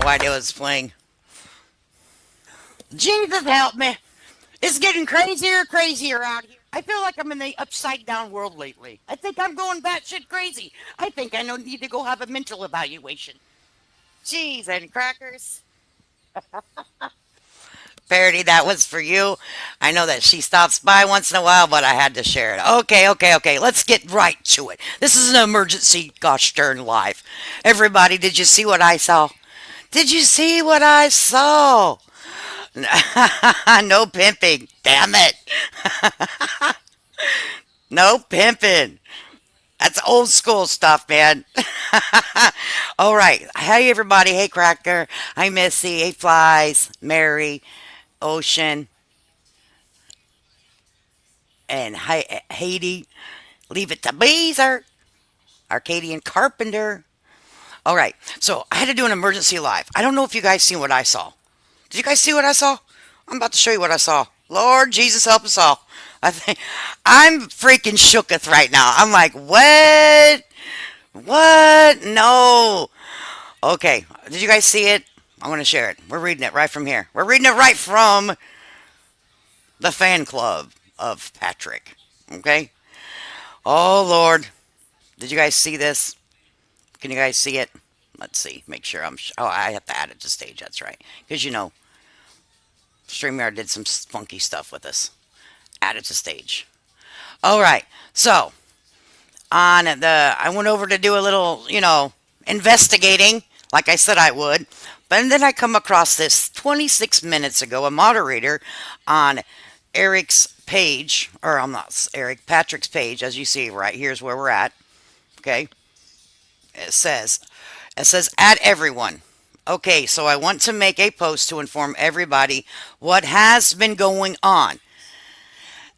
no idea what's playing. Jesus help me. It's getting crazier and crazier out here. I feel like I'm in the upside down world lately. I think I'm going batshit crazy. I think I need to go have a mental evaluation. Cheese and crackers. Parody, that was for you. I know that she stops by once in a while, but I had to share it. Okay, okay, okay. Let's get right to it. This is an emergency, gosh darn live. Everybody, did you see what I saw? Did you see what I saw? No pimping. Damn it. No pimping. That's old school stuff, man. All right. Hey, everybody. Hey, Cracker. Hi, Missy. Hey, Flies. Mary. Ocean. And Haiti. Leave it to Beezer. Arcadian Carpenter. All right. So I had to do an emergency live. I don't know if you guys seen what I saw. Did you guys see what I saw? I'm about to show you what I saw. Lord Jesus help us all. I think I'm freaking shooketh right now. I'm like, what? What? No. Okay. Did you guys see it? I'm going to share it. We're reading it right from here. We're reading it right from the fan club of Patrick. Okay? Oh, Lord. Did you guys see this? Can you guys see it? Let's see. Make sure I'm. Oh, I have to add it to stage. That's right. Because, StreamYard did some funky stuff with us. Add it to stage. All right. So, I went over to do a little, investigating, like I said I would. But then I come across this 26 minutes ago, a moderator on Eric's page, or I'm not Eric, Patrick's page, as you see right here's where we're at. Okay. It says, add everyone. Okay, so I want to make a post to inform everybody what has been going on.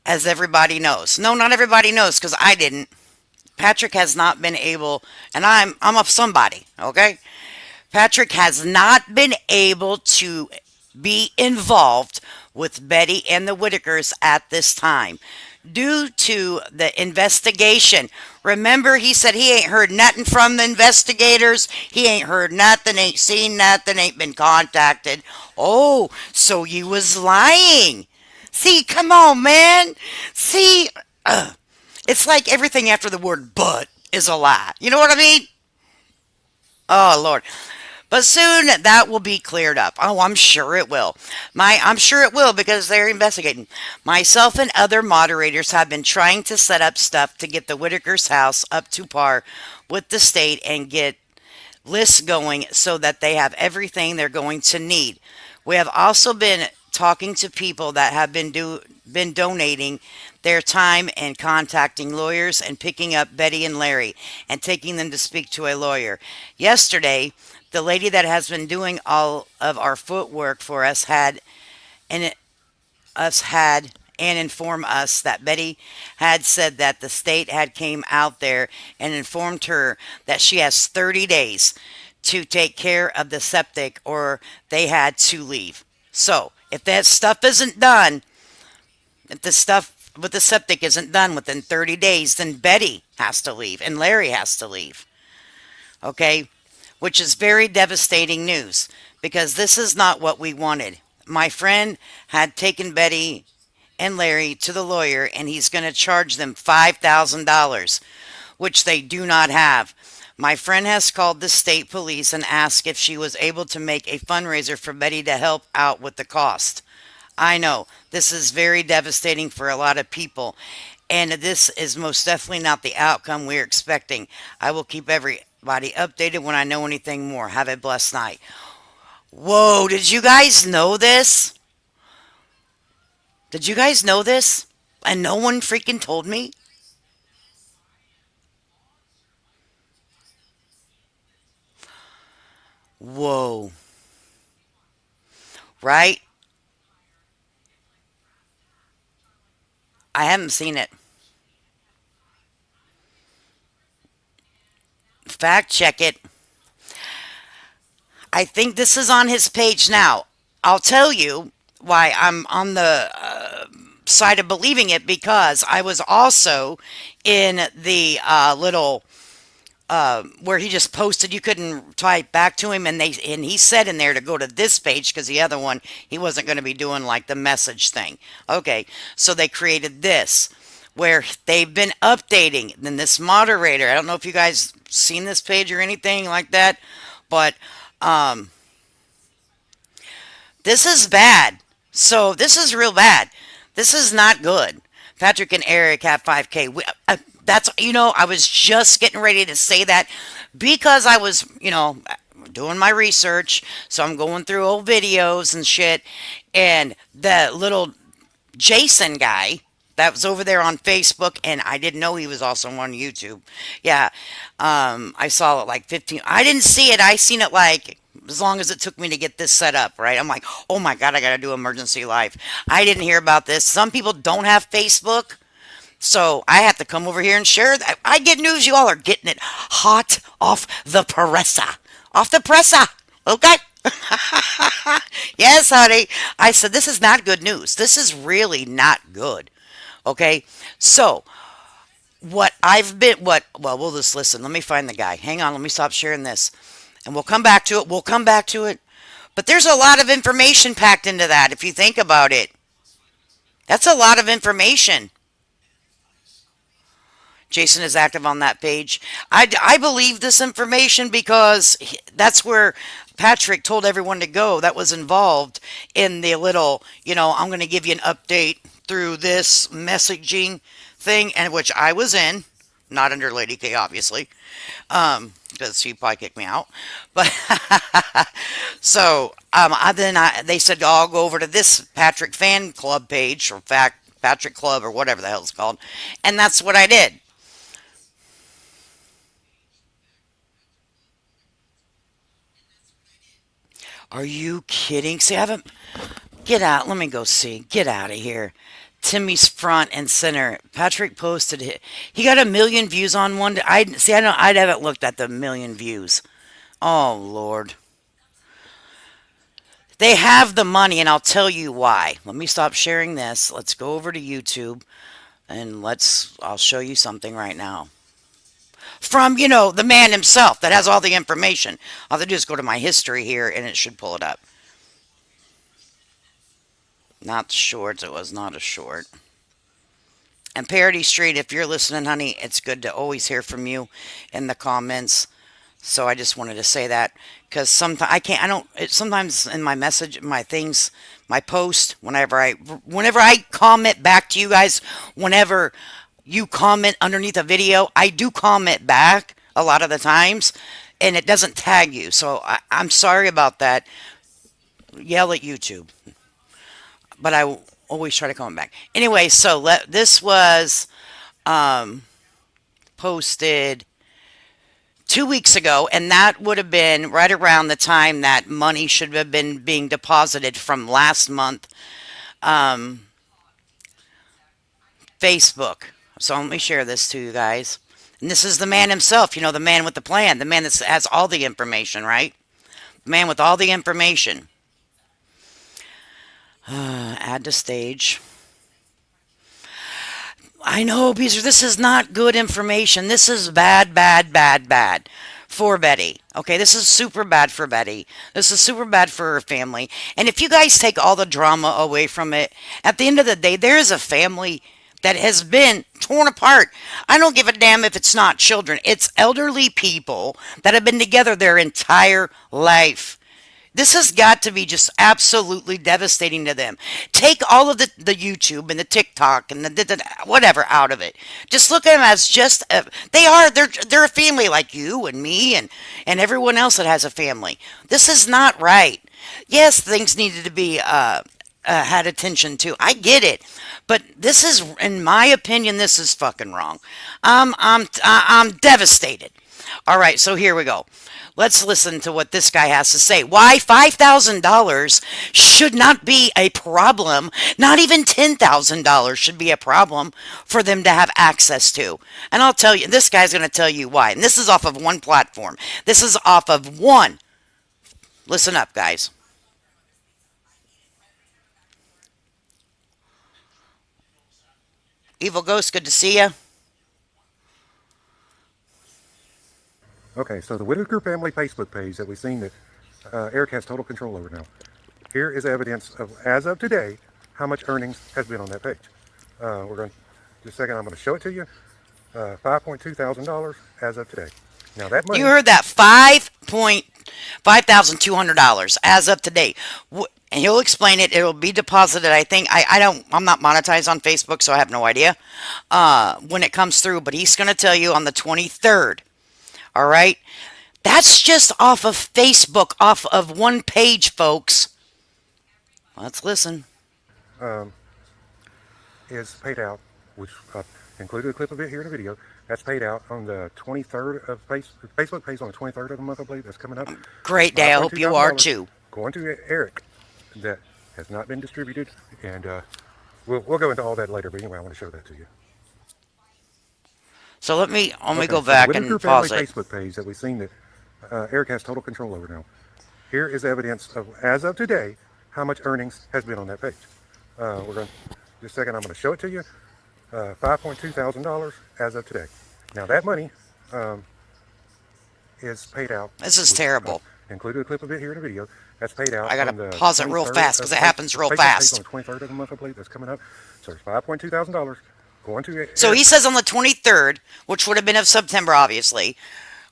As everybody knows. No, not everybody knows because I didn't. Patrick has not been able, and I'm of somebody, okay? Patrick has not been able to be involved with Betty and the Whittakers at this time due to the investigation. Remember, he said he ain't heard nothing from the investigators. He ain't heard nothing, ain't seen nothing, ain't been contacted. Oh, so you was lying. See, come on, man. See, it's like everything after the word but is a lie. You know what I mean? Oh, Lord. But soon that will be cleared up. Oh, I'm sure it will. I'm sure it will because they're investigating. Myself and other moderators have been trying to set up stuff to get the Whitaker's house up to par with the state and get lists going so that they have everything they're going to need. We have also been talking to people that have been donating their time and contacting lawyers and picking up Betty and Larry and taking them to speak to a lawyer. Yesterday, the lady that has been doing all of our footwork for us and informed us that Betty had said that the state had came out there and informed her that she has 30 days to take care of the septic or they had to leave. So, if that stuff isn't done, if the stuff with the septic isn't done within 30 days, then Betty has to leave and Larry has to leave. Okay? Which is very devastating news because this is not what we wanted. My friend had taken Betty and Larry to the lawyer and he's going to charge them $5,000, which they do not have. My friend has called the state police and asked if she was able to make a fundraiser for Betty to help out with the cost. I know this is very devastating for a lot of people, and this is most definitely not the outcome we're expecting. I will keep everybody updated when I know anything more. Have a blessed night. Whoa, did you guys know this? Did you guys know this? And no one freaking told me? Whoa. Right? I haven't seen it. Fact check it. I think this is on his page now. I'll tell you why I'm on the side of believing it because I was also in the little where he just posted. You couldn't type back to him, and he said in there to go to this page because the other one he wasn't going to be doing like the message thing. Okay, so they created this where they've been updating. Then this moderator, I don't know if you guys seen this page or anything like that, but um, this is bad. So this is real bad. This is not good. Patrick and Eric have 5K. That's, I was just getting ready to say that because I was, doing my research. So I'm going through old videos and shit. And the little Jason guy that was over there on Facebook, and I didn't know he was also on YouTube. Yeah, I saw it like 15. I didn't see it. I seen it like as long as it took me to get this set up, right? I'm like, oh my God, I got to do emergency live. I didn't hear about this. Some people don't have Facebook. So I have to come over here and share that. I get news. You all are getting it hot off the presser. Off the presser. Okay? Yes, honey. I said, this is not good news. This is really not good. Okay? So, well, we'll just listen. Let me find the guy. Hang on. Let me stop sharing this. And we'll come back to it. We'll come back to it. But there's a lot of information packed into that if you think about it. That's a lot of information. Jason is active on that page. I believe this information because that's where Patrick told everyone to go that was involved in the little, I'm going to give you an update through this messaging thing, and which I was in, not under Lady K, obviously, because she probably kicked me out. But so they said, I'll go over to this Patrick fan club page, or fact, Patrick Club, or whatever the hell it's called. And that's what I did. Are you kidding? See, I haven't. Get out. Let me go see. Get out of here. Timmy's front and center. Patrick posted it. He got 1 million views on one. I see. I don't. I haven't looked at the 1 million views. Oh Lord. They have the money, and I'll tell you why. Let me stop sharing this. Let's go over to YouTube, and I'll show you something right now. From, the man himself that has all the information. All I do is go to my history here, and it should pull it up. Not shorts. It was not a short. And Parody Street, if you're listening, honey, it's good to always hear from you in the comments. So I just wanted to say that because sometimes I can't. I don't. Sometimes in my message, my things, my post, whenever I comment back to you guys, whenever you comment underneath a video, I do comment back a lot of the times, and it doesn't tag you. So I'm sorry about that. Yell at YouTube, but I always try to comment back. Anyway, so this was um, posted 2 weeks ago, and that would have been right around the time that money should have been being deposited from last month um, Facebook. So let me share this to you guys. And this is the man himself, the man with the plan, the man that has all the information, right? The man with all the information. Add to stage. I know, Beezer, this is not good information. This is bad, bad, bad, bad for Betty. Okay, this is super bad for Betty. This is super bad for her family. And if you guys take all the drama away from it, at the end of the day, there is a family that has been torn apart. I don't give a damn if it's not children. It's elderly people that have been together their entire life. This has got to be just absolutely devastating to them. Take all of the YouTube and the TikTok and the whatever out of it. Just look at them as just they're a family like you and me and everyone else that has a family. This is not right. Yes, things needed to be had attention to. I get it, but this is, in my opinion, this is fucking wrong. I'm devastated. All right, so here we go. Let's listen to what this guy has to say. Why $5,000 should not be a problem. Not even $10,000 should be a problem for them to have access to. And I'll tell you, this guy's going to tell you why. And this is off of one platform. This is off of one. Listen up, guys. Evil Ghost, good to see you. Okay, so the Whittaker family Facebook page that we've seen that Eric has total control over now. Here is evidence of, as of today, how much earnings has been on that page. We're going to, just a second, I'm going to show it to you. $5,200 as of today. Now that You money, heard that, $5,200 as of today. And he'll explain it. It'll be deposited. I think I don't. I'm not monetized on Facebook, so I have no idea when it comes through. But he's going to tell you on the 23rd. All right, that's just off of Facebook, off of one page, folks. Let's listen. um, is paid out, which included a clip of it here in the video. That's paid out on the 23rd of Facebook pays on the 23rd of the month, I believe. That's coming up. There's Great day. five I point hope two you thousand are dollars too. going to Eric that has not been distributed, and we'll go into all that later. But anyway, I want to show that to you. So let me Okay, go so the back Whittaker and family pause it. Facebook page that we've seen that Eric has total control over now. Here is evidence of, as of today, how much earnings has been on that page. We're going to, just a second, I'm going to show it to you. $5,200 as of today. Now that money um, is paid out, This is which terrible. included a clip of it here in the video. That's paid out I gotta on the pause it real 23rd fast of because it happens real Facebook pays on fast. the 23rd of the month, I believe. That's coming up. So it's $5,200 going to So Eric. he says on the 23rd, which would have been of September, obviously.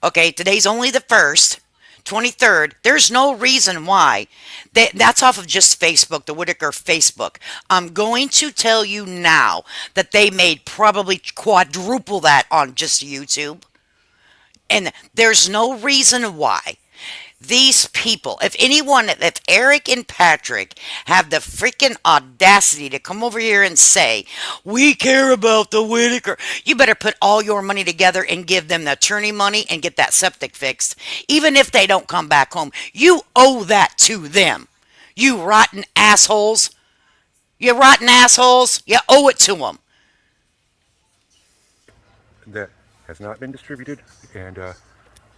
Okay, today's only the 1st. 23rd, there's no reason why. That's off of just Facebook, the Whittaker Facebook. I'm going to tell you now that they made probably quadruple that on just YouTube. And there's no reason why these people, if anyone, if Eric and Patrick have the freaking audacity to come over here and say, we care about the Whittaker, you better put all your money together and give them the attorney money and get that septic fixed. Even if they don't come back home, you owe that to them. You rotten assholes. You rotten assholes. You owe it to them. That has not been distributed, and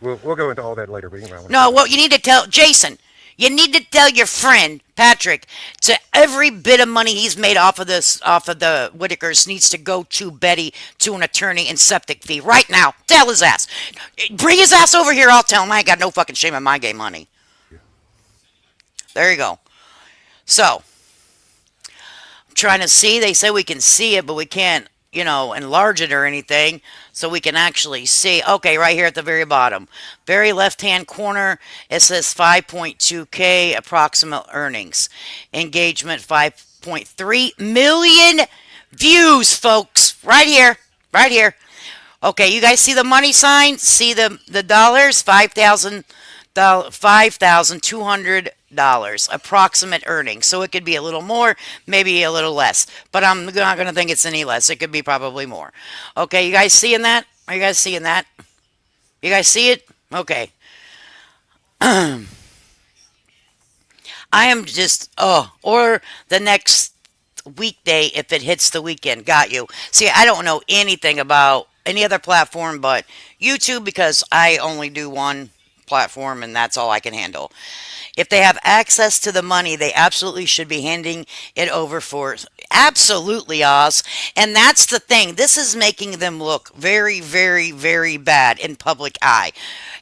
we'll go into all that later. But anyway, I want to show No, that what to you you. need to tell Jason, you need to tell your friend Patrick to every bit of money he's made off of the Whitakers needs to go to Betty to an attorney and septic fee right now. Tell his ass. Bring his ass over here. I'll tell him I ain't got no fucking shame in my game, honey. Yeah. There you go. So, I'm trying to see. They say we can see it, but we can't, enlarge it or anything. So we can actually see. Okay, right here at the very bottom. Very left hand corner, it says 5.2K approximate earnings. Engagement 5.3 million views, folks. Right here. Right here. Okay, you guys see the money sign? See the dollars? $5,200 approximate earnings. So it could be a little more, maybe a little less. But I'm not going to think it's any less. It could be probably more. Okay, you guys seeing that? Are you guys seeing that? You guys see it? Okay. I am just, or the next weekday if it hits the weekend. Got you. See, I don't know anything about any other platform but YouTube because I only do one platform and that's all I can handle. If they have access to the money, they absolutely should be handing it over for absolutely Oz. And that's the thing. This is making them look very, very, very bad in public eye.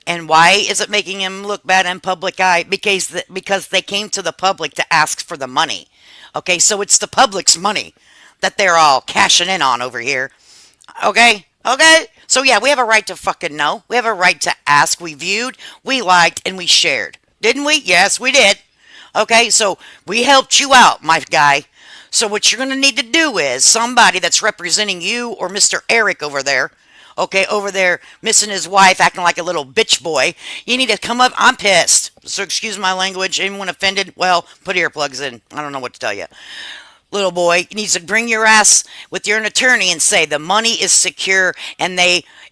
And why is it making them look bad in public eye? Because they came to the public to ask for the money. Okay, so it's the public's money that they're all cashing in on over here. Okay? Okay? So yeah, we have a right to fucking know. We have a right to ask. We viewed, we liked, and we shared. Didn't we? Yes, we did. Okay, so we helped you out, my guy. So what you're going to need to do is somebody that's representing you or Mr. Eric over there, okay, over there missing his wife, acting like a little bitch boy. You need to come up. I'm pissed. So excuse my language. Anyone offended? Well, put earplugs in. I don't know what to tell you. Little boy needs to bring your ass with your attorney and say the money is secure and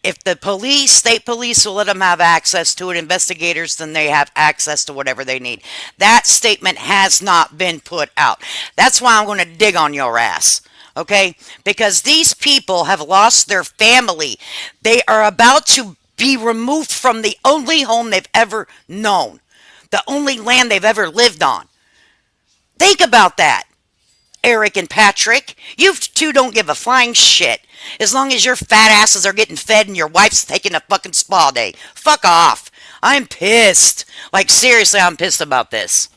if the police, state police will let them have access to it, investigators, then they have access to whatever they need. That statement has not been put out. That's why I'm going to dig on your ass. Okay? Because these people have lost their family. They are about to be removed from the only home they've ever known, the only land they've ever lived on. Think about that. Eric and Patrick. You two don't give a flying shit. As long as your fat asses are getting fed and your wife's taking a fucking spa day. Fuck off. I'm pissed. Like, seriously, I'm pissed about this.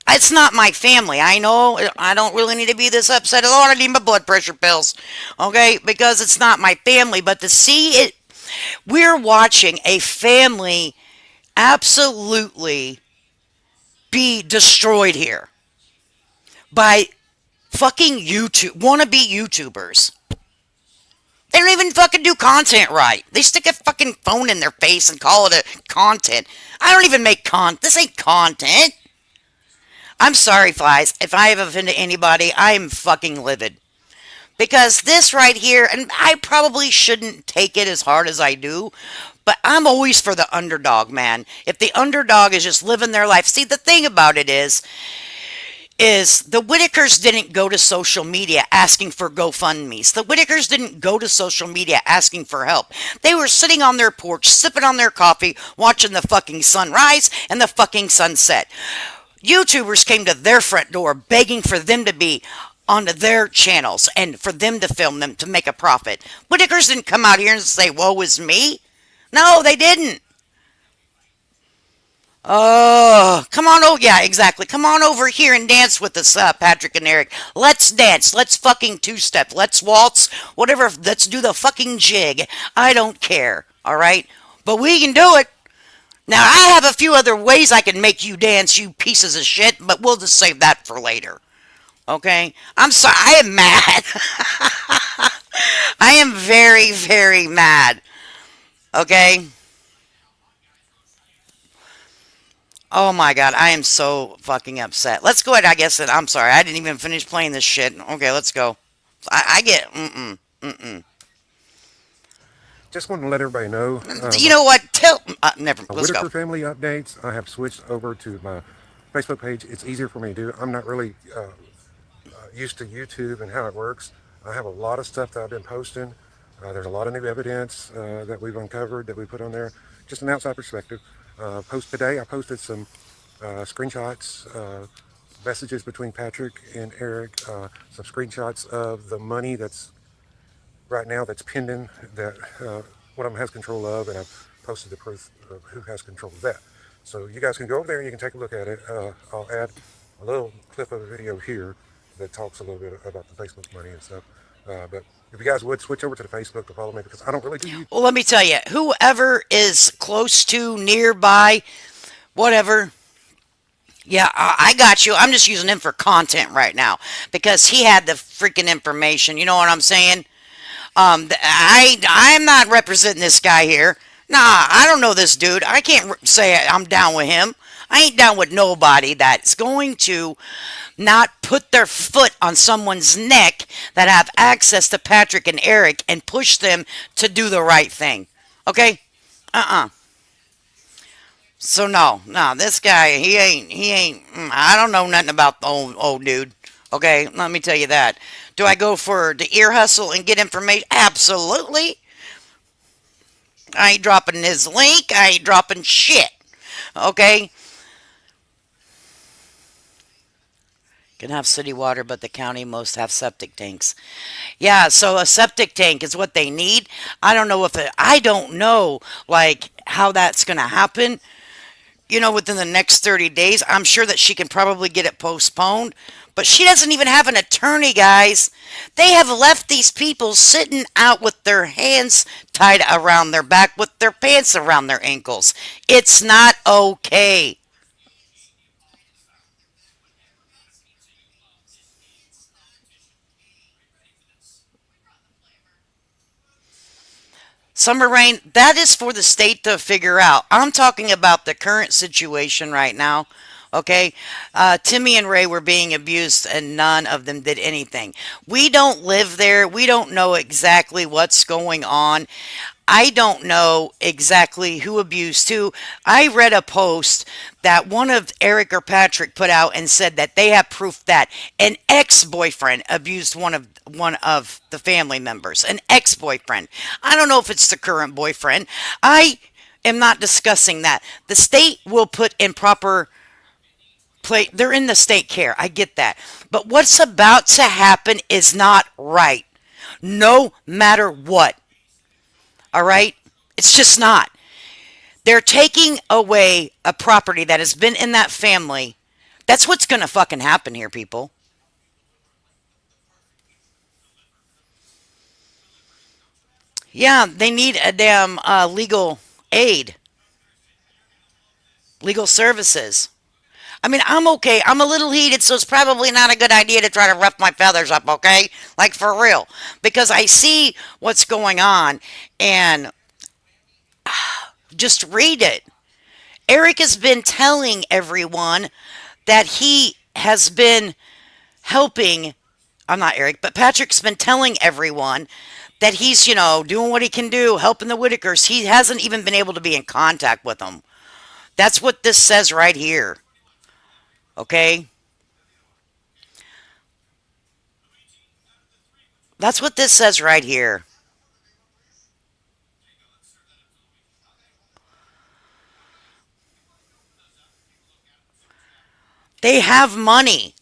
It's not my family. I know I don't really need to be this upset. Lord, I need my blood pressure pills. Okay? Because it's not my family. But to see it, we're watching a family absolutely be destroyed here by fucking YouTube, wannabe YouTubers. They don't even fucking do content right. They stick a fucking phone in their face and call it a content. I don't even make content. This ain't content. I'm sorry, Flies. If I have offended anybody, I'm fucking livid. Because this right here, and I probably shouldn't take it as hard as I do, but I'm always for the underdog, man. If the underdog is just living their life. See, the thing about it is the Whittakers didn't go to social media asking for GoFundMe's. The Whittakers didn't go to social media asking for help. They were sitting on their porch, sipping on their coffee, watching the fucking sunrise and the fucking sunset. YouTubers came to their front door begging for them to be on their channels and for them to film them to make a profit. Whittakers didn't come out here and say, woe is me. No, they didn't. Oh, come on. Oh, yeah, exactly. Come on over here and dance with us, Patrick and Eric. Let's dance. Let's fucking two-step. Let's waltz. Whatever. Let's do the fucking jig. I don't care. All right? But we can do it. Now, I have a few other ways I can make you dance, you pieces of shit, but we'll just save that for later. Okay? I'm sorry. I am mad. I am very, very mad. Okay? Oh my god, I am so fucking upset. Let's go ahead, I guess. I'm sorry, I didn't even finish playing this shit. Okay, let's go. I get. Just want to let everybody know. You know what? Never. My Let's go. Whittaker family updates. I have switched over to my Facebook page. It's easier for me to do. I'm not really used to YouTube and how it works. I have a lot of stuff that I've been posting. There's a lot of new evidence that we've uncovered that we put on there. Just an outside perspective. Post today, I posted some screenshots, messages between Patrick and Eric, some screenshots of the money that's right now that's pending that one of them has control of, and I've posted the proof of who has control of that. So you guys can go over there and you can take a look at it. I'll add a little clip of a video here that talks a little bit about the Facebook money and stuff. But if you guys would switch over to the Facebook to follow me, because I don't really do YouTube. Well, let me tell you, whoever is close to, nearby, whatever. Yeah, I got you. I'm just using him for content right now because he had the freaking information. You know what I'm saying? I'm not representing this guy here. Nah, I don't know this dude. I can't say I'm down with him. I ain't down with nobody that's going to not put their foot on someone's neck that have access to Patrick and Eric and push them to do the right thing. Okay? So no, this guy, he ain't, I don't know nothing about the old dude. Okay, let me tell you that. Do I go for the ear hustle and get information? Absolutely. I ain't dropping his link. I ain't dropping shit. Okay? Can have city water, but the county most have septic tanks. Yeah, so a septic tank is what they need. I don't know I don't know, like, how that's going to happen. You know, within the next 30 days. I'm sure that she can probably get it postponed. But she doesn't even have an attorney, guys. They have left these people sitting out with their hands tied around their back with their pants around their ankles. It's not okay. Summer Rain, that is for the state to figure out. I'm talking about the current situation right now. Okay, Timmy and Ray were being abused and none of them did anything. We don't live there. We don't know exactly what's going on. I don't know exactly who abused who. I read a post that one of Eric or Patrick put out and said that they have proof that an ex-boyfriend abused one of the family members. An ex-boyfriend. I don't know if it's the current boyfriend. I am not discussing that. The state will put in proper they're in the state care. I get that. But what's about to happen is not right. No matter what. All right? It's just not. They're taking away a property that has been in that family. That's what's going to fucking happen here, people. Yeah, they need a damn legal aid, legal services. I mean, I'm okay. I'm a little heated, so it's probably not a good idea to try to rough my feathers up, okay? Like, for real. Because I see what's going on, and just read it. Eric has been telling everyone that he has been helping. I'm not Eric, but Patrick's been telling everyone that he's, doing what he can do, helping the Whittakers. He hasn't even been able to be in contact with them. That's what this says right here. Okay? That's what this says right here. They have money.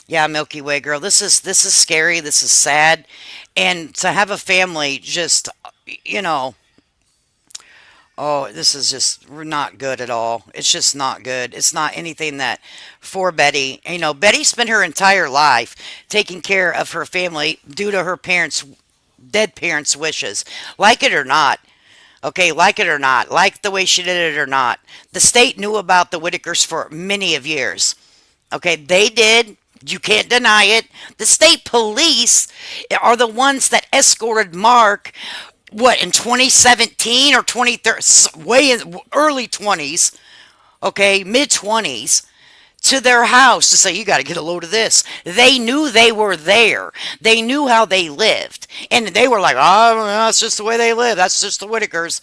Yeah, Milky Way girl. This is scary. This is sad. And to have a family just, you know, oh, this is just not good at all. It's just not good. It's not anything that for Betty. Betty spent her entire life taking care of her family due to her parents' dead parents' wishes. Like it or not. Okay, like it or not, like the way she did it or not. The state knew about the Whitakers for many of years. Okay, they did. You can't deny it. The state police are the ones that escorted Mark, what, in 2017 or 2013, way in early 20s, okay, mid 20s, to their house to say, you got to get a load of this. They knew they were there. They knew how they lived. And they were like, oh, that's just the way they live. That's just the Whitakers.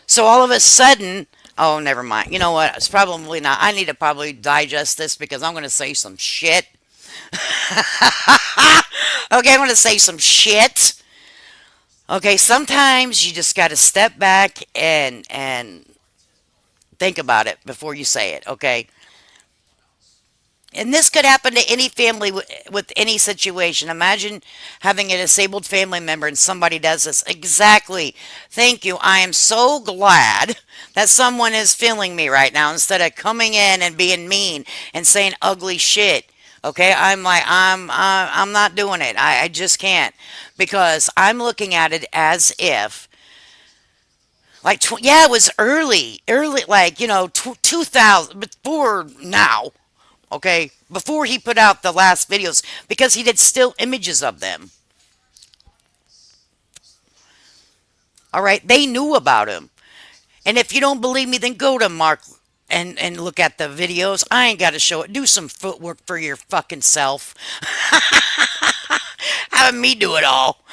So all of a sudden, oh, never mind. You know what? It's probably not. I need to probably digest this because I'm going to say some shit. Okay, I'm going to say some shit. Okay, sometimes you just got to step back and think about it before you say it, okay? And this could happen to any family with any situation. Imagine having a disabled family member and somebody does this. Exactly. Thank you. I am so glad that someone is feeling me right now instead of coming in and being mean and saying ugly shit. Okay, I'm not doing it. I just can't because I'm looking at it as if like yeah, it was early like 2000 before now. Okay, before he put out the last videos because he did still images of them. All right, they knew about him. And if you don't believe me, then go to Mark and look at the videos. I ain't got to show it. Do some footwork for your fucking self. Having me do it all.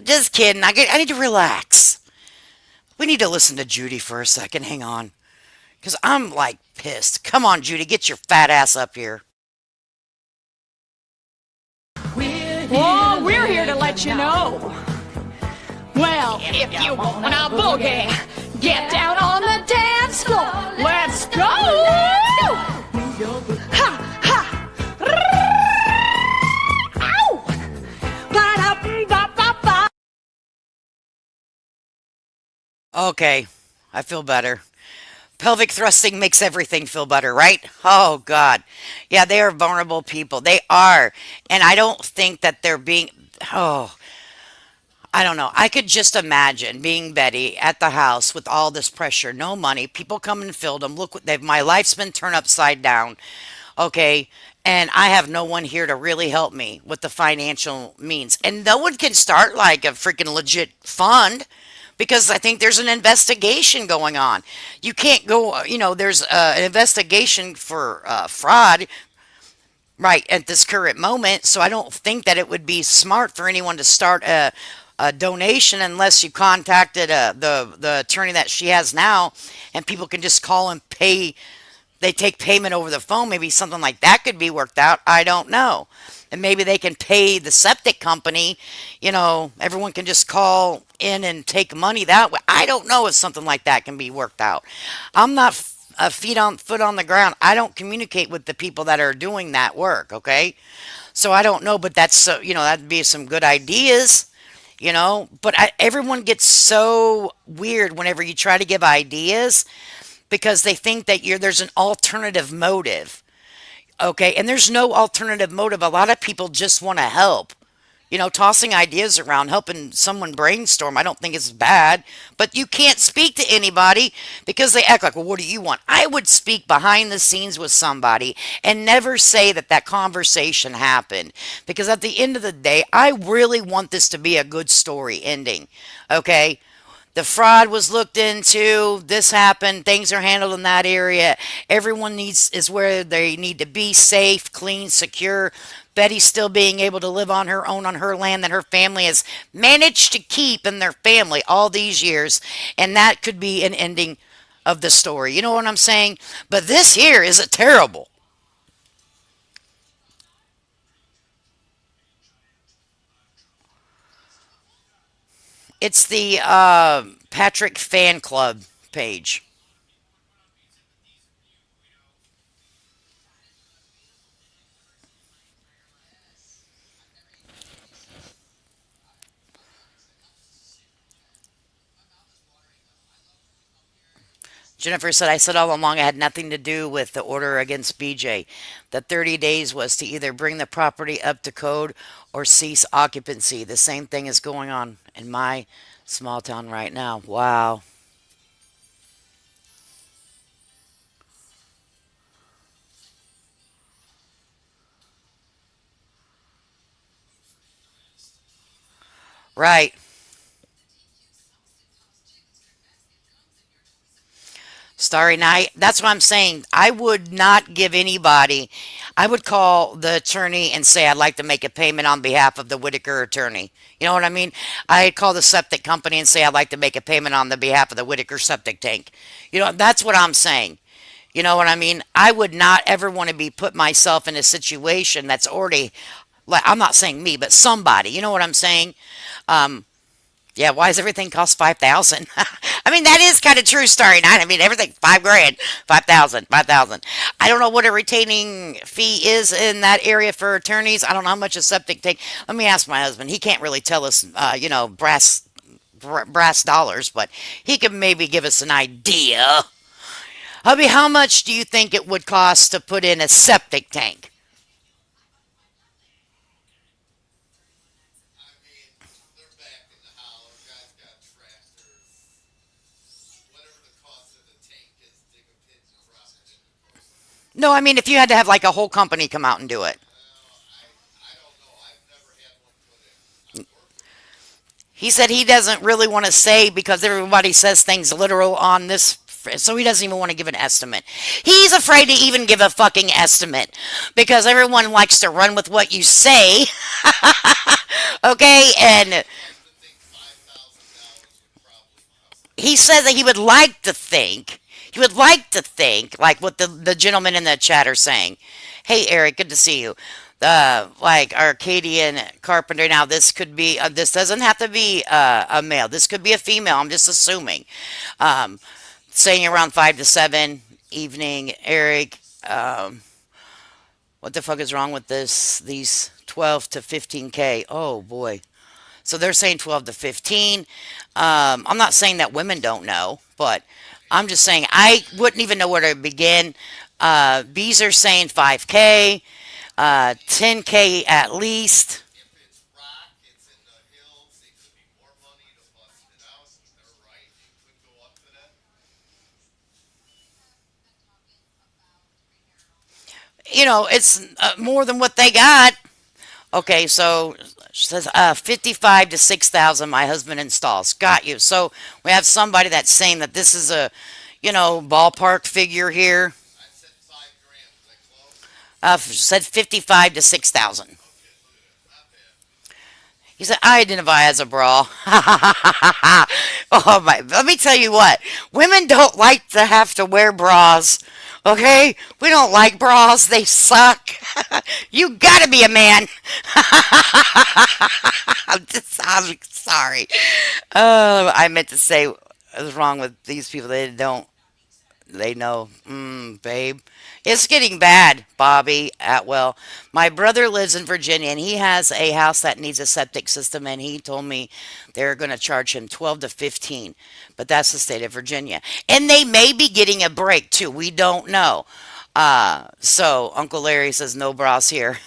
Just kidding. I need to relax. We need to listen to Judy for a second. Hang on. Because I'm like pissed. Come on, Judy. Get your fat ass up here. Oh, we're here to let you know. Well, if you wanna boogie, get down on the dance floor. Let's go! Ha, ha. Ow! Ba-da-ba-ba-ba. Okay. I feel better. Pelvic thrusting makes everything feel better, right? Oh, God. Yeah, they are vulnerable people. They are. And I don't think that they're being. Oh, I don't know. I could just imagine being Betty at the house with all this pressure, no money. People come and fill them. Look, what they've. My life's been turned upside down. Okay. And I have no one here to really help me with the financial means. And no one can start like a freaking legit fund because I think there's an investigation going on. You can't go, there's an investigation for fraud right at this current moment. So I don't think that it would be smart for anyone to start a donation unless you contacted the attorney that she has now and people can just call and pay they take payment over the phone. Maybe something like that could be worked out. I don't know. And maybe they can pay the septic company. Everyone can just call in and take money that way. I don't know if something like that can be worked out. I'm not a foot on the ground. I don't communicate with the people that are doing that work. Okay, so I don't know, but that's that'd be some good ideas. But everyone gets so weird whenever you try to give ideas because they think that there's an alternative motive. Okay, and there's no alternative motive. A lot of people just want to help. Tossing ideas around, helping someone brainstorm, I don't think is bad. But you can't speak to anybody because they act like, well, what do you want? I would speak behind the scenes with somebody and never say that that conversation happened. Because at the end of the day, I really want this to be a good story ending. Okay? The fraud was looked into, this happened, things are handled in that area. Everyone is where they need to be, safe, clean, secure. Betty's still being able to live on her own on her land that her family has managed to keep in their family all these years. And that could be an ending of the story. You know what I'm saying? But this here is a terrible. It's the Patrick fan club page. Jennifer said, I said all along I had nothing to do with the order against BJ. The 30 days was to either bring the property up to code or cease occupancy. The same thing is going on in my small town right now. Wow. Right. Starry Night. That's what I'm saying. I would not give anybody. I would call the attorney and say I'd like to make a payment on behalf of the Whittaker attorney. You know what I mean? I'd call the septic company and say I'd like to make a payment on the behalf of the Whittaker septic tank. That's what I'm saying. You know what I mean? I would not ever want to be put myself in a situation that's already like I'm not saying me, but somebody. You know what I'm saying? Um, yeah, why does everything cost 5,000? I mean, that is kind of true, Starry Night. I mean, everything 5 grand, 5,000, 5,000. I don't know what a retaining fee is in that area for attorneys. I don't know how much a septic take. Let me ask my husband. He can't really tell us, brass dollars, but he could maybe give us an idea. Hubby, how much do you think it would cost to put in a septic tank? No, I mean if you had to have like a whole company come out and do it. He said he doesn't really want to say because everybody says things literal on this, so he doesn't even want to give an estimate. He's afraid to even give a fucking estimate because everyone likes to run with what you say. Okay, and he says that he would like to think, like what the gentleman in the chat are saying. Hey, Eric, good to see you. Like Arcadian Carpenter. Now, this could be, this doesn't have to be a male. This could be a female. I'm just assuming. Um, Saying around 5 to 7 evening, Eric. What the fuck is wrong with these 12 to 15K? Oh boy. So they're saying 12 to 15. I'm not saying that women don't know, but I'm just saying I wouldn't even know where to begin. Bees are saying 5K, 10K at least. It's more than what they got. Okay, so she says 55 to 6,000 my husband installs. Got you. So we have somebody that's saying that this is a, ballpark figure here. Said 55 to 6,000. He said, I identify as a bra. Oh my, let me tell you what. Women don't like to have to wear bras. Okay? We don't like bras. They suck. You gotta be a man. I'm sorry. I meant to say what's wrong with these people. They don't. They know, babe. It's getting bad, Bobby Atwell. My brother lives in Virginia and he has a house that needs a septic system and he told me they're going to charge him 12 to 15. But that's the state of Virginia. And they may be getting a break too. We don't know. So Uncle Larry says no bras here.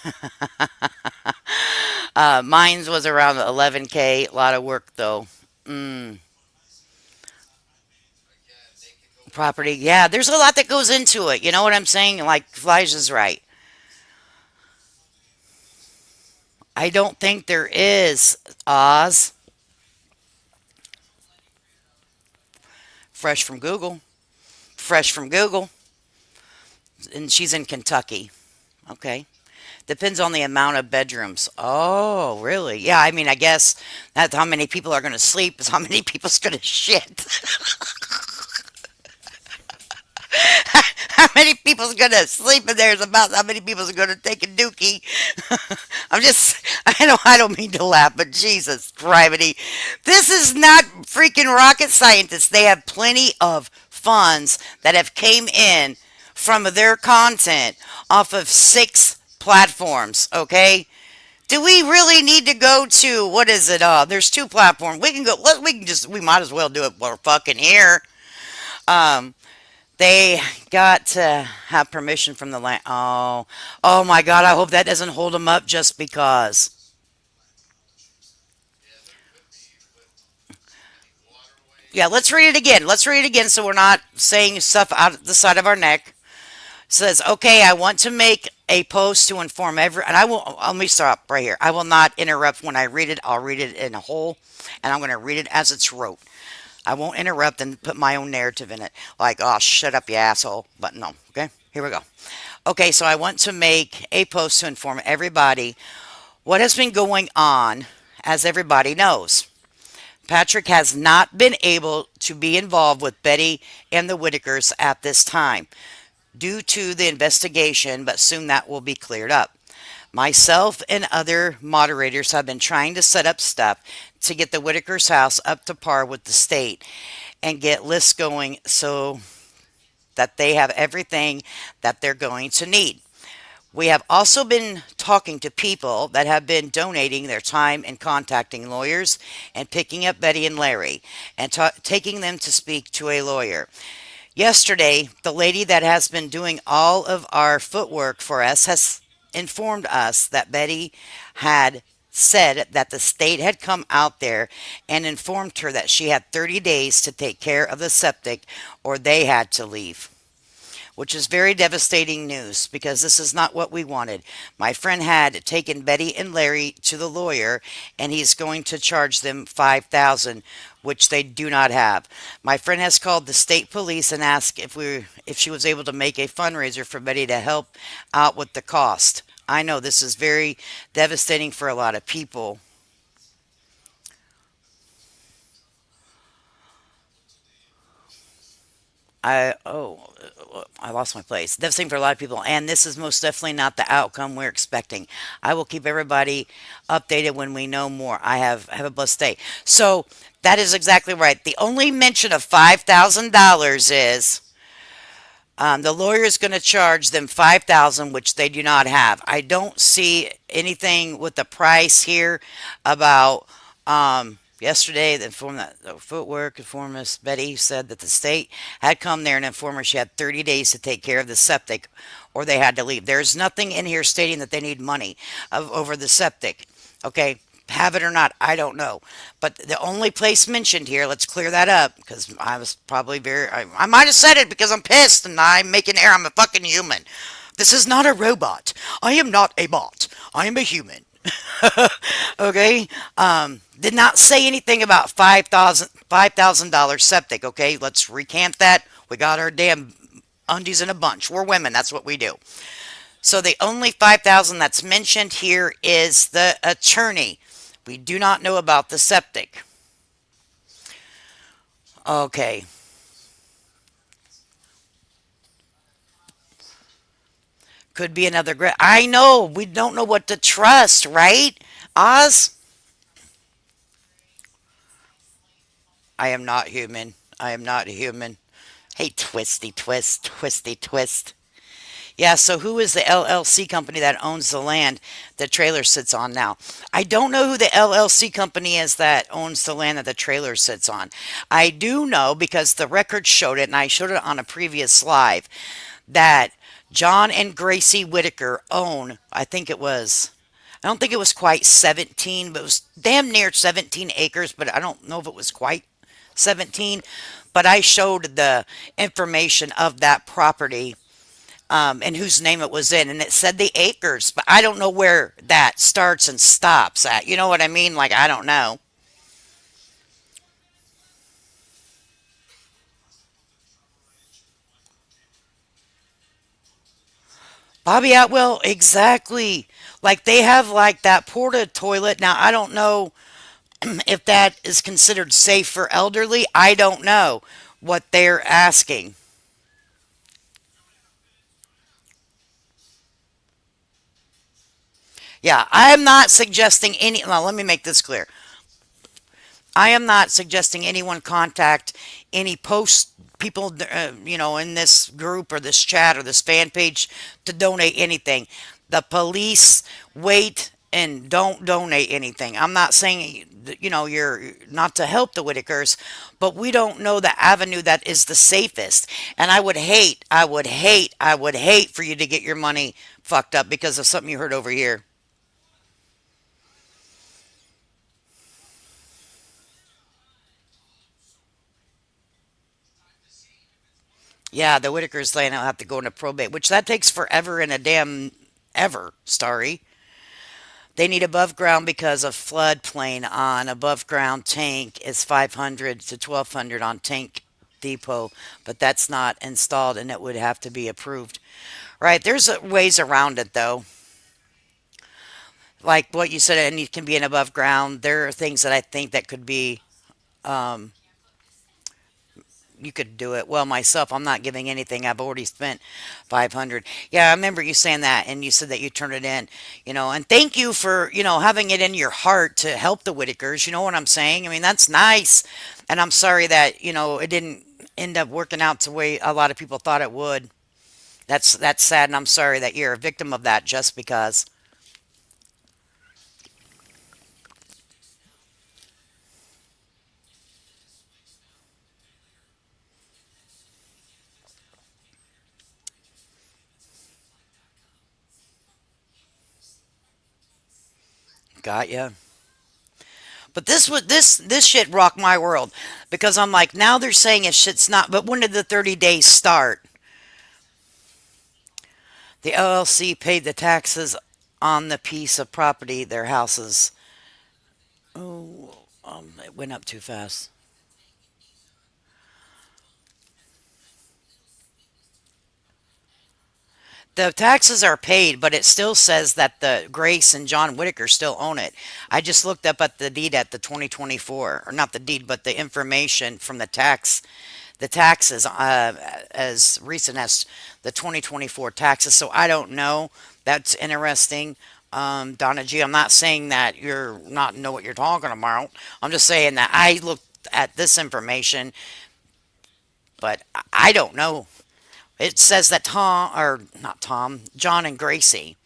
Mine was around 11K. A lot of work though. Mm. Property. Yeah, there's a lot that goes into it. You know what I'm saying? Like Elijah's right. I don't think there is Oz. Fresh from Google. Fresh from Google. And she's in Kentucky. Okay. Depends on the amount of bedrooms. Oh, really? Yeah, I mean, I guess that's how many people are going to sleep, is how many people's going to shit. How many people's going to sleep in there is about how many people's going to take a dookie. I'm just, I don't mean to laugh, but Jesus, gravity. This is not freaking rocket scientists. They have plenty of funds that have came in from their content off of 6 platforms. Okay, do we really need to go to what is it? There's 2 platforms. We can go. We can just. We might as well do it. We're fucking here. Um, they got to have permission from the land. Oh my God! I hope that doesn't hold them up just because. Yeah, let's read it again. Let's read it again so we're not saying stuff out the side of our neck. Says, okay, I want to make a post to inform and I will, let me stop right here. I will not interrupt when I read it. I'll read it in a whole, and I'm going to read it as it's wrote. I won't interrupt and put my own narrative in it. Like, oh, shut up, you asshole. But no, okay, here we go. Okay, so I want to make a post to inform everybody what has been going on. As everybody knows, Patrick has not been able to be involved with Betty and the Whittakers at this time due to the investigation, but soon that will be cleared up. Myself and other moderators have been trying to set up stuff to get the Whittaker's house up to par with the state and get lists going so that they have everything that they're going to need. We have also been talking to people that have been donating their time and contacting lawyers and picking up Betty and Larry and taking them to speak to a lawyer. Yesterday, the lady that has been doing all of our footwork for us has informed us that Betty had said that the state had come out there and informed her that she had 30 days to take care of the septic or they had to leave, which is very devastating news because this is not what we wanted. My friend had taken Betty and Larry to the lawyer and he's going to charge them $5,000, which they do not have. My friend has called the state police and asked if she was able to make a fundraiser for Betty to help out with the cost. I know this is very devastating for a lot of people. I lost my place. Devastating for a lot of people, and this is most definitely not the outcome we're expecting. I will keep everybody updated when we know more. Have a blessed day. So that is exactly right. The only mention of $5,000 is the lawyer is going to charge them 5,000, which they do not have. I don't see anything with the price here about. Yesterday, the informed that the footwork informed us Betty said that the state had come there and informed her she had 30 days to take care of the septic, or they had to leave. There's nothing in here stating that they need money over the septic. Okay, have it or not, I don't know. But the only place mentioned here, let's clear that up because I was probably I might have said it because I'm pissed and I'm making air. I'm a fucking human. This is not a robot. I am not a bot. I am a human. Okay. Did not say anything about $5,000 septic. Okay, let's recant that. We got our damn undies in a bunch. We're women. That's what we do. So the only 5,000 that's mentioned here is the attorney. We do not know about the septic. Okay. Could be another great. I know we don't know what to trust, right? Oz, I am not human. I am not human. Hey, twisty twist, twisty twist. Yeah, so who is the LLC company that owns the land the trailer sits on now? I don't know who the LLC company is that owns the land that the trailer sits on. I do know because the record showed it, and I showed it on a previous live, that John and Gracie Whittaker own, I don't think it was quite 17, but it was damn near 17 acres, but I don't know if it was quite 17. But I showed the information of that property and whose name it was in, and it said the acres, but I don't know where that starts and stops at. You know what I mean? Like, I don't know. Bobby Atwell, exactly. Like, they have like that porta toilet. Now, I don't know if that is considered safe for elderly. I don't know what they're asking. Yeah, I am not suggesting any. Well, let me make this clear. I am not suggesting anyone contact any post people, in this group or this chat or this fan page to donate anything. The police wait and don't donate anything. I'm not saying you're not to help the Whitakers, but we don't know the avenue that is the safest. And I would hate for you to get your money fucked up because of something you heard over here. Yeah, the Whitakers land will have to go into probate, which that takes forever and a damn ever, Starry. They need above ground because of floodplain on above ground tank is 500 to 1200 on tank depot, but that's not installed and it would have to be approved. Right, there's ways around it though. Like what you said, and it can be an above ground. There are things that I think that could be um, you could do it. Well, myself, I'm not giving anything. I've already spent 500. Yeah, I remember you saying that, and you said that you turned it in. And thank you for having it in your heart to help the Whitakers. You know what I'm saying? I mean, that's nice, and I'm sorry that it didn't end up working out the way a lot of people thought it would. That's sad, and I'm sorry that you're a victim of that just because. Got ya. But this shit rocked my world because I'm like, now they're saying it shit's not. But when did the 30 days start? The LLC paid the taxes on the piece of property their houses. Oh, it went up too fast. The taxes are paid, but it still says that the Grace and John Whitaker still own it. I just looked up at the deed at the 2024, or not the deed, but the information from the taxes as recent as the 2024 taxes. So I don't know. That's interesting. Donna G, I'm not saying that you're not know what you're talking about. I'm just saying that I looked at this information, but I don't know. It says that Tom, or not Tom, John and Gracie.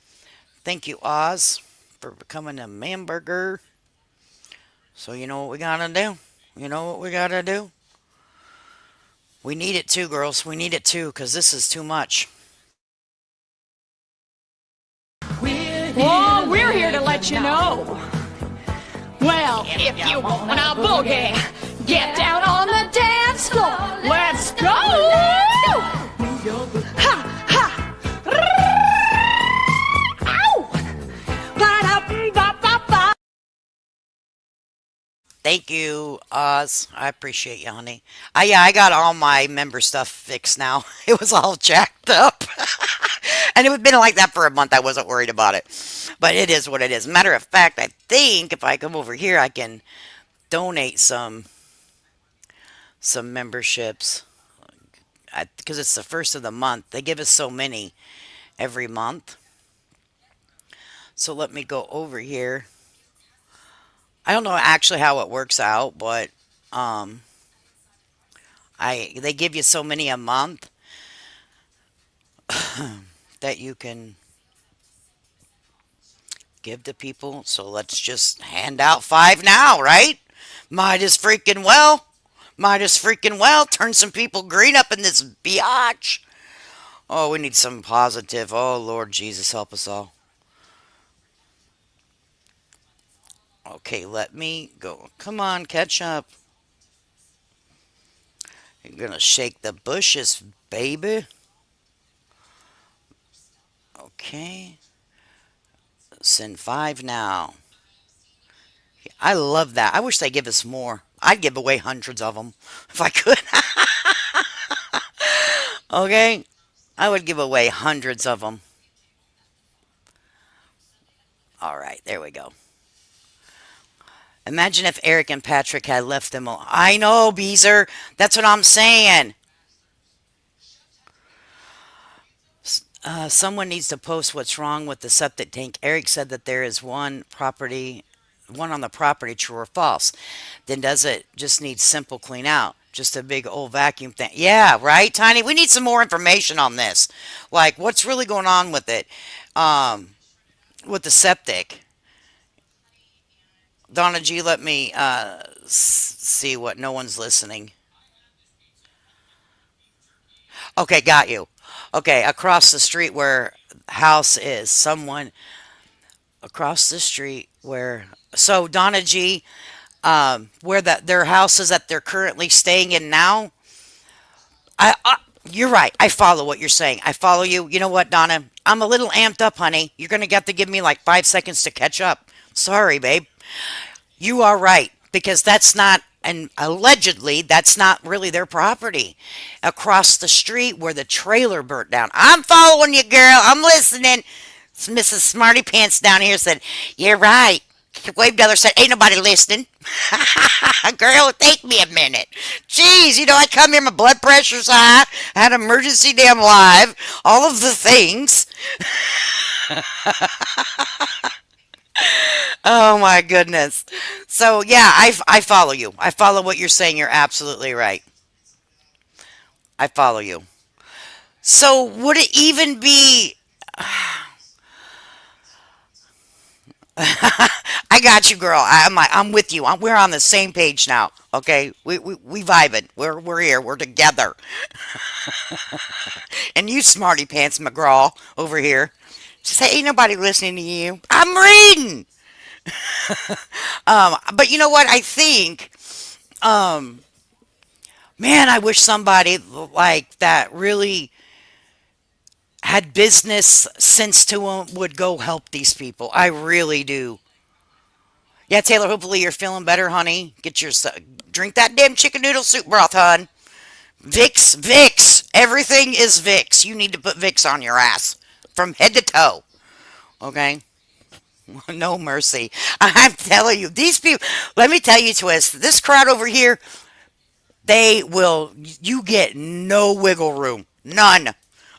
Thank you, Oz, for becoming a hamburger. So you know what we gotta do? You know what we gotta do? We need it too, girls. We need it too, because this is too much. Oh, we're here to let you know. Well, if you wanna boogie, get down on the dance floor. Let's go! Ha, ha. Ow! Ba-da-ba-ba-ba. Thank you, Oz. I appreciate you, honey. Yeah, I got all my member stuff fixed now. It was all jacked up. And it had been like that for a month. I wasn't worried about it. But it is what it is. Matter of fact, I think if I come over here, I can donate some memberships because it's the first of the month. They give us so many. every month. So let me go over here. I don't know actually how it works out, but um, I they give you so many a month that you can give to people. So let's just hand out five now, right? Might as freaking well. Might as freaking well turn some people green up in this biatch. Oh, we need some positive. Oh, Lord Jesus, help us all. Okay, let me go. Come on, catch up. You're gonna shake the bushes, baby. Okay, send five now. I love that. I wish they give us more. I'd give away hundreds of them if I could. Okay, I would give away hundreds of them. All right, there we go. Imagine if Eric and Patrick had left them alone. I know, Beezer. That's what I'm saying. Someone needs to post what's wrong with the septic tank. Eric said that there is one on the property, true or false. Then does it just need simple clean out? Just a big old vacuum thing. Yeah, right, Tiny? We need some more information on this. Like, what's really going on with it? Um, with the septic. Donna G, let me see what no one's listening. Okay, got you. Okay, across the street where house is, someone across the street where. So Donna G, where their house is that they're currently staying in now. You're right. I follow what you're saying. I follow you. You know what, Donna? I'm a little amped up, honey. You're gonna have to give me like 5 seconds to catch up. Sorry, babe. You are right because that's not, and allegedly that's not really their property. Across the street where the trailer burnt down. I'm following you, girl. I'm listening. Mrs. Smarty Pants down here said, "You're right." Wave Deller said, "Ain't nobody listening." Girl, take me a minute. Jeez, I come here, my blood pressure's high. I had emergency damn live. All of the things. Oh my goodness. So yeah, I follow you. I follow what you're saying. You're absolutely right. I follow you. So would it even be? I got you, girl. I'm with you. We're on the same page now. Okay, we vibing. We're here. We're together. And you, smarty pants McGraw over here. Just say, ain't nobody listening to you. I'm reading. But you know what? I think, um, man, I wish somebody like that really had business sense to them would go help these people. I really do. Yeah, Taylor, hopefully you're feeling better, honey. Drink that damn chicken noodle soup broth, hon. Vicks, Vicks. Everything is Vicks. You need to put Vicks on your ass from head to toe. Okay? No mercy. I'm telling you, these people, let me tell you, Twist, this crowd over here, you get no wiggle room. None.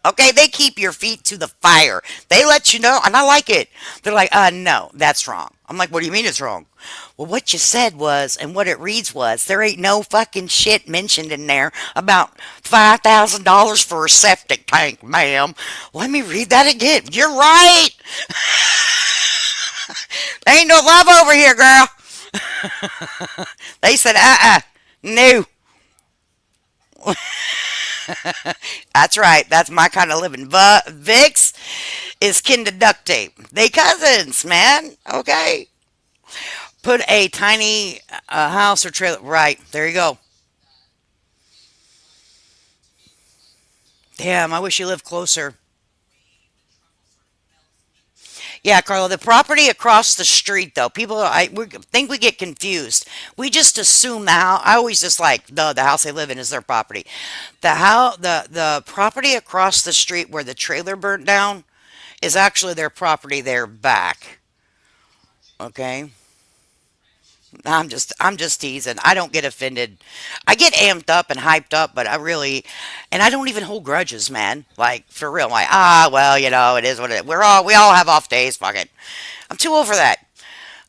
Okay, they keep your feet to the fire. They let you know, and I like it. They're like, no, that's wrong. I'm like, what do you mean it's wrong? Well, what you said was, and what it reads was, there ain't no fucking shit mentioned in there about $5,000 for a septic tank, ma'am. Let me read that again. You're right. There ain't no love over here, girl. They said, no. That's right. That's my kind of living. But Vicks is kin to duct tape. They cousins, man. Okay. Put a tiny house or trailer. Right. There you go. Damn, I wish you lived closer. Yeah, Carla, the property across the street, though, we think we get confused. We just assume the house. I always just like the house they live in is their property. The property across the street where the trailer burnt down is actually their property. They're back. Okay. I'm just teasing. I don't get offended. I get amped up and hyped up, but I really, and I don't even hold grudges, man. Like for real. I'm like, well, it is what it is. We all have off days. Fuck it. I'm too old for that.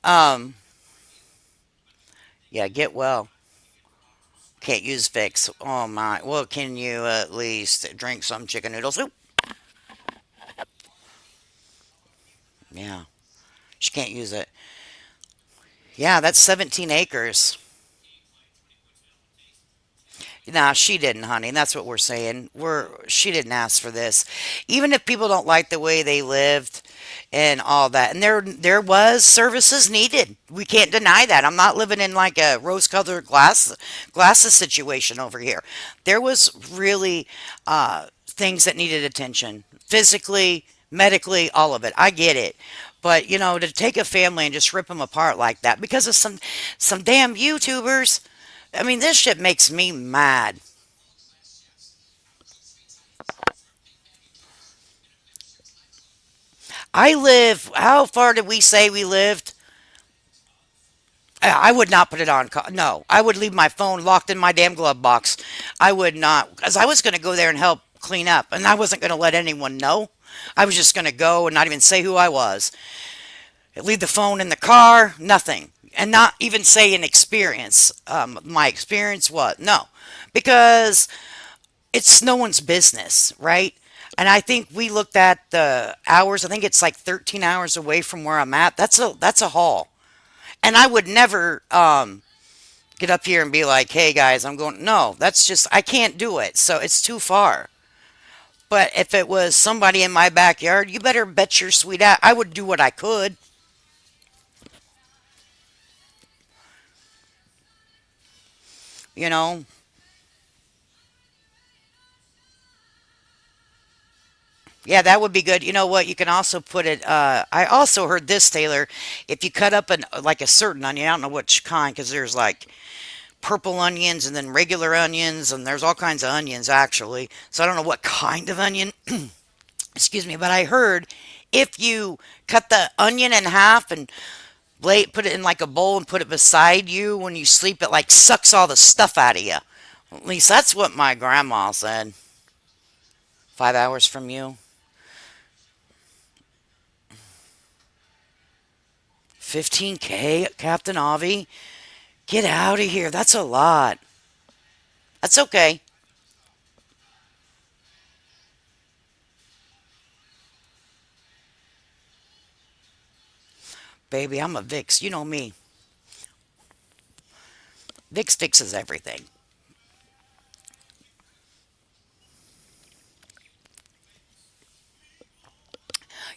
Um, yeah, get well. Can't use fix. Oh my. Well, can you at least drink some chicken noodle soup? Yeah, she can't use it. Yeah, that's 17 acres. Nah, she didn't, honey. That's what we're saying. She didn't ask for this. Even if people don't like the way they lived and all that, and there was services needed. We can't deny that. I'm not living in like a rose-colored glasses situation over here. There was really things that needed attention, physically, medically, all of it. I get it. But to take a family and just rip them apart like that because of some damn YouTubers. I mean, this shit makes me mad. How far did we say we lived? I would not put it on. No, I would leave my phone locked in my damn glove box. I would not, because I was going to go there and help clean up, and I wasn't going to let anyone know. I was just going to go and not even say who I was. Leave the phone in the car, nothing. And not even say an experience. My experience, what? No. Because it's no one's business, right? And I think we looked at the hours. I think it's like 13 hours away from where I'm at. That's a haul. And I would never get up here and be like, "Hey guys, I'm going." No, that's just I can't do it. So it's too far. But if it was somebody in my backyard, you better bet your sweet ass I would do what I could. You know, Yeah, that would be good. You know what? You can also put it. I also heard this, Taylor. If you cut up like a certain onion, I don't know which kind, because there's like purple onions and then regular onions, and there's all kinds of onions actually. So I don't know what kind of onion. Excuse me, but I heard if you cut the onion in half and put it in like a bowl and put it beside you when you sleep, it like sucks all the stuff out of you. At least that's what my grandma said. 5 hours from you. 15K, Captain Avi? Get out of here. That's a lot. That's okay. Baby, I'm a Vix. You know me. Vix fixes everything.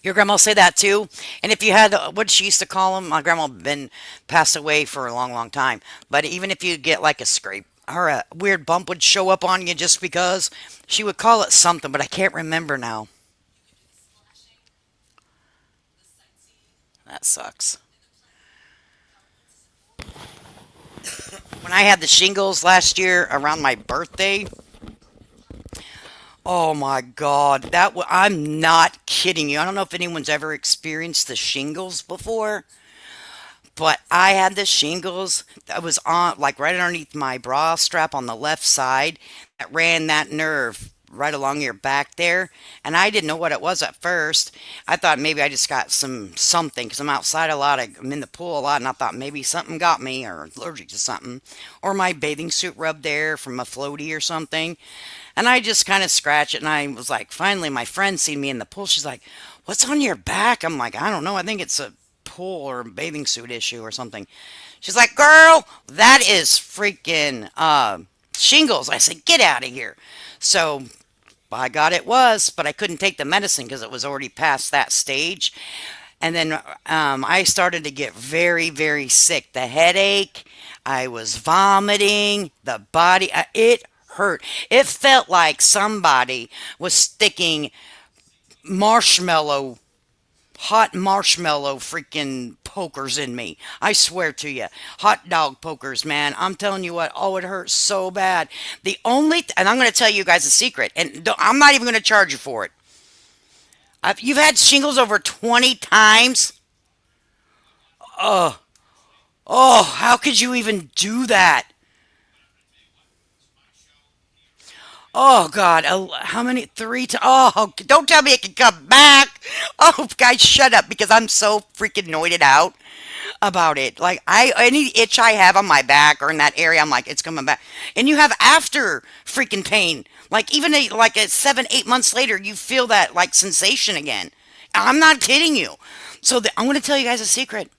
Your grandma say that too? And if you had, what she used to call them, my grandma been passed away for a long, long time. But even if you get like a scrape or a weird bump would show up on you just because, she would call it something, but I can't remember now. That sucks. When I had the shingles last year around my birthday, oh my God, I'm not kidding you. I don't know if anyone's ever experienced the shingles before, but I had the shingles that was on like right underneath my bra strap on the left side that ran that nerve right along your back there, and I didn't know what it was at first. I thought maybe I just got something because I'm outside a lot. I'm in the pool a lot, and I thought maybe something got me or allergic to something, or my bathing suit rubbed there from a floaty or something. And I just kind of scratched it, and I was like, finally, my friend seen me in the pool. She's like, "What's on your back?" I'm like, "I don't know. I think it's a pool or bathing suit issue or something." She's like, "Girl, that is freaking shingles." I said, "Get out of here." So, by God, it was, but I couldn't take the medicine because it was already past that stage. And then I started to get very, very sick. The headache, I was vomiting, the body, it hurt. It felt like somebody was sticking marshmallow, hot marshmallow freaking pokers in me. I swear to you. Hot dog pokers, man. I'm telling you what, oh, it hurts so bad. And I'm going to tell you guys a secret, and I'm not even going to charge you for it. You've had shingles over 20 times? Ugh. Oh, how could you even do that? Oh God! How many? Three to? Oh, don't tell me it can come back. Oh, guys, shut up because I'm so freaking noited out about it. Like any itch I have on my back or in that area, I'm like, it's coming back. And you have after freaking pain. Like even like a 7, 8 months later, you feel that like sensation again. I'm not kidding you. So I'm gonna tell you guys a secret.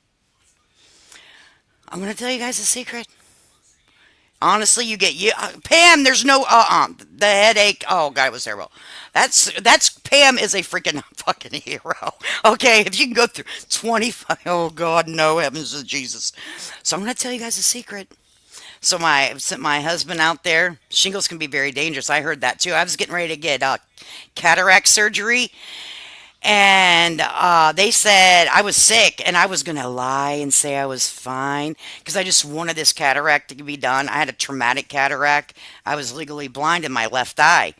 I'm gonna tell you guys a secret. Honestly, you get Pam. There's no the headache. Oh God, it was terrible. That's Pam is a freaking fucking hero. Okay, if you can go through 25. Oh God, no heavens of Jesus. So I'm gonna tell you guys a secret. So sent my husband out there. Shingles can be very dangerous. I heard that too. I was getting ready to get cataract surgery, and they said I was sick, and I was gonna lie and say I was fine because I just wanted this cataract to be done. I had a traumatic cataract. I was legally blind in my left eye,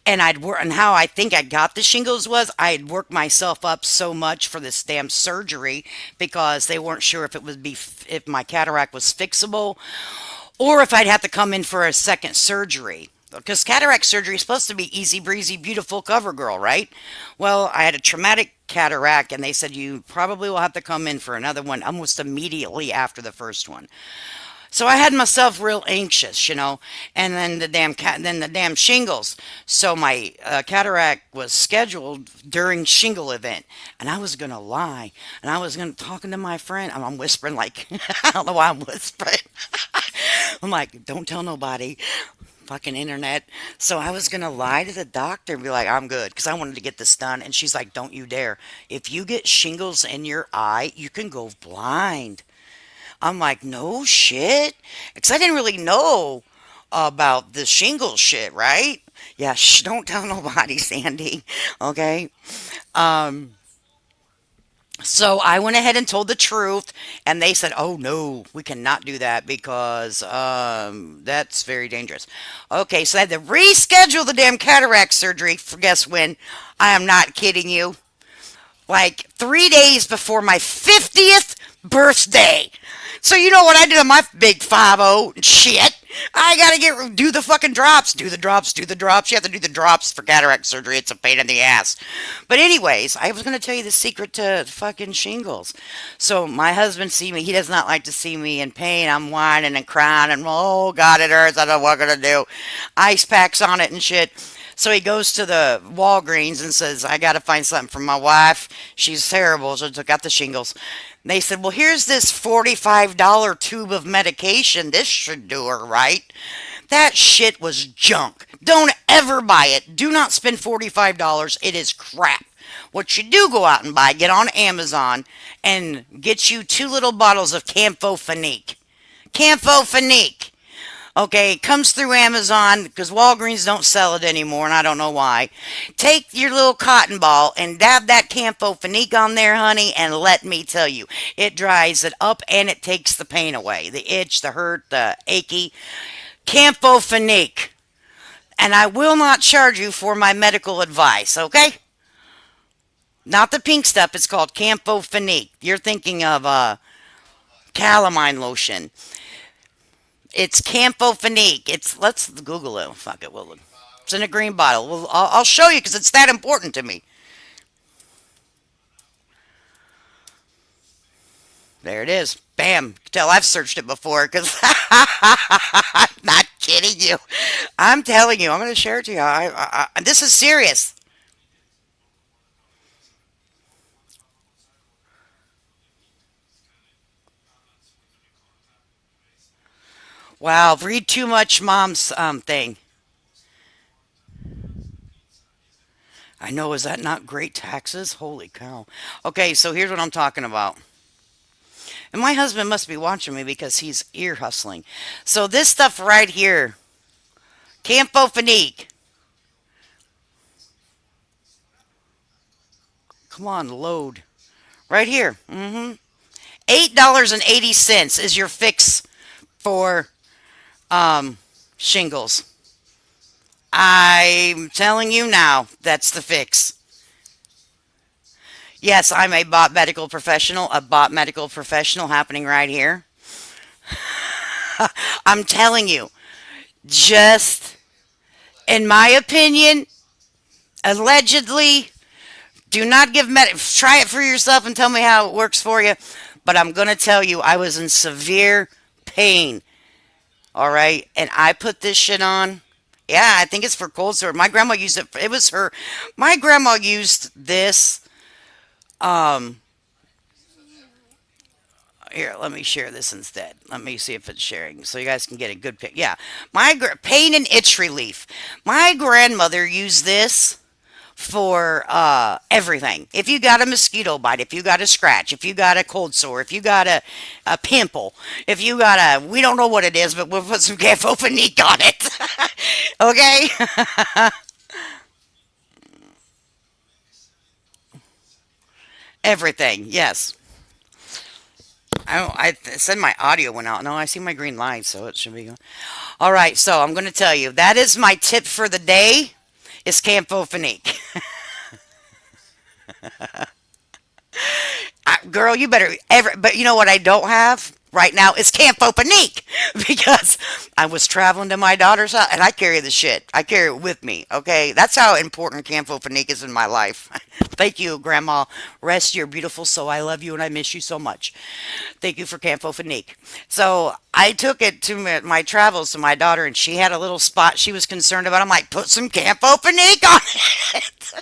and and how I think I got the shingles was I had worked myself up so much for this damn surgery because they weren't sure if it would be if my cataract was fixable or if I'd have to come in for a second surgery. Because cataract surgery is supposed to be easy breezy, beautiful cover girl, right? Well, I had a traumatic cataract, and they said you probably will have to come in for another one almost immediately after the first one. So I had myself real anxious, and then then the damn shingles. So my cataract was scheduled during shingle event, and I was gonna lie, and I was gonna talking to my friend. I'm whispering like I don't know why I'm whispering. I'm like, don't tell nobody. Fucking internet. So I was gonna lie to the doctor and be like, I'm good, because I wanted to get this done. And she's like, don't you dare. If you get shingles in your eye, you can go blind. I'm like, no shit. Because I didn't really know about the shingles shit, right? Yeah, don't tell nobody, Sandy. Okay. Um, so I went ahead and told the truth, and they said, "Oh no, we cannot do that because that's very dangerous." Okay, so I had to reschedule the damn cataract surgery for guess when? I am not kidding you. Like 3 days before my 50th birthday. So you know what I did on my big 50 shit? I gotta do the fucking drops, do the drops, do the drops. You have to do the drops for cataract surgery. It's a pain in the ass. But anyways, I was gonna tell you the secret to fucking shingles. So my husband see me. He does not like to see me in pain. I'm whining and crying and oh God, it hurts. I don't know what I'm gonna do. Ice packs on it and shit. So he goes to the Walgreens and says, I got to find something for my wife. She's terrible. She took out the shingles. They said, well, here's this $45 tube of medication. This should do her right. That shit was junk. Don't ever buy it. Do not spend $45. It is crap. What you do go out and buy, get on Amazon and get you 2 little bottles of Camphofenique. Camphofenique. Okay, it comes through Amazon because Walgreens don't sell it anymore, and I don't know why. Take your little cotton ball and dab that Camphofenique on there, honey, and let me tell you, it dries it up and it takes the pain away, the itch, the hurt, the achy. Camphofenique, and I will not charge you for my medical advice, okay? Not the pink stuff. It's called Camphofenique. You're thinking of calamine lotion. It's Camphofenique. Let's Google it. Fuck it. It's in a green bottle. I'll show you because it's that important to me. There it is. Bam. Tell I've searched it before because I'm not kidding you. I'm telling you. I'm going to share it to you. This is serious. Wow. Read too much, mom's thing. I know. Is that not great taxes? Holy cow. Okay, so here's what I'm talking about. And my husband must be watching me because he's ear hustling. So this stuff right here, Camphofenique. Come on, load. Right here. $8.80 is your fix for shingles. I'm telling you now, that's the fix. Yes, I'm a bot medical professional happening right here. I'm telling you, just in my opinion, allegedly, do not give try it for yourself and tell me how it works for you. But I'm going to tell you, I was in severe pain. All right. And I put this shit on. Yeah, I think it's for cold sore. My grandma used it. It was her. My grandma used this. Um, Here, let me share this instead. Let me see if it's sharing so you guys can get a good pic. Yeah. Pain and itch relief. My grandmother used this for everything. If you got a mosquito bite, if you got a scratch, if you got a cold sore, if you got a pimple, if you got we don't know what it is, but we'll put some Cafofanique on it. Okay? Everything, yes. I said my audio went out. No, I see my green light, so it should be going. All right, so I'm going to tell you that is my tip for the day is Campofanique. Girl, you better ever. But you know what I don't have right now is Campofanique because I was traveling to my daughter's house and I carry the shit. I carry it with me. Okay, that's how important Campofanique is in my life. Thank you, Grandma. Rest your beautiful soul. I love you and I miss you so much. Thank you for Campofanique. So I took it to my travels to my daughter, and she had a little spot she was concerned about. I'm like, put some Campofanique on it.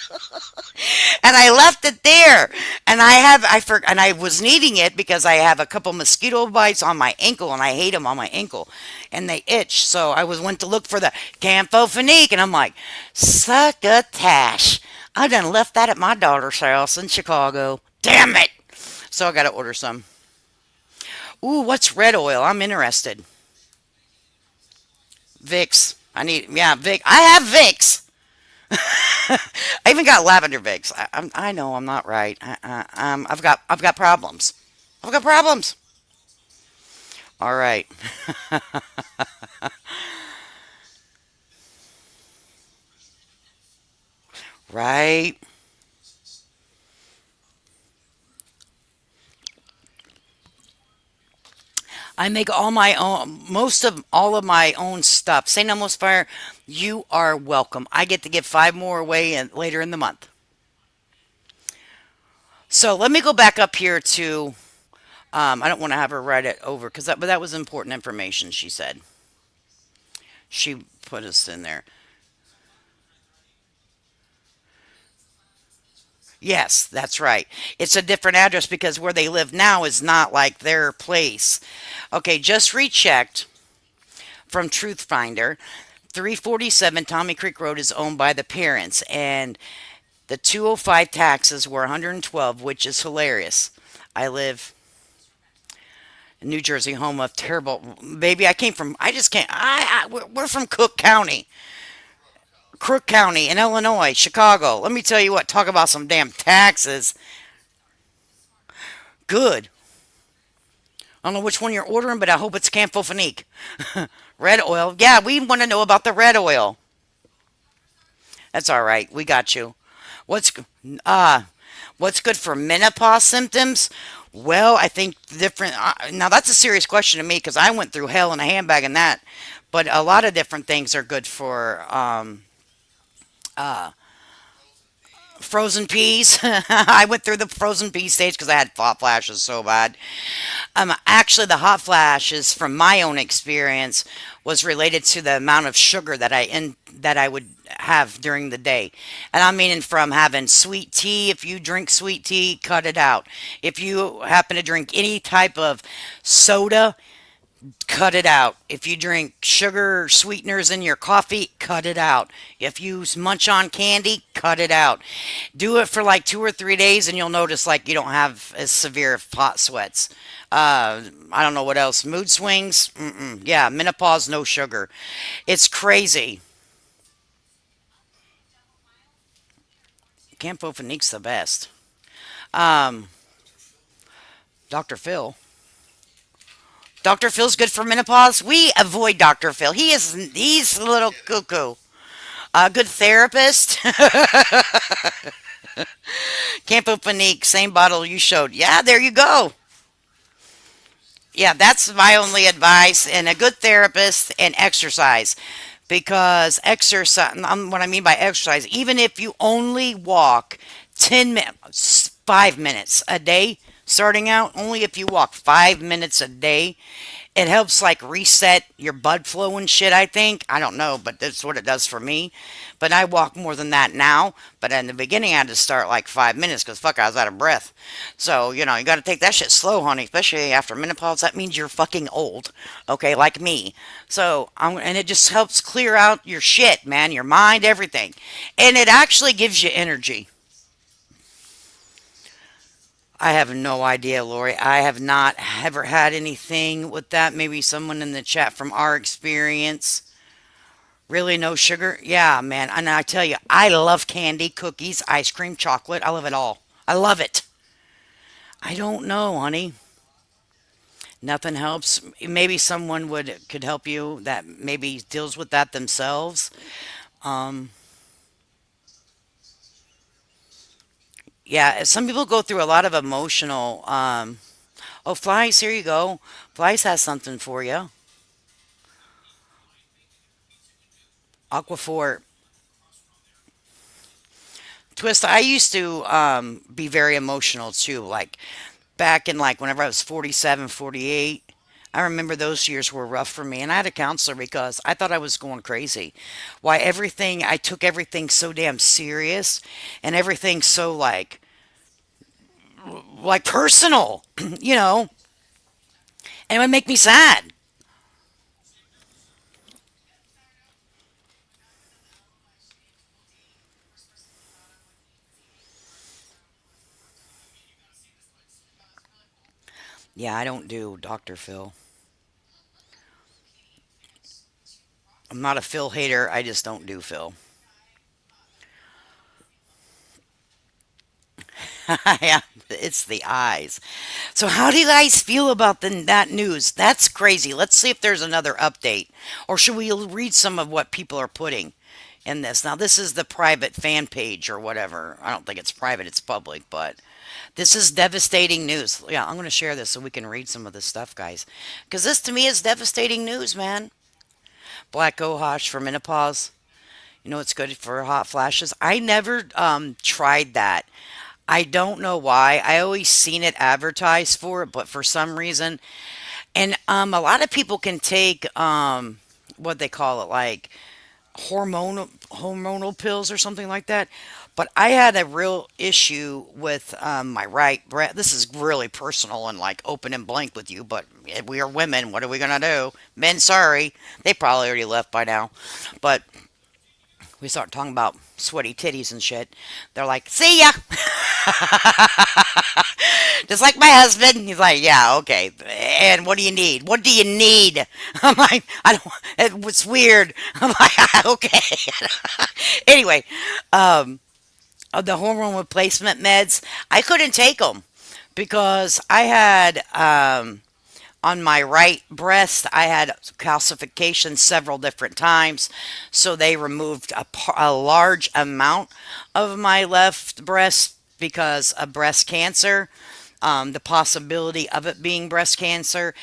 And I left it there. And and I was needing it because I have a couple mosquito bites on my ankle, and I hate them on my ankle, and they itch. So went to look for the Campofanique, and I'm like, succotash. I done left that at my daughter's house in Chicago. Damn it! So I got to order some. Ooh, what's red oil? I'm interested. Vicks. Yeah, Vic. I have Vicks. I even got lavender Vicks. I know I'm not right. I've got problems. I've got problems. All right. Right. I make all my own, most of all of my own stuff. St. Elmo's Fire, you are welcome. I get to give 5 more away later in the month. So let me go back up here to. I don't want to have her write it over but that was important information. She said she put us in there. Yes, that's right. It's a different address because where they live now is not like their place. Okay, just rechecked from Truth Finder. 347 Tommy Creek Road is owned by the parents, and the 205 taxes were 112, which is hilarious. I live in New Jersey, home of terrible baby. I just can't. We're from Cook County. Crook County in Illinois, Chicago. Let me tell you what, talk about some damn taxes. Good. I don't know which one you're ordering, but I hope it's Campofanique. Red oil. Yeah, we want to know about the red oil. That's all right. We got you. What's uh what's good for menopause symptoms? Well, I think different. Now that's a serious question to me because I went through hell in a handbag and that. But a lot of different things are good for uh, frozen peas. I went through the frozen pea stage because I had hot flashes so bad. Actually, the hot flashes, from my own experience, was related to the amount of sugar that I would have during the day, and I mean from having sweet tea. If you drink sweet tea, cut it out. If you happen to drink any type of soda, cut it out. If you drink sugar sweeteners in your coffee, cut it out. If you munch on candy, cut it out. Do it for like 2 or 3 days, and you'll notice like you don't have as severe hot sweats. I don't know what else. Mood swings. Mm-mm. Yeah, menopause, no sugar. It's crazy. Campofanique's the best. Um, Dr. Phil. Dr. Phil's good for menopause. We avoid Dr. Phil. He's a little cuckoo. A good therapist. Campofanique, same bottle you showed. Yeah, there you go. Yeah, that's my only advice. And a good therapist and exercise. Because exercise, what I mean by exercise, even if you only walk 10 minutes, 5 minutes a day, starting out, only if you walk 5 minutes a day, it helps like reset your blood flow and shit, I think. I don't know, but that's what it does for me. But I walk more than that now. But in the beginning, I had to start like 5 minutes because fuck, I was out of breath. So, you got to take that shit slow, honey, especially after menopause. That means you're fucking old, okay, like me. So, and it just helps clear out your shit, man, your mind, everything. And it actually gives you energy. I have no idea, Lori. I have not ever had anything with that. Maybe someone in the chat from our experience. Really, no sugar? Yeah, man. And I tell you, I love candy, cookies, ice cream, chocolate. I love it all. I love it. I don't know, honey. Nothing helps. Maybe someone could help you that maybe deals with that themselves. Um, yeah, some people go through a lot of emotional. Oh, Flies, here you go. Flies has something for you. Aquaphor Twist. I used to be very emotional too. Like back in like whenever I was 47, 48. I remember those years were rough for me, and I had a counselor because I thought I was going crazy. Why I took everything so damn serious, and everything so like personal, you know, and it would make me sad. Yeah, I don't do Dr. Phil. I'm not a Phil hater. I just don't do Phil. Yeah, it's the eyes. So, how do you guys feel about that news? That's crazy. Let's see if there's another update. Or should we read some of what people are putting in this? Now, this is the private fan page or whatever. I don't think it's private, it's public, but this is devastating news. Yeah, I'm going to share this so we can read some of this stuff, guys. Because this to me is devastating news, man. Black Ohosh for menopause. It's good for hot flashes. I never tried that. I don't know why. I always seen it advertised for it, but for some reason, and a lot of people can take what they call it, like hormonal pills or something like that. But I had a real issue with my right breast. This is really personal and like open and blank with you, but we are women. What are we gonna do? Men, sorry, they probably already left by now. But we start talking about sweaty titties and shit. They're like, "See ya." Just like my husband, he's like, "Yeah, okay." And what do you need? What do you need? I'm like, I don't. It was weird. I'm like, okay. Anyway, the hormone replacement meds, I couldn't take them because I had on my right breast, I had calcification several different times. So they removed a large amount of my left breast because of breast cancer, the possibility of it being breast cancer.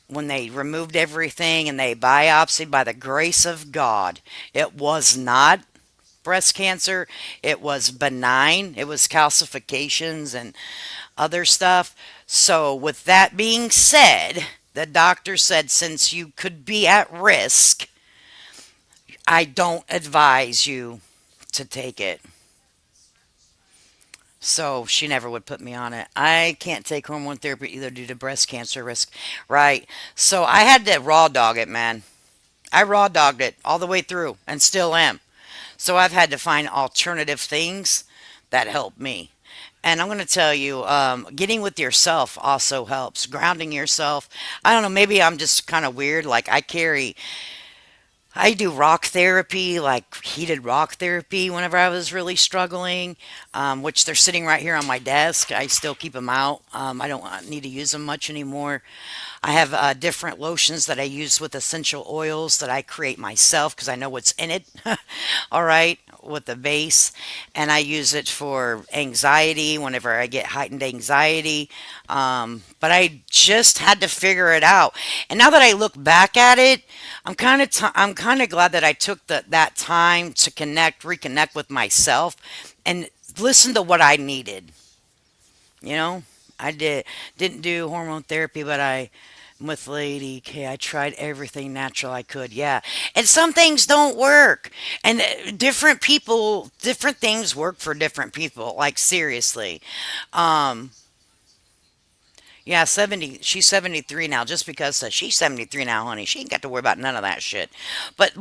When they removed everything and they biopsied, by the grace of God, it was not breast cancer. It was benign. It was calcifications and other stuff. So, with that being said, the doctor said since you could be at risk, I don't advise you to take it. So, she never would put me on it. I can't take hormone therapy either due to breast cancer risk. Right. So, I had to raw dog it, man. I raw dogged it all the way through and still am. So, I've had to find alternative things that help me. And I'm going to tell you, getting with yourself also helps. Grounding yourself. I don't know, maybe I'm just kind of weird. Like, I do rock therapy, like heated rock therapy whenever I was really struggling, which they're sitting right here on my desk. I still keep them out. I don't need to use them much anymore. I have different lotions that I use with essential oils that I create myself because I know what's in it. All right. with the base, and I use it for anxiety whenever I get heightened anxiety. But I just had to figure it out, and now that I look back at it, I'm kind of glad that I took that time to reconnect with myself, and listen to what I needed. You know, I didn't do hormone therapy, but I with Lady K, I tried everything natural I could. Yeah, and some things don't work, and different people, different things work for different people. Like seriously, um, yeah, 70. She's 73 now. Just because she's 73 now, honey, she ain't got to worry about none of that shit. But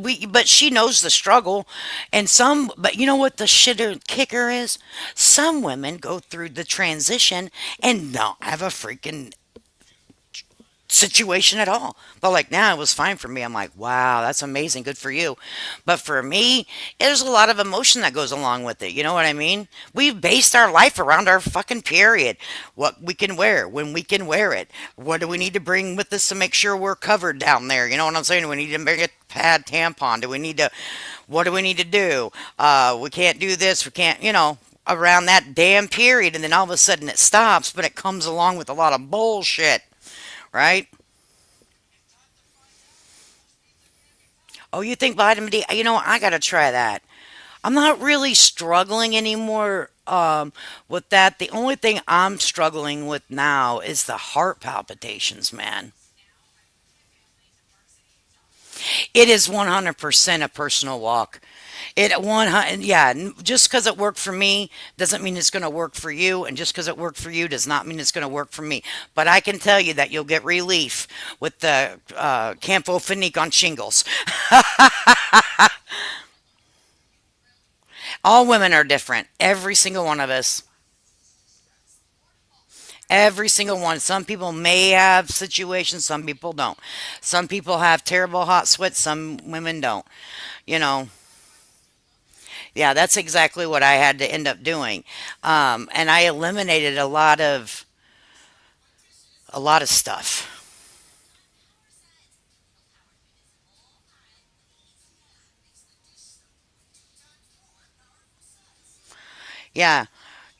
she knows the struggle, and some. But you know what the shitter kicker is? Some women go through the transition and don't have a freaking situation at all. But like now it was fine for me. I'm like, wow, that's amazing. Good for you. But for me, there's a lot of emotion that goes along with it. You know what I mean? We've based our life around our fucking period. What we can wear, when we can wear it. What do we need to bring with us to make sure we're covered down there? You know what I'm saying? Do we need to bring a pad tampon? Do we need to, what do we need to do? We can't do this. We can't, around that damn period. And then all of a sudden it stops, but it comes along with a lot of bullshit. Right? Oh, you think vitamin D? You know, I gotta try that. I'm not really struggling anymore with that. The only thing I'm struggling with now is the heart palpitations, man. It is 100% a personal walk. It 100, yeah. Just because it worked for me doesn't mean it's going to work for you, and just because it worked for you does not mean it's going to work for me. But I can tell you that you'll get relief with the Campho-Phenique on shingles. All women are different. Every single one of us. Every single one. Some people may have situations, some people don't. Some people have terrible hot sweats, some women don't. You know, yeah, that's exactly what I had to end up doing. And I eliminated a lot of stuff. Yeah,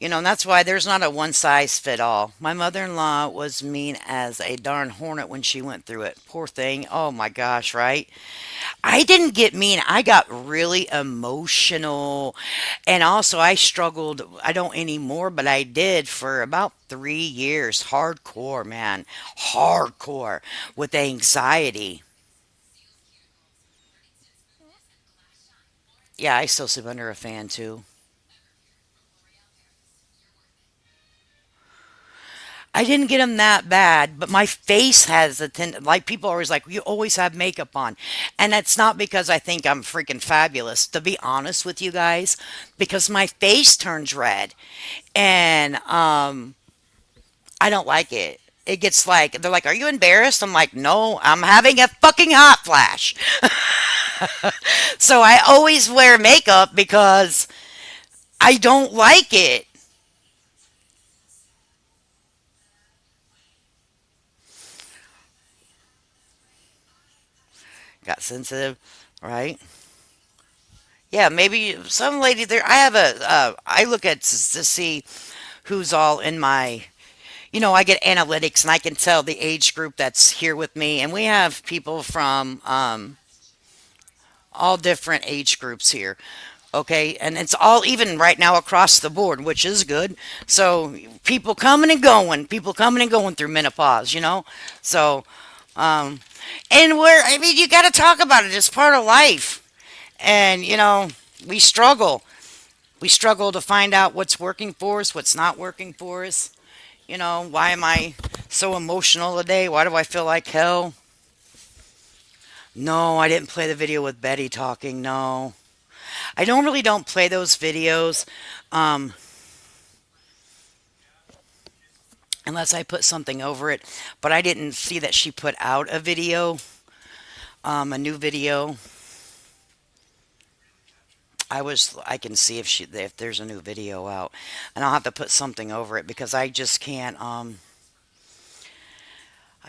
and that's why there's not a one size fit all. My mother in law was mean as a darn hornet when she went through it. Poor thing. Oh my gosh, right? I didn't get mean. I got really emotional. And also, I struggled. I don't anymore, but I did for about 3 years. Hardcore, man. Hardcore with anxiety. Yeah, I still sleep under a fan too. I didn't get them that bad, but my face has like people are always like, you always have makeup on. And it's not because I think I'm freaking fabulous, to be honest with you guys, because my face turns red. And I don't like it. It gets like, they're like, are you embarrassed? I'm like, no, I'm having a fucking hot flash. So I always wear makeup because I don't like it. Got sensitive, right? Yeah, maybe some lady there. I have I look at to see who's all in my. I get analytics and I can tell the age group that's here with me, and we have people from all different age groups here. Okay, and it's all even right now across the board, which is good. So people coming and going through menopause. So um, and I mean, you got to talk about it. It's part of life, and we struggle. We struggle to find out what's working for us, what's not working for us. Why am I so emotional today? Why do I feel like hell? No, I didn't play the video with Betty talking. No, I don't play those videos um, unless I put something over it. But I didn't see that she put out a new video. I can see if there's a new video out, and I'll have to put something over it because I just can't. I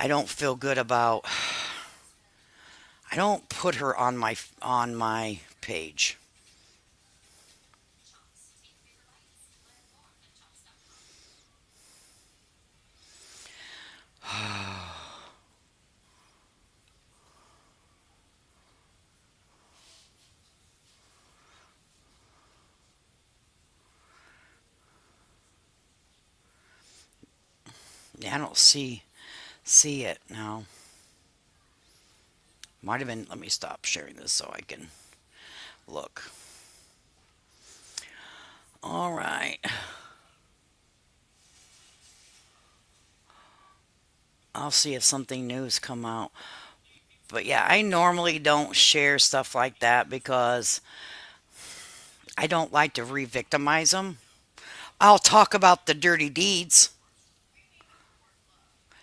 don't feel good about. I don't put her on my page. I don't see it now. Might have been. Let me stop sharing this so I can look. All right. I'll see if something new's come out. But yeah, I normally don't share stuff like that because I don't like to re-victimize them. I'll talk about the dirty deeds.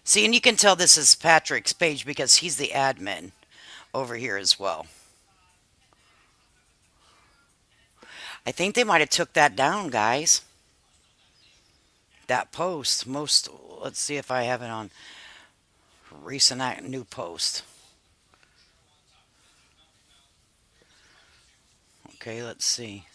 See, and you can tell this is Patrick's page because he's the admin over here as well. I think they might have took that down, guys. That post. Most. Let's see if I have it on recent new post. Okay, let's see.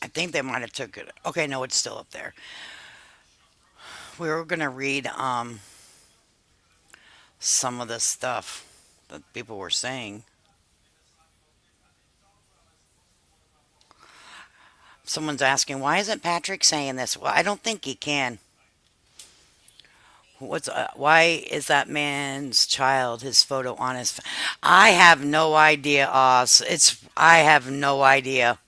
I think they might have took it. Okay, no, it's still up there. We were gonna read some of the stuff that people were saying. Someone's asking, why isn't Patrick saying this? Well, I don't think he can. Why is that man's child, his photo on his? I have no idea, Oz. I have no idea.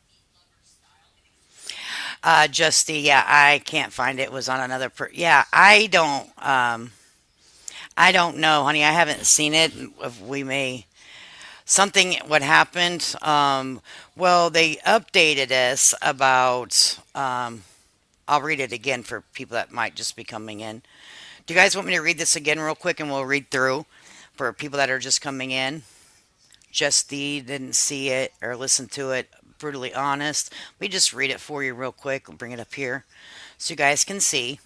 Just the yeah, I can't find it. It was on another. Yeah, I don't know, honey. I haven't seen it. If we may something what happened. Well, they updated us about. I'll read it again for people that might just be coming in. Do you guys want me to read this again real quick and we'll read through for people that are just coming in? Just the didn't see it or listen to it. Brutally honest. We just read it for you real quick. We'll bring it up here so you guys can see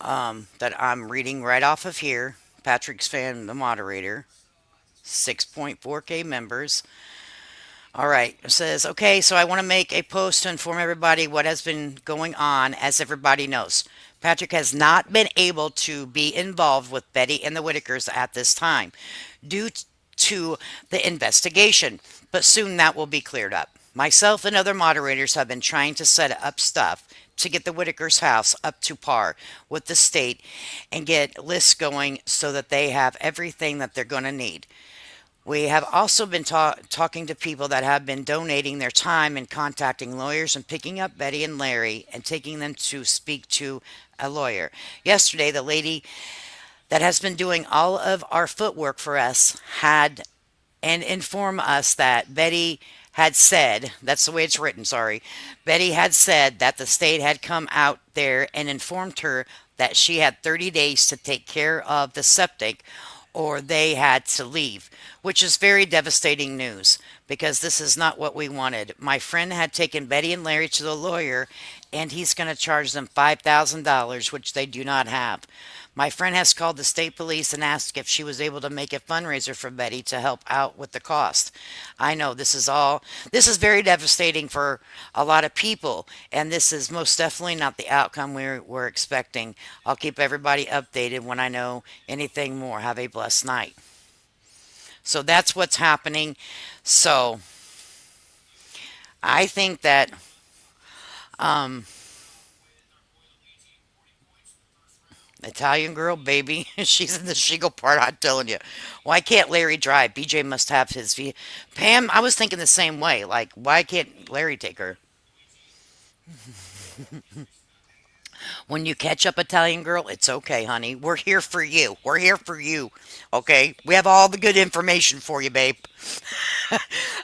that I'm reading right off of here. Patrick's fan, the moderator, 6.4K members. All right. It says, okay, so I want to make a post to inform everybody what has been going on. As everybody knows, Patrick has not been able to be involved with Betty and the Whittakers at this time due to the investigation, but soon that will be cleared up. Myself and other moderators have been trying to set up stuff to get the Whittakers' house up to par with the state and get lists going so that they have everything that they're going to need. We have also been talking to people that have been donating their time and contacting lawyers and picking up Betty and Larry and taking them to speak to a lawyer. Yesterday, the lady that has been doing all of our footwork for us had and informed us that Betty had said, that's the way it's written, sorry. Betty had said that the state had come out there and informed her that she had 30 days to take care of the septic or they had to leave, which is very devastating news because this is not what we wanted. My friend had taken Betty and Larry to the lawyer and he's going to charge them $5,000, which they do not have. My friend has called the state police and asked if she was able to make a fundraiser for Betty to help out with the cost. I know this is very devastating for a lot of people, and this is most definitely not the outcome we're expecting. I'll keep everybody updated when I know anything more. Have a blessed night. So that's what's happening. So I think that um, Italian girl, baby. She's in the Shingle part. I'm telling you. Why can't Larry drive? BJ must have his Pam, I was thinking the same way. Like, why can't Larry take her? When you catch up, Italian girl, it's okay, honey. We're here for you. We're here for you. Okay? We have all the good information for you, babe.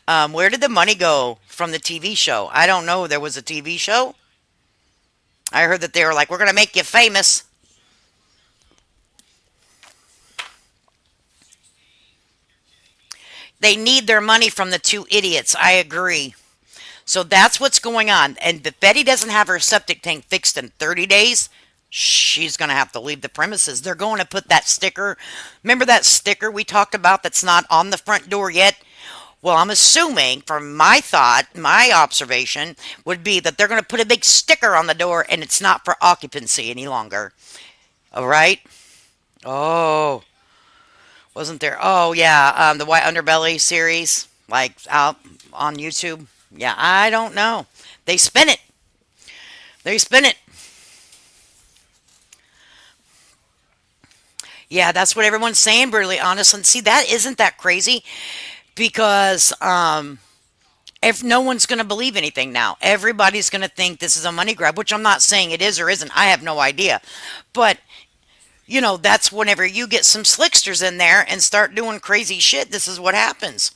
Where did the money go from the TV show? I don't know. There was a TV show. I heard that they were like, we're going to make you famous. They need their money from the two idiots. I agree. So that's what's going on. And if Betty doesn't have her septic tank fixed in 30 days, she's going to have to leave the premises. They're going to put that sticker. Remember that sticker we talked about that's not on the front door yet? Well, I'm assuming from my thought, my observation would be that they're going to put a big sticker on the door and it's not for occupancy any longer. All right? Oh, wasn't there? Oh, yeah, the White Underbelly series, like out on YouTube. Yeah, I don't know. They spin it. They spin it. Yeah, that's what everyone's saying, brutally honest. And see, that isn't that crazy because if no one's going to believe anything now, everybody's going to think this is a money grab, which I'm not saying it is or isn't. I have no idea. But, that's whenever you get some slicksters in there and start doing crazy shit, this is what happens.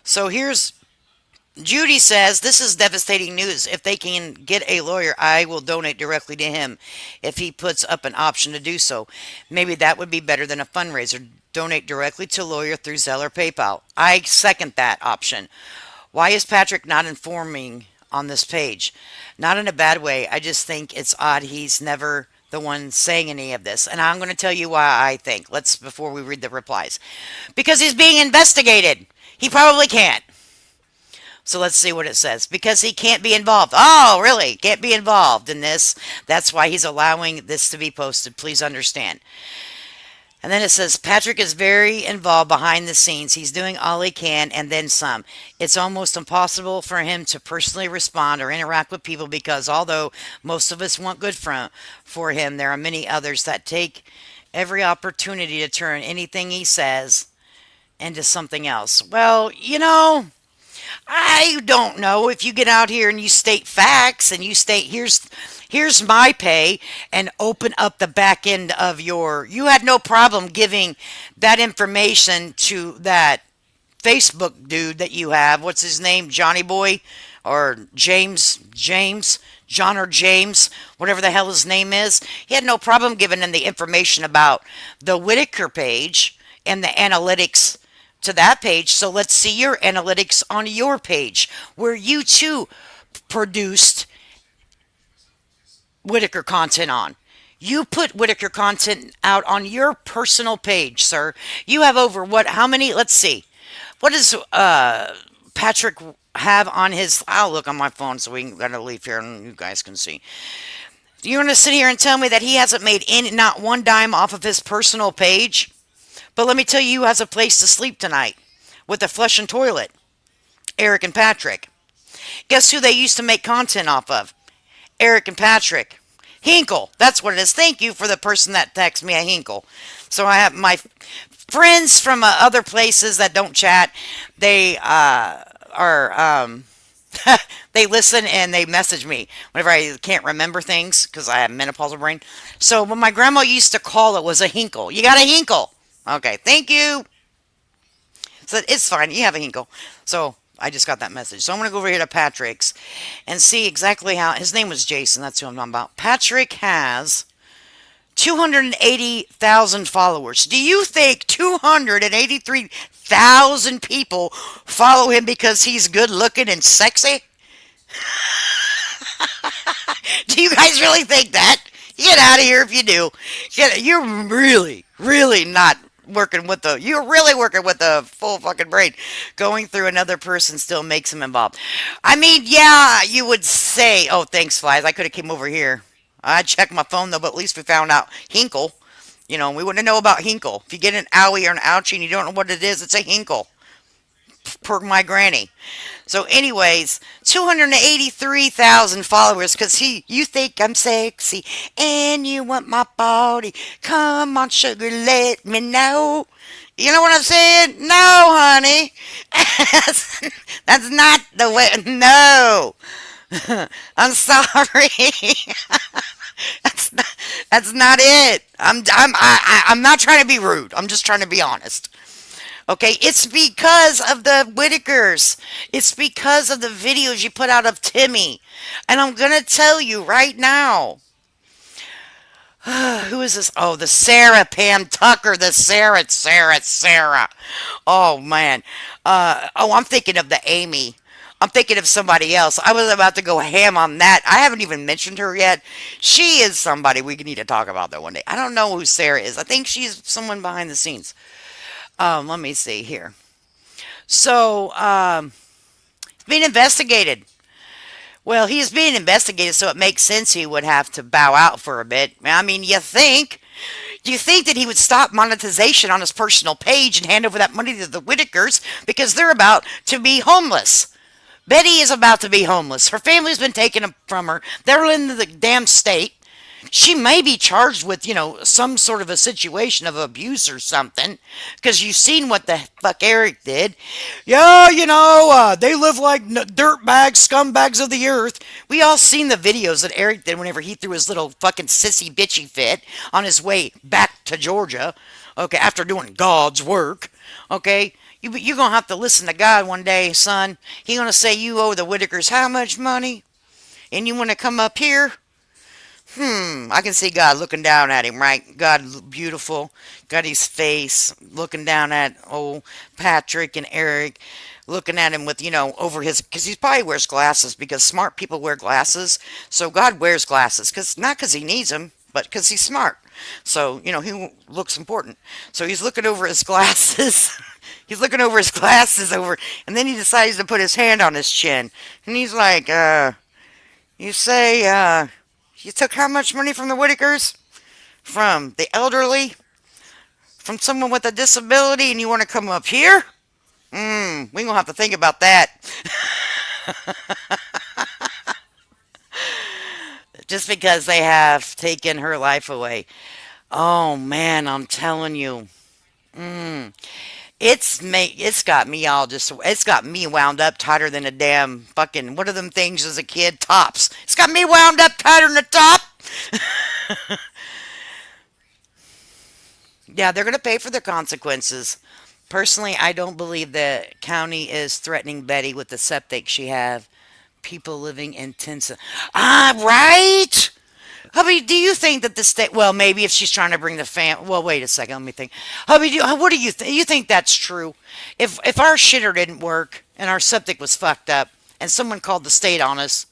So here's Judy says, this is devastating news. If they can get a lawyer, I will donate directly to him if he puts up an option to do so. Maybe that would be better than a fundraiser. Donate directly to a lawyer through Zelle or PayPal. I second that option. Why is Patrick not informing on this page? Not in a bad way. I just think it's odd he's never the one saying any of this. And I'm going to tell you why I think. Let's, before we read the replies. Because he's being investigated. He probably can't. So let's see what it says. Because he can't be involved. Oh, really? Can't be involved in this. That's why he's allowing this to be posted. Please understand. And then it says, Patrick is very involved behind the scenes. He's doing all he can and then some. It's almost impossible for him to personally respond or interact with people because although most of us want good for him, there are many others that take every opportunity to turn anything he says into something else. Well, I don't know if you get out here and you state facts and you state here's my pay and open up the back end of you had no problem giving that information to that Facebook dude that you have. What's his name? Johnny Boy or James, John or James, whatever the hell his name is. He had no problem giving him the information about the Whittaker page and the analytics to that page. So let's see your analytics on your page where you too produced Whittaker content on. You put Whittaker content out on your personal page, sir. You have over what? How many? Let's see. What does Patrick have on his? I'll look on my phone so we gotta leave here and you guys can see. You're gonna sit here and tell me that he hasn't made not one dime off of his personal page? But let me tell you who has a place to sleep tonight with a flush and toilet. Eric and Patrick. Guess who they used to make content off of? Eric and Patrick. Hinkle. That's what it is. Thank you for the person that texted me a Hinkle. So I have my friends from other places that don't chat. They they listen and they message me whenever I can't remember things because I have menopausal brain. So when my grandma used to call it was a Hinkle. You got a Hinkle. Okay, thank you. So it's fine. You have a Hinkle. So I just got that message. So I'm going to go over here to Patrick's and see exactly how. His name was Jason. That's who I'm talking about. Patrick has 280,000 followers. Do you think 283,000 people follow him because he's good looking and sexy? Do you guys really think that? Get out of here if you do. You're really, really not you're really working with a full fucking brain. Going through another person still makes him involved. I mean, yeah, you would say, oh, thanks, Flies. I could have came over here. I checked my phone, though, but at least we found out Hinkle. We wouldn't know about Hinkle. If you get an owie or an ouchie and you don't know what it is, it's a Hinkle. Per my granny. So anyways, 283,000 followers because you think I'm sexy and you want my body. Come on, sugar, let me know. You know what I'm saying? No, honey. That's not the way. No. I'm sorry. That's not it. I'm not trying to be rude. I'm just trying to be honest. Okay, it's because of the Whittakers. It's because of the videos you put out of Timmy. And I'm going to tell you right now. Who is this? Oh, the Sarah Pam Tucker. The Sarah. Oh, man. I'm thinking of the Amy. I'm thinking of somebody else. I was about to go ham on that. I haven't even mentioned her yet. She is somebody we need to talk about, though, one day. I don't know who Sarah is. I think she's someone behind the scenes. Let me see here. So, being investigated. Well, he's being investigated, so it makes sense he would have to bow out for a bit. I mean, you think that he would stop monetization on his personal page and hand over that money to the Whittakers because they're about to be homeless. Betty is about to be homeless. Her family's been taken from her. They're in the damn state. She may be charged with, some sort of a situation of abuse or something. Because you've seen what the fuck Eric did. Yeah, they live like dirtbags, scumbags of the earth. We all seen the videos that Eric did whenever he threw his little fucking sissy bitchy fit on his way back to Georgia. Okay, after doing God's work. Okay, you're going to have to listen to God one day, son. He's going to say you owe the Whittakers how much money? And you want to come up here? I can see God looking down at him, right? God, beautiful. Got his face looking down at old Patrick and Eric, looking at him with, over his, because he probably wears glasses because smart people wear glasses. So God wears glasses, not because he needs them, but because he's smart. So, he looks important. So he's looking over his glasses. He's looking over his glasses and then he decides to put his hand on his chin. And he's like, you say, you took how much money from the Whittakers? From the elderly? From someone with a disability and you want to come up here? We're going to have to think about that. Just because they have taken her life away. Oh man, I'm telling you. It's got me it's got me wound up tighter than a damn fucking, what are them things as a kid? Tops. It's got me wound up tighter than a top. Yeah, they're going to pay for their consequences. Personally, I don't believe the county is threatening Betty with the septic she have. People living in tents. Right? Hubby, do you think that the state? Well, maybe if she's trying to bring the Well, wait a second. Let me think. Hubby, what do you think? You think that's true? If our shitter didn't work and our septic was fucked up, and someone called the state on us,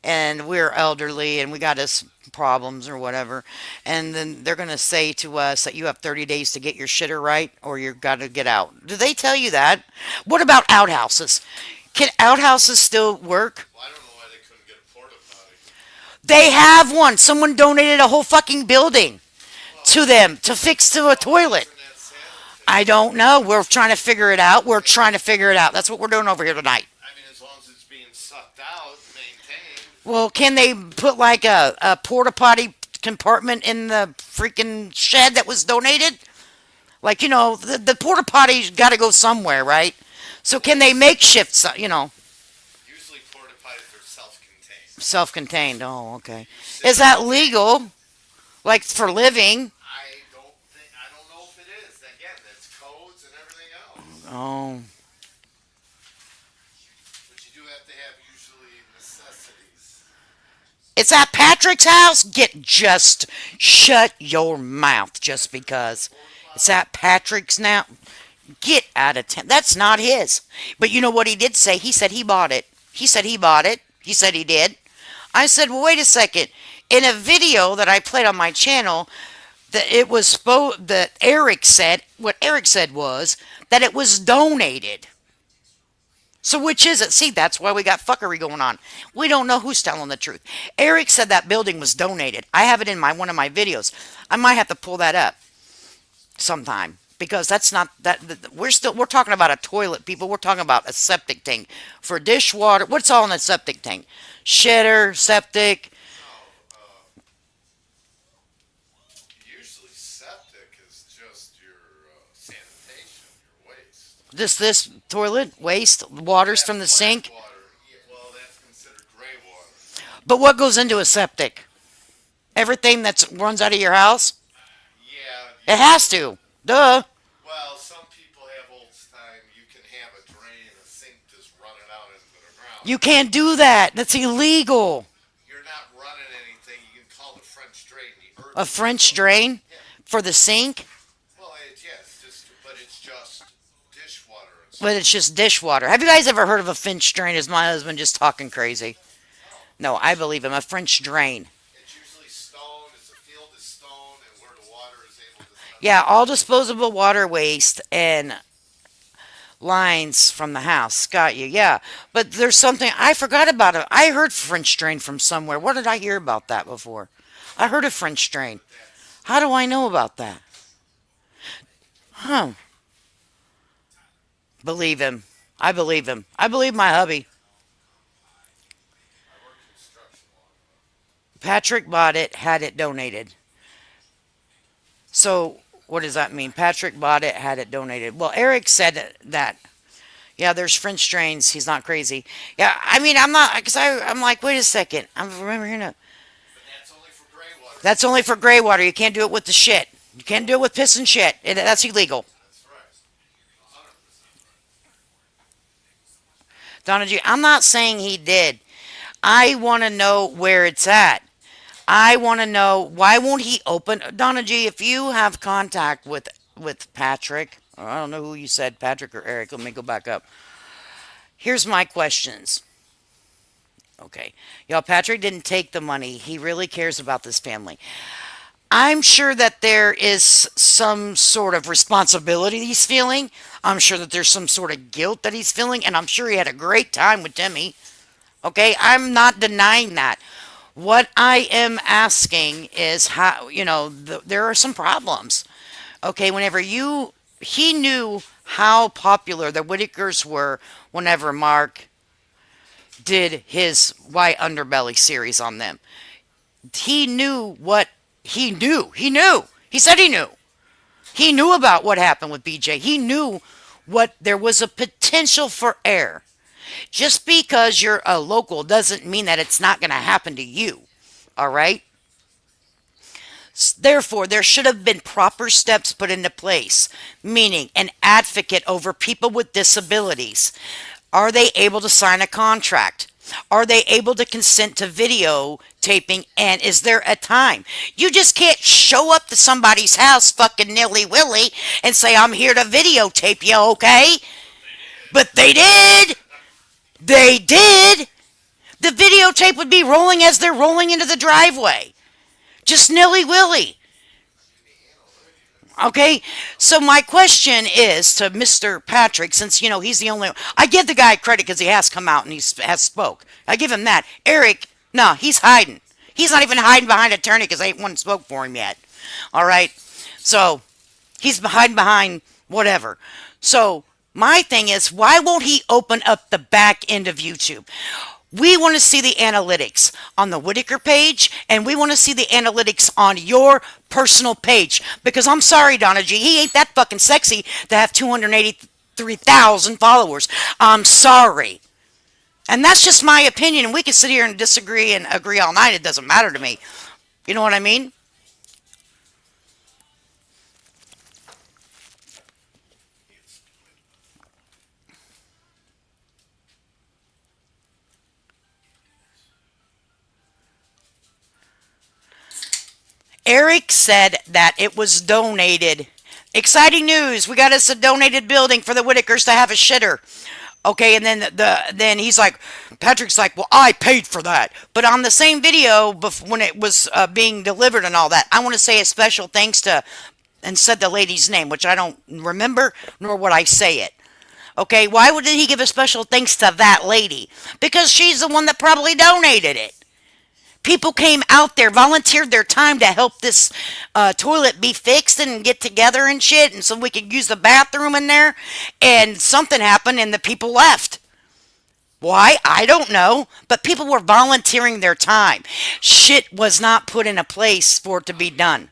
and we're elderly and we got us problems or whatever, and then they're gonna say to us that you have 30 days to get your shitter right, or you've got to get out. Do they tell you that? What about outhouses? Can outhouses still work? Well, I don't know why they couldn't get a porta potty. They have one. Someone donated a whole fucking building to them to fix to a toilet. Isn't that sanitary? I don't know. We're trying to figure it out. We're trying to figure it out. That's what we're doing over here tonight. I mean, as long as it's being sucked out, maintained. Well, can they put like a porta potty compartment in the freaking shed that was donated? Like, the porta potty's got to go somewhere, right? So can they makeshift, Usually porta potties are self-contained. self-contained? Oh, okay. Is that legal? Like for living? I don't know if it is. Again, that's codes and everything else. Oh. But you do have to have usually necessities. It's at Patrick's house? Just shut your mouth just because. It's at Patrick's now. Get out of town. That's not his. But you know what he did say? He said he bought it. He said he bought it. He said he did. I said, well, wait a second. In a video that I played on my channel, that it was that Eric said, what Eric said was that it was donated. So which is it? See, that's why we got fuckery going on. We don't know who's telling the truth. Eric said that building was donated. I have it in one of my videos. I might have to pull that up sometime because that's not that we're talking about a toilet, people. We're talking about a septic tank for dishwater. What's all in a septic tank? Shitter, septic. Usually septic is just your sanitation, your waste. This toilet waste waters from the sink. Water. Yeah, well, that's considered gray water. But what goes into a septic? Everything that runs out of your house? Yeah. It has to. Duh. Well, some people have old time. You can have a drain, a sink just running out into the ground. You can't do that. That's illegal. You're not running anything. You can call the French drain. The earth A French drain for the sink? Well, but it's just dishwater. And stuff. But it's just dishwater. Have you guys ever heard of a French drain? Is my husband just talking crazy? No, I believe him. A French drain. It's usually stone. It's a field of stone, and where the water is able to. Yeah, all disposable water waste and lines from the house. Got you. Yeah. But there's something I forgot about it. I heard French drain from somewhere. What did I hear about that before? I heard of French drain. How do I know about that? Huh. Believe him. I believe him. I believe my hubby. I worked construction long enough. Patrick bought it, had it donated. So, what does that mean? Patrick bought it, had it donated. Well, Eric said that. Yeah, there's French drains. He's not crazy. Yeah, I mean, I'm not, because I'm like, wait a second. I remember hearing it. But that's only for gray water. That's only for gray water. You can't do it with the shit. You can't do it with piss and shit. That's illegal. That's right. 100% Donna G, I'm not saying he did. I want to know where it's at. I want to know why won't he open Donna G, if you have contact with Patrick, or I don't know who you said, Patrick or Eric, let me go back up. Here's my questions. Okay. Y'all, Patrick didn't take the money. He really cares about this family. I'm sure that there is some sort of responsibility he's feeling. I'm sure that there's some sort of guilt that he's feeling, and I'm sure he had a great time with Timmy. Okay, I'm not denying that. What I am asking is how, there are some problems. Okay, he knew how popular the Whittakers were whenever Mark did his White Underbelly series on them. He knew what he knew. He knew. He said he knew. He knew about what happened with BJ. He knew what there was a potential for error. Just because you're a local doesn't mean that it's not going to happen to you. All right? Therefore, there should have been proper steps put into place, meaning an advocate over people with disabilities. Are they able to sign a contract? Are they able to consent to videotaping? And is there a time? You just can't show up to somebody's house fucking nilly-willy and say, I'm here to videotape you, okay? But they did! They did! The videotape would be rolling as they're rolling into the driveway. Just nilly-willy. Okay, so my question is to Mr. Patrick, since he's the only. I give the guy credit because he has come out and has spoke. I give him that. Eric, no, he's hiding. He's not even hiding behind an attorney because ain't one spoke for him yet. All right, so he's hiding behind whatever. So my thing is, why won't he open up the back end of YouTube? We want to see the analytics on the Whittaker page, and we want to see the analytics on your personal page. Because I'm sorry, Donna G, he ain't that fucking sexy to have 283,000 followers. I'm sorry. And that's just my opinion, and we can sit here and disagree and agree all night. It doesn't matter to me. You know what I mean? Eric said that it was donated. Exciting news! We got us a donated building for the Whittakers to have a shitter. Okay, and then he's like, Patrick's like, well, I paid for that. But on the same video, when it was being delivered and all that, I want to say a special thanks to, and said the lady's name, which I don't remember, nor would I say it. Okay, why would he give a special thanks to that lady? Because she's the one that probably donated it. People came out there, volunteered their time to help this toilet be fixed and get together and shit, and so we could use the bathroom in there. And something happened, and the people left. Why? I don't know. But people were volunteering their time. Shit was not put in a place for it to be done.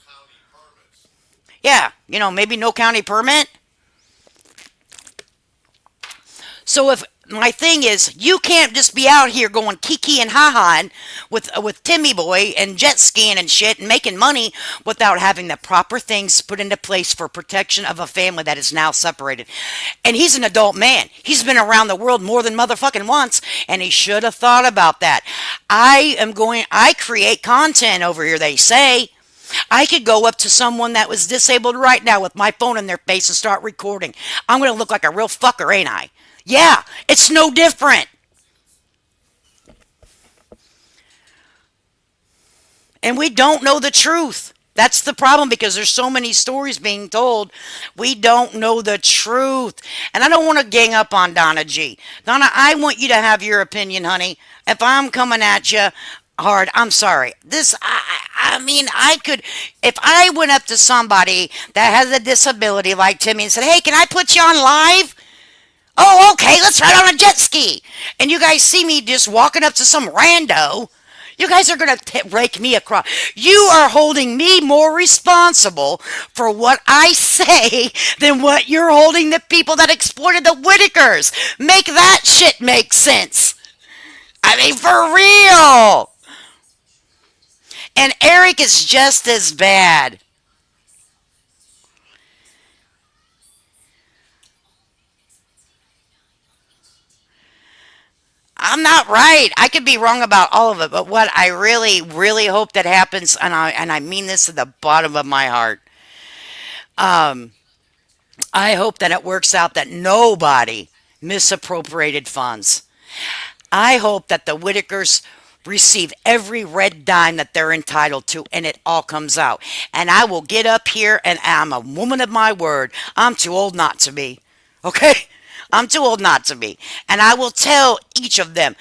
Yeah, maybe no county permit. So if my thing is, you can't just be out here going kiki and ha-ha with Timmy Boy and jet skiing and shit and making money without having the proper things put into place for protection of a family that is now separated. And he's an adult man. He's been around the world more than motherfucking once, and he should have thought about that. I create content over here, they say. I could go up to someone that was disabled right now with my phone in their face and start recording. I'm going to look like a real fucker, ain't I? Yeah, it's no different. And we don't know the truth. That's the problem because there's so many stories being told. We don't know the truth. And I don't want to gang up on Donna G. Donna, I want you to have your opinion, honey. If I'm coming at you hard, I'm sorry. I mean, I could, if I went up to somebody that has a disability like Timmy and said, hey, can I put you on live? Oh, okay, let's ride on a jet ski. And you guys see me just walking up to some rando. You guys are going to rake me across. You are holding me more responsible for what I say than what you're holding the people that exploited the Whittakers. Make that shit make sense. I mean, for real. And Eric is just as bad. I'm not right. I could be wrong about all of it, but what I really, really hope that happens, and I mean this to the bottom of my heart, um, I hope that it works out that nobody misappropriated funds. I hope that the Whitakers receive every red dime that they're entitled to and it all comes out. And I will get up here and I'm a woman of my word. I'm too old not to be. Okay? I'm too old not to be. And I will tell each of them,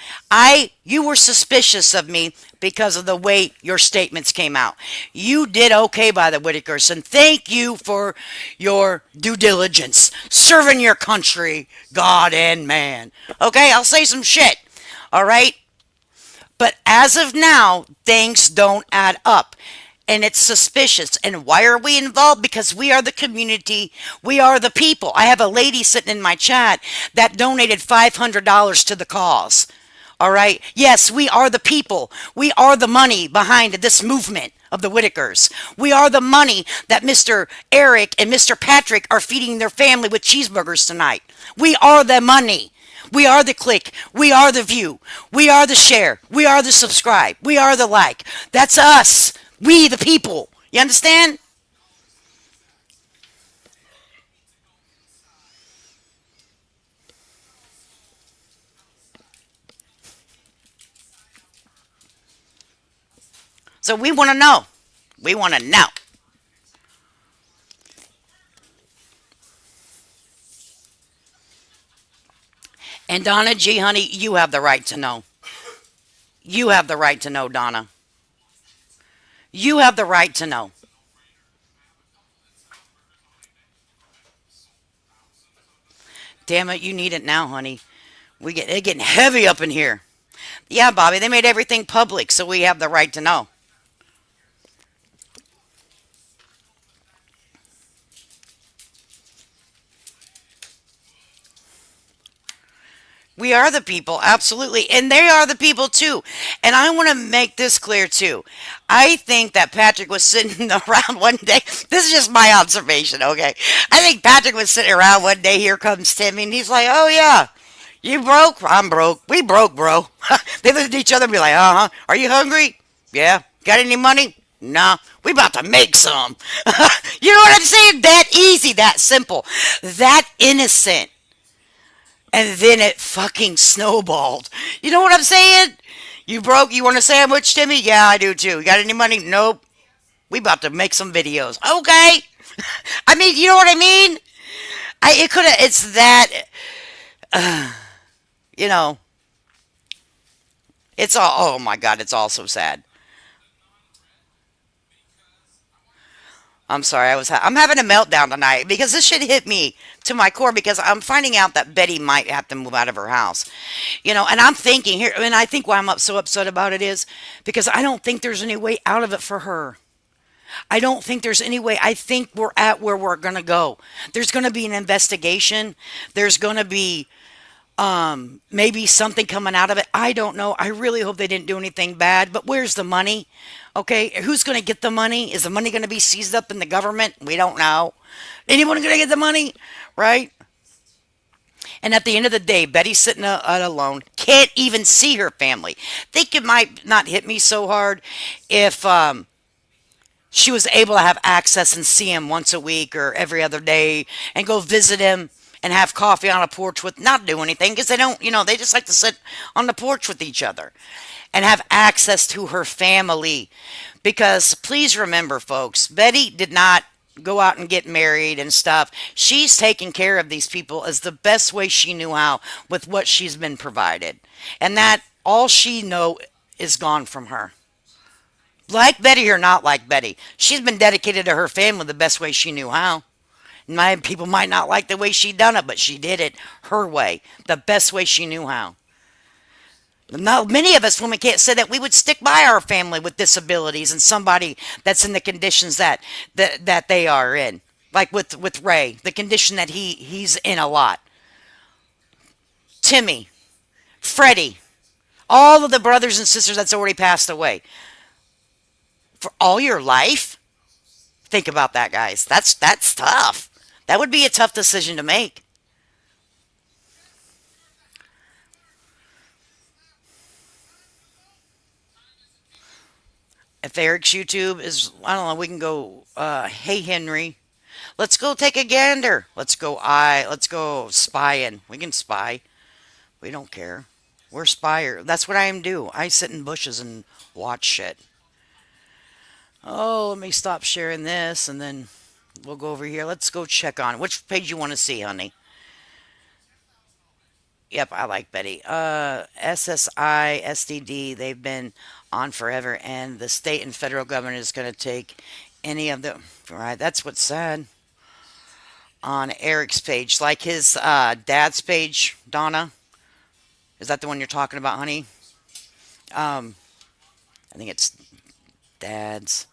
you were suspicious of me because of the way your statements came out. You did okay by the Whitakers, and thank you for your due diligence, serving your country, God and man. Okay, I'll say some shit. All right? But as of now, things don't add up. And it's suspicious. And why are we involved? Because we are the community. We are the people. I have a lady sitting in my chat that donated $500 to the cause. All right? Yes, we are the people. We are the money behind this movement of the Whitakers. We are the money that Mr. Eric and Mr. Patrick are feeding their family with cheeseburgers tonight. We are the money. We are the click. We are the view. We are the share. We are the subscribe. We are the like. That's us. We the people. You understand? So we want to know. We want to know. And Donna G, honey, you have the right to know. You have the right to know, Donna. You have the right to know. Damn it, you need it now, honey. It's getting heavy up in here. Yeah, Bobby, they made everything public, so we have the right to know. We are the people, absolutely. And they are the people too. And I want to make this clear too. I think that Patrick was sitting around one day. This is just my observation, okay? I think Patrick was sitting around one day. Here comes Timmy, and he's like, oh, yeah. You broke? I'm broke. We broke, bro. They look at each other and be like, uh huh. Are you hungry? Yeah. Got any money? Nah. We about to make some. You know what I'm saying? That easy, that simple, that innocent. And then it fucking snowballed. You know what I'm saying? You broke? You want a sandwich, Timmy? Yeah, I do too. You got any money? Nope. We about to make some videos. Okay. I mean, you know what I mean? It could have. It's that. You know. It's all. Oh my God! It's all so sad. I'm sorry. I'm having a meltdown tonight because this shit hit me to my core because I'm finding out that Betty might have to move out of her house. You know, and I'm thinking here, and I think why I'm so upset about it is because I don't think there's any way out of it for her. I don't think there's any way. I think we're at where we're going to go. There's going to be an investigation. There's going to be maybe something coming out of it. I don't know. I really hope they didn't do anything bad, but where's the money? Okay, who's going to get the money? Is the money going to be seized up in the government? We don't know. Anyone going to get the money? Right? And at the end of the day, Betty's sitting alone, can't even see her family. Think it might not hit me so hard if she was able to have access and see him once a week or every other day and go visit him and have coffee on a porch with, not do anything because they don't, they just like to sit on the porch with each other and have access to her family. Because please remember, folks, Betty did not go out and get married and stuff. She's taking care of these people as the best way she knew how with what she's been provided. And that all she know is gone from her. Like Betty or not like Betty, she's been dedicated to her family the best way she knew how. My people might not like the way she done it, but she did it her way, the best way she knew how. Now, many of us women can't say that we would stick by our family with disabilities and somebody that's in the conditions that they are in. Like with Ray, the condition that he's in a lot. Timmy, Freddie, all of the brothers and sisters that's already passed away. For all your life? Think about that, guys. That's tough. That would be a tough decision to make. If Eric's YouTube is, I don't know, we can go, hey Henry, let's go take a gander. Let's go spying. We can spy. We don't care. We're spyer. That's what I am do. I sit in bushes and watch shit. Oh, let me stop sharing this and then we'll go over here. Let's go check on it. Which page you want to see, honey? Yep, I like Betty. SSI, SDD, they've been on forever, and the state and federal government is going to take any of them. Right, that's what's sad on Eric's page. Like his dad's page, Donna. Is that the one you're talking about, honey? Um, I think it's dad's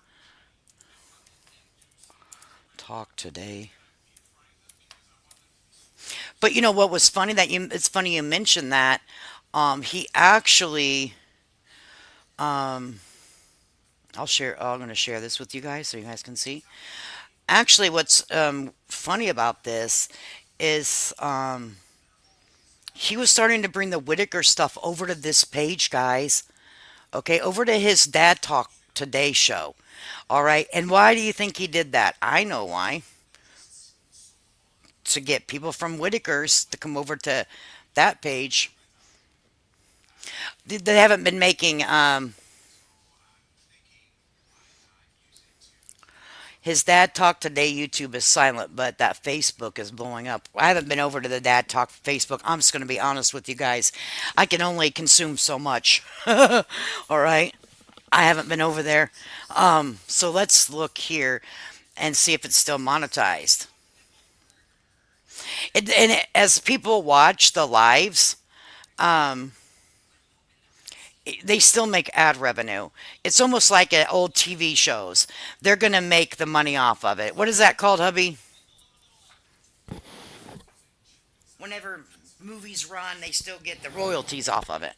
talk today. But you know what was funny that you? It's funny you mentioned that. He actually. Um, I'll share. Oh, I'm going to share this with you guys so you guys can see. Actually, what's funny about this is he was starting to bring the Whittaker stuff over to this page, guys. Okay, over to his Dad Talk Today show. All right, and why do you think he did that? I know why. To get people from Whittaker's to come over to that page. They haven't been making his Dad Talk Today YouTube is silent, but that Facebook is blowing up. I haven't been over to the Dad Talk Facebook. I'm just going to be honest with you guys. I can only consume so much. All right. I haven't been over there. So let's look here and see if it's still monetized. As people watch the lives, um, they still make ad revenue. It's almost like old TV shows. They're going to make the money off of it. What is that called, hubby? Whenever movies run, they still get the royalties off of it.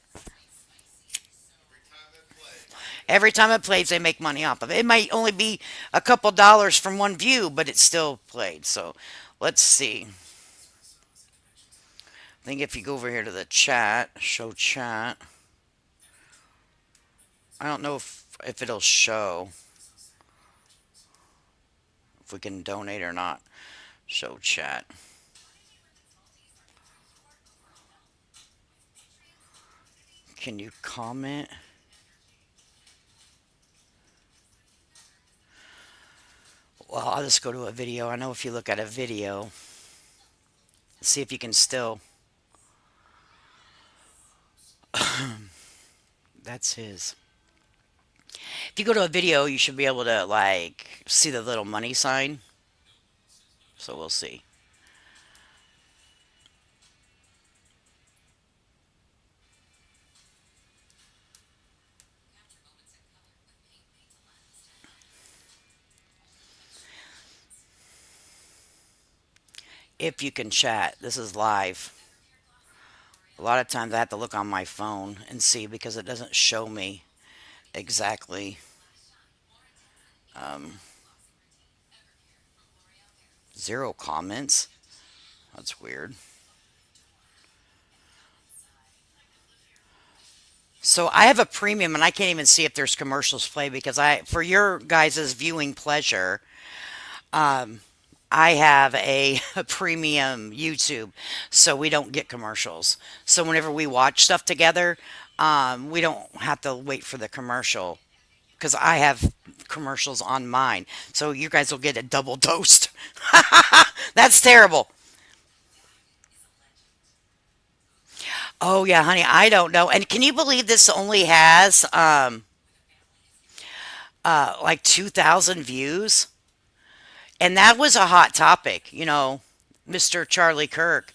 Every time it plays, they make money off of it. It might only be a couple dollars from one view, but it's still played. So let's see. I think if you go over here to the chat, show chat. I don't know if it'll show if we can donate or not. Show chat. Can you comment? Well, I'll just go to a video. I know if you look at a video, see if you can still. That's his. If you go to a video, you should be able to like see the little money sign. So we'll see. If you can chat, this is live. A lot of times I have to look on my phone and see because it doesn't show me exactly. Um, Zero comments. That's weird. So I have a premium and I can't even see if there's commercials play because for your guys' viewing pleasure, um, I have a premium YouTube, so we don't get commercials. So whenever we watch stuff together, we don't have to wait for the commercial because I have commercials on mine. So you guys will get a double dosed. That's terrible. Oh yeah, honey, I don't know. And can you believe this only has like 2,000 views? And that was a hot topic, Mr. Charlie Kirk.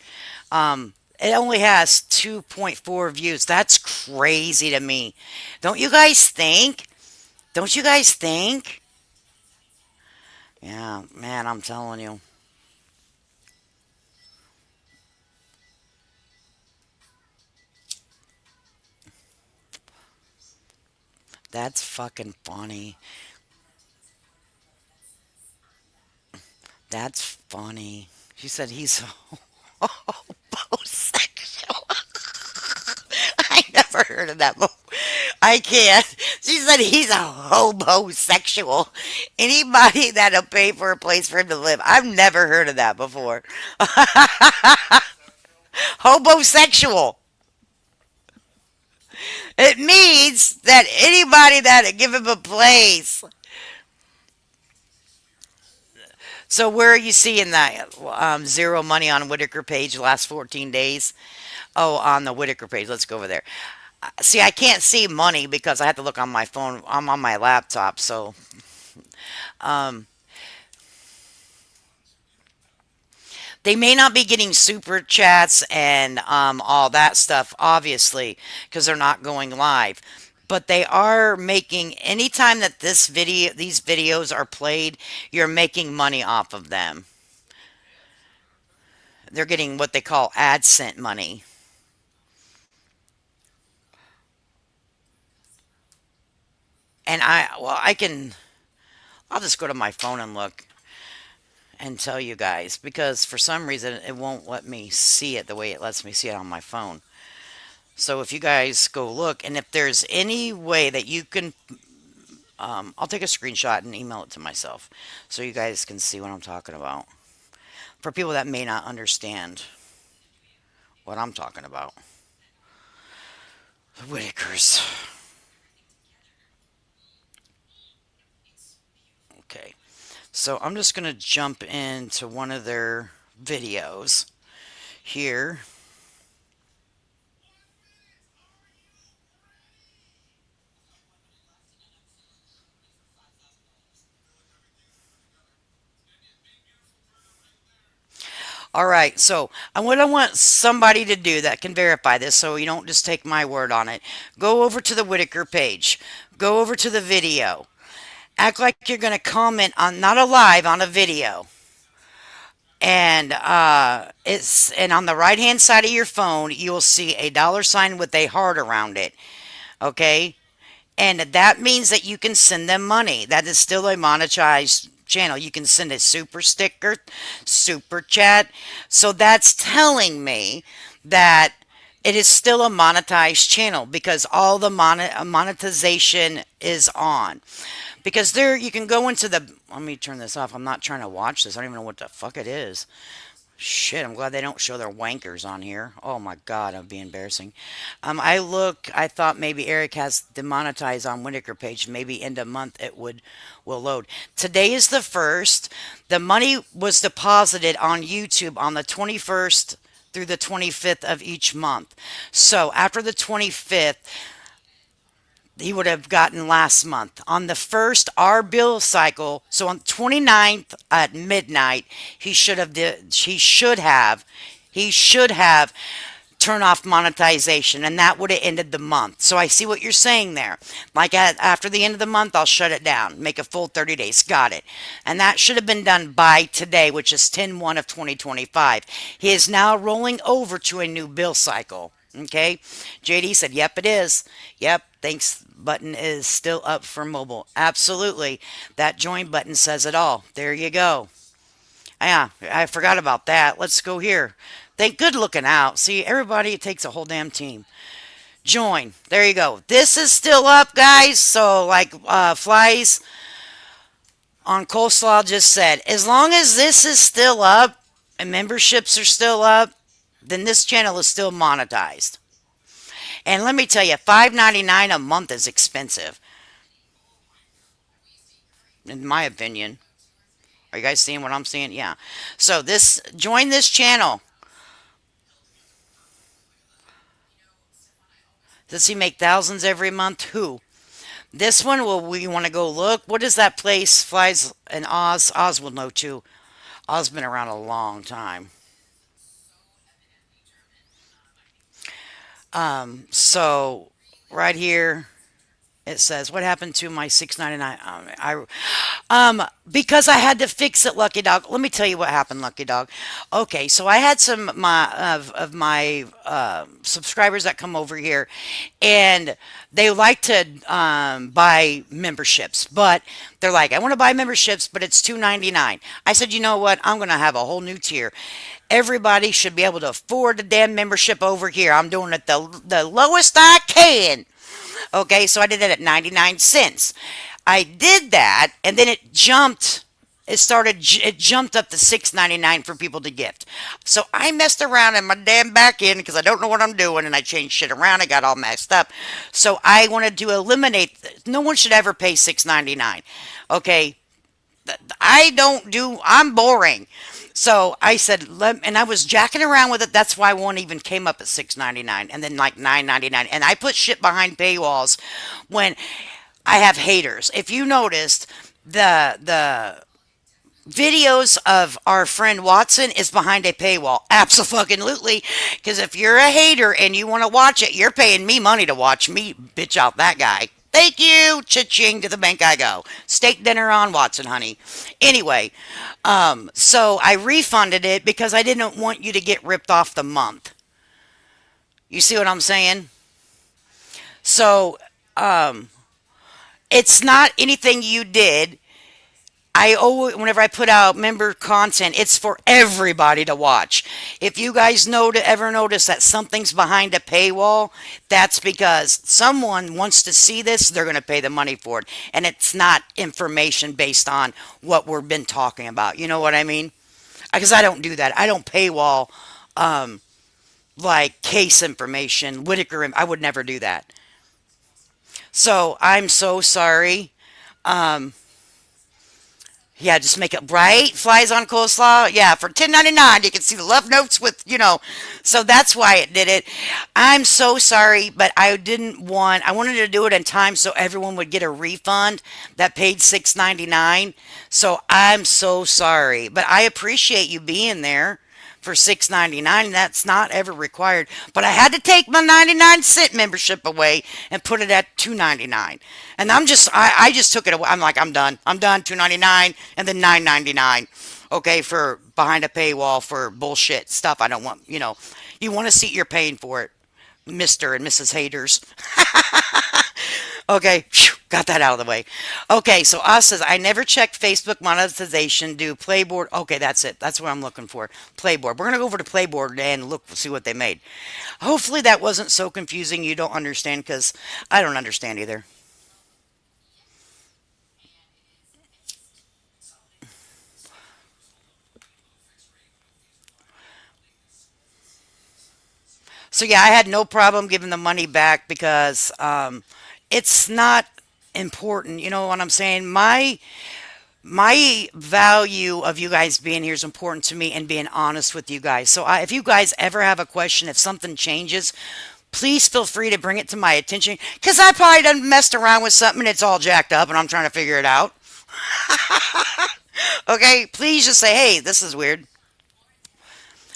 It only has 2.4 views. That's crazy to me. Don't you guys think? Don't you guys think? Yeah, man, I'm telling you. That's fucking funny. That's funny. She said he's homosexual. I never heard of that before. I can't. She said he's a homosexual. Anybody that'll pay for a place for him to live. I've never heard of that before. Homosexual. It means that anybody that give him a place. So where are you seeing that zero money on Whittaker page the last 14 days? Oh, on the Whittaker page. Let's go over there. See, I can't see money because I have to look on my phone. I'm on my laptop, so um, they may not be getting super chats and all that stuff, obviously, because they're not going live. But they are making anytime that these videos are played, you're making money off of them. They're getting what they call AdSense money. And I'll just go to my phone and look and tell you guys because for some reason it won't let me see it the way it lets me see it on my phone. So if you guys go look, and if there's any way that you can, I'll take a screenshot and email it to myself so you guys can see what I'm talking about. For people that may not understand what I'm talking about. The Whitakers. Okay. So I'm just going to jump into one of their videos here. All right, so what I want somebody to do that can verify this so you don't just take my word on it. Go over to the Whittaker page. Go over to the video. Act like you're going to comment on, not a live, on a video. And and on the right hand side of your phone, you will see a dollar sign with a heart around it. Okay? And that means that you can send them money. That is still a monetized channel. You can send a super sticker, super chat. So that's telling me that it is still a monetized channel because all the monetization is on. Because there you can go into the, let me turn this off. I'm not trying to watch this. I don't even know what the fuck it is. Shit, I'm glad they don't show their wankers on here. Oh my god, that'd be embarrassing. I thought maybe Eric has demonetized on Whittaker page. Maybe end of month it will load. Today is the 1st. The money was deposited on YouTube on the 21st through the 25th of each month. So after the 25th, he would have gotten last month. On the 1st, our bill cycle, so on 29th at midnight, he should have turned off monetization, and that would have ended the month. So I see what you're saying there. Like after the end of the month, I'll shut it down, make a full 30 days. Got it. And that should have been done by today, which is 10/1 of 2025. He is now rolling over to a new bill cycle. Okay. JD said, yep, it is. Yep. Thanks button is still up for mobile. Absolutely. That join button says it all. There you go. Yeah, I forgot about that. Let's go here. Thank good looking out. See, everybody, it takes a whole damn team. Join. There you go. This is still up, guys. So, like Flies on Coleslaw just said, as long as this is still up and memberships are still up, then this channel is still monetized. And let me tell you, $5.99 a month is expensive. in my opinion. Are you guys seeing what I'm seeing? Yeah. So this, join this channel. Does he make thousands every month? Who? This one, will we want to go look? What is that place? Flies in Oz. Oz will know too. Oz been around a long time. So right here it says, "What happened to my 6.99?" Because I had to fix it, Lucky Dog. Let me tell you what happened, Lucky Dog. Okay, so I had some of my subscribers that come over here, and they like to buy memberships, but they're like, "I want to buy memberships, but it's 2.99." I said, "You know what? I'm gonna have a whole new tier. Everybody should be able to afford the damn membership over here. I'm doing it the lowest I can." Okay, so I did it at 99 cents. I did that, and then it jumped. It jumped up to 6.99 for people to gift. So I messed around in my damn back end because I don't know what I'm doing, and I changed shit around. I got all messed up. So I wanted to eliminate. No one should ever pay 6.99. Okay, I don't do. I'm boring. So I said, and I was jacking around with it. That's why one even came up at 6.99, and then like 9.99. And I put shit behind paywalls when I have haters. If you noticed, the videos of our friend Watson is behind a paywall. Absolutely. Because if you're a hater and you want to watch it, you're paying me money to watch me bitch out that guy. Thank you. Cha-ching, to the bank I go. Steak dinner on Watson, honey. Anyway, so I refunded it because I didn't want you to get ripped off the month. You see what I'm saying? So, it's not anything you did. I always, whenever I put out member content, it's for everybody to watch. If you guys ever notice that something's behind a paywall, that's because someone wants to see this. They're going to pay the money for it, and it's not information based on what we've been talking about. You know what I mean? Because I don't do that. I don't paywall like case information, Whittaker. I would never do that. So I'm so sorry. Um, Yeah, just make it right. Flies on coleslaw. Yeah, for 10.99, you can see the love notes with, So that's why it did it. I'm so sorry, but I didn't want. I wanted to do it in time so everyone would get a refund that paid 6.99. So I'm so sorry, but I appreciate you being there for 6.99. That's not ever required. But I had to take my 99-cent membership away and put it at 2.99. And I just took it away. I'm like, I'm done. I'm done. 2.99 and then 9.99. Okay, for behind a paywall for bullshit stuff. I don't want. You want a seat, you're paying for it, Mister and Mrs. Haters. Okay, phew, got that out of the way. Okay, so Oz says, I never checked Facebook monetization. Do Playboard. Okay, that's it. That's what I'm looking for. Playboard. We're going to go over to Playboard and look, see what they made. Hopefully that wasn't so confusing you don't understand, because I don't understand either. So yeah, I had no problem giving the money back because it's not important. You know what I'm saying? My value of you guys being here is important to me and being honest with you guys. So if you guys ever have a question, if something changes, please feel free to bring it to my attention because I probably done messed around with something and it's all jacked up and I'm trying to figure it out. Okay, please just say, hey, this is weird.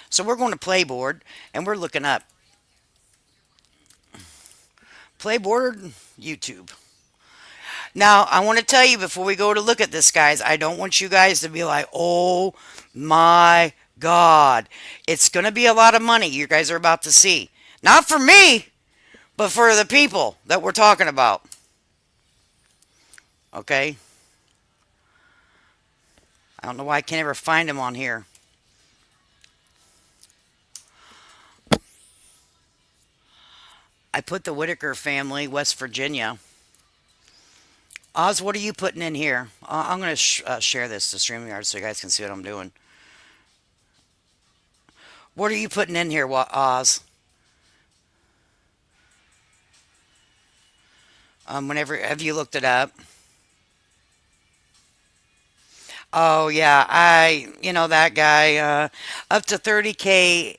So we're going to Playboard and we're looking up Playboard YouTube. Now, I want to tell you before we go to look at this, guys, I don't want you guys to be like, oh my God. It's going to be a lot of money you guys are about to see. Not for me, but for the people that we're talking about. Okay? I don't know why I can't ever find him on here. I put the Whittaker family, West Virginia. Oz, what are you putting in here? I'm going to share this to StreamYard so you guys can see what I'm doing. What are you putting in here, Oz? Whenever have you looked it up? Oh yeah, that guy, up to 30K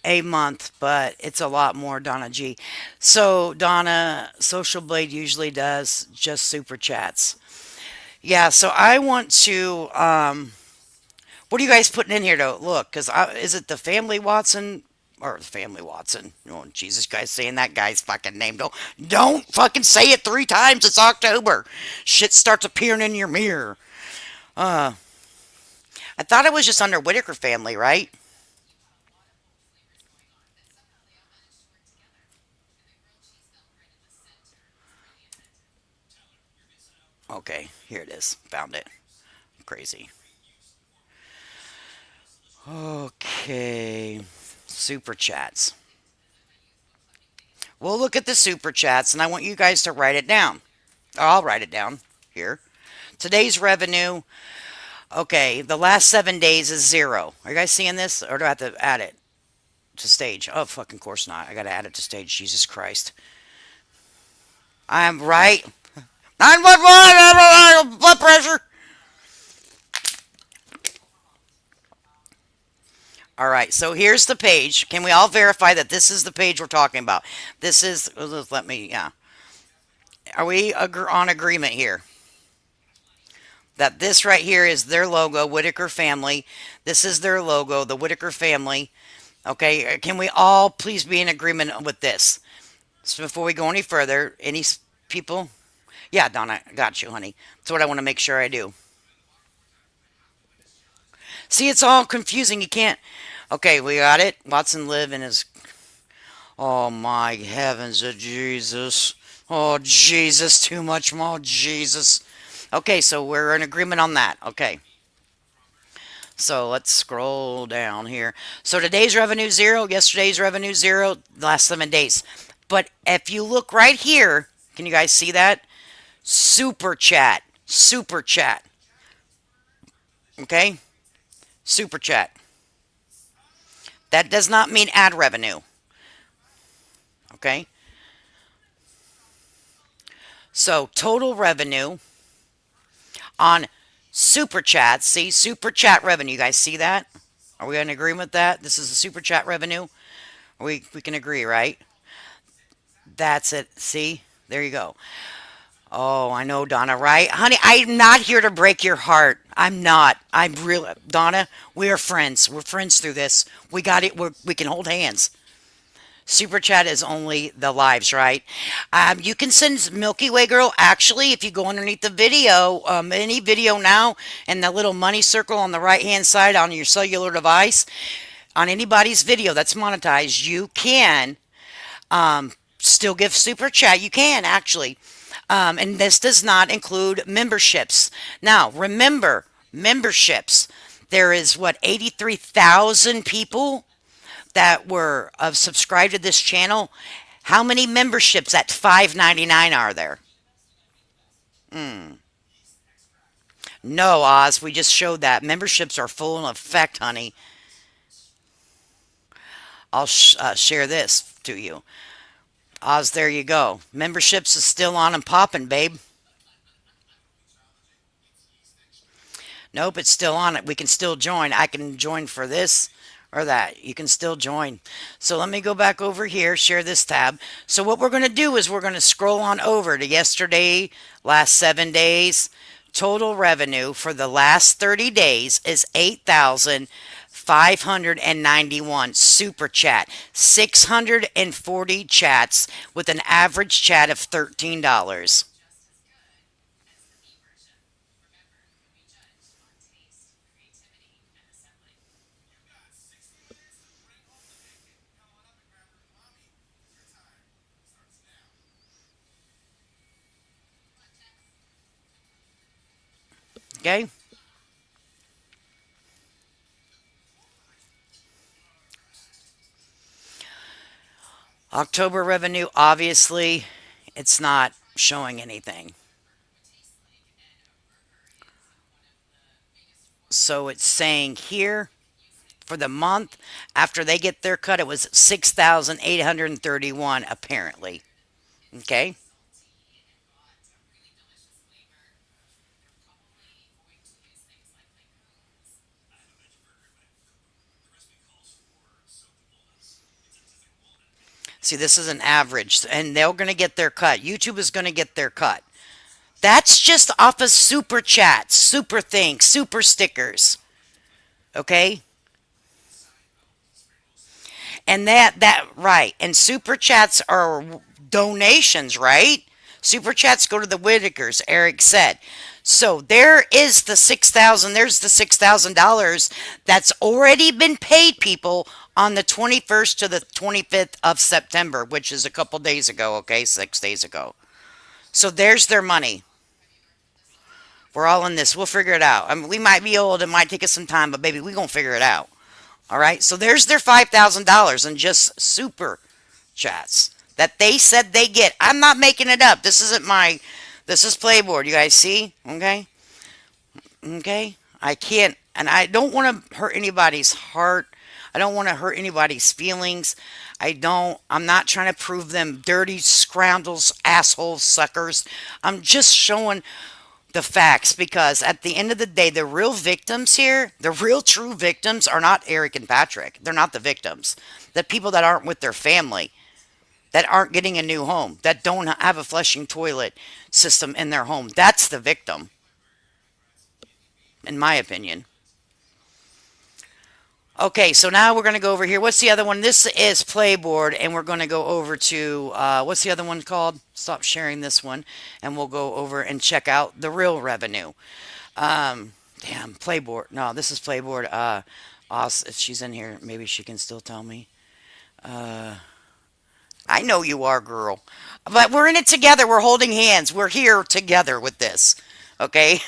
a month, but it's a lot more, Donna G. So Donna, Social Blade usually does just super chats. Yeah, so I want to. What are you guys putting in here to look? Because is it the Family Watson or the Family Watson? Oh Jesus, guys, saying that guy's fucking name. Don't fucking say it 3 times. It's October. Shit starts appearing in your mirror. Uh, I thought it was just under Whittaker family, right? Okay, here it is. Found it. Crazy. Okay, super chats. We'll look at the super chats, and I want you guys to write it down. I'll write it down here. Today's revenue. Okay, the last 7 days is zero. Are you guys seeing this, or do I have to add it to stage? Oh, fucking course not. I gotta add it to stage. Jesus Christ. I'm right. 911. Blood pressure. All right, so here's the page. Can we all verify that this is the page we're talking about? This is, let me, yeah. Are we on agreement here? That this right here is their logo, Whittaker family. This is their logo, the Whittaker family. Okay, can we all please be in agreement with this? So before we go any further, any people? Yeah, Donna, got you, honey. That's what I want to make sure I do. See, it's all confusing. You can't. Okay, we got it. Watson live in his. Oh my heavens of Jesus. Oh Jesus, too much more Jesus. Okay, so we're in agreement on that. Okay. So let's scroll down here. So today's revenue zero, yesterday's revenue zero, last 7 days. But if you look right here, can you guys see that? Super chat. Super chat. Okay? Super chat. That does not mean ad revenue. Okay? So total revenue on super chat. See, super chat revenue. You guys see that? Are we in agreement with that? This is the super chat revenue. We can agree, right? That's it. See? There you go. Oh, I know, Donna, right? Honey, I'm not here to break your heart. I'm not. I'm really, Donna, we are friends. We're friends through this. We got it. We can hold hands. Super chat is only the lives, right? You can send Milky Way Girl. Actually, if you go underneath the video, any video now, and the little money circle on the right hand side on your cellular device, on anybody's video that's monetized, you can still give super chat. You can actually. And this does not include memberships. Now, remember, memberships. There is what, 83,000 people that were subscribed to this channel. How many memberships at $5.99 are there? No, Oz. We just showed that memberships are full in effect, honey. I'll share this to you. Oz, there you go. Memberships is still on and popping, babe. Nope, it's still on it. We can still join. I can join for this or that. You can still join. So let me go back over here, share this tab. So what we're going to do is we're going to scroll on over to yesterday, last 7 days. Total revenue for the last 30 days is 8,591. Super chat. 640 chats with an average chat of $13. Okay? October revenue, obviously, it's not showing anything. So it's saying here for the month after they get their cut, it was 6,831 apparently. Okay? See, this is an average, and they're going to get their cut. YouTube is going to get their cut. That's just off of super chats, super things, super stickers. Okay? And that right. And super chats are donations, right? Super chats go to the Whittakers, Eric said. So there is the 6,000, there's the $6,000 that's already been paid people on the 21st to the 25th of September, which is a couple days ago, okay? 6 days ago. So there's their money. We're all in this. We'll figure it out. I mean, we might be old. It might take us some time, but baby, we're going to figure it out. All right. So there's their $5,000 in just super chats that they said they get. I'm not making it up. This isn't my, this is Playboard. You guys see? Okay. Okay. I can't, and I don't want to hurt anybody's heart. I don't want to hurt anybody's feelings. I'm not trying to prove them dirty scroundrels, assholes, suckers. I'm just showing the facts because at the end of the day, the real victims here, the real true victims are not Eric and Patrick. They're not the victims. The people that aren't with their family, that aren't getting a new home, that don't have a flushing toilet system in their home. That's the victim, in my opinion. Okay, so now we're going to go over here. What's the other one? This is Playboard, and we're going to go over to, what's the other one called? Stop sharing this one, and we'll go over and check out the real revenue. Damn, Playboard. No, this is Playboard. If she's in here, maybe she can still tell me. I know you are, girl. But we're in it together. We're holding hands. We're here together with this. Okay?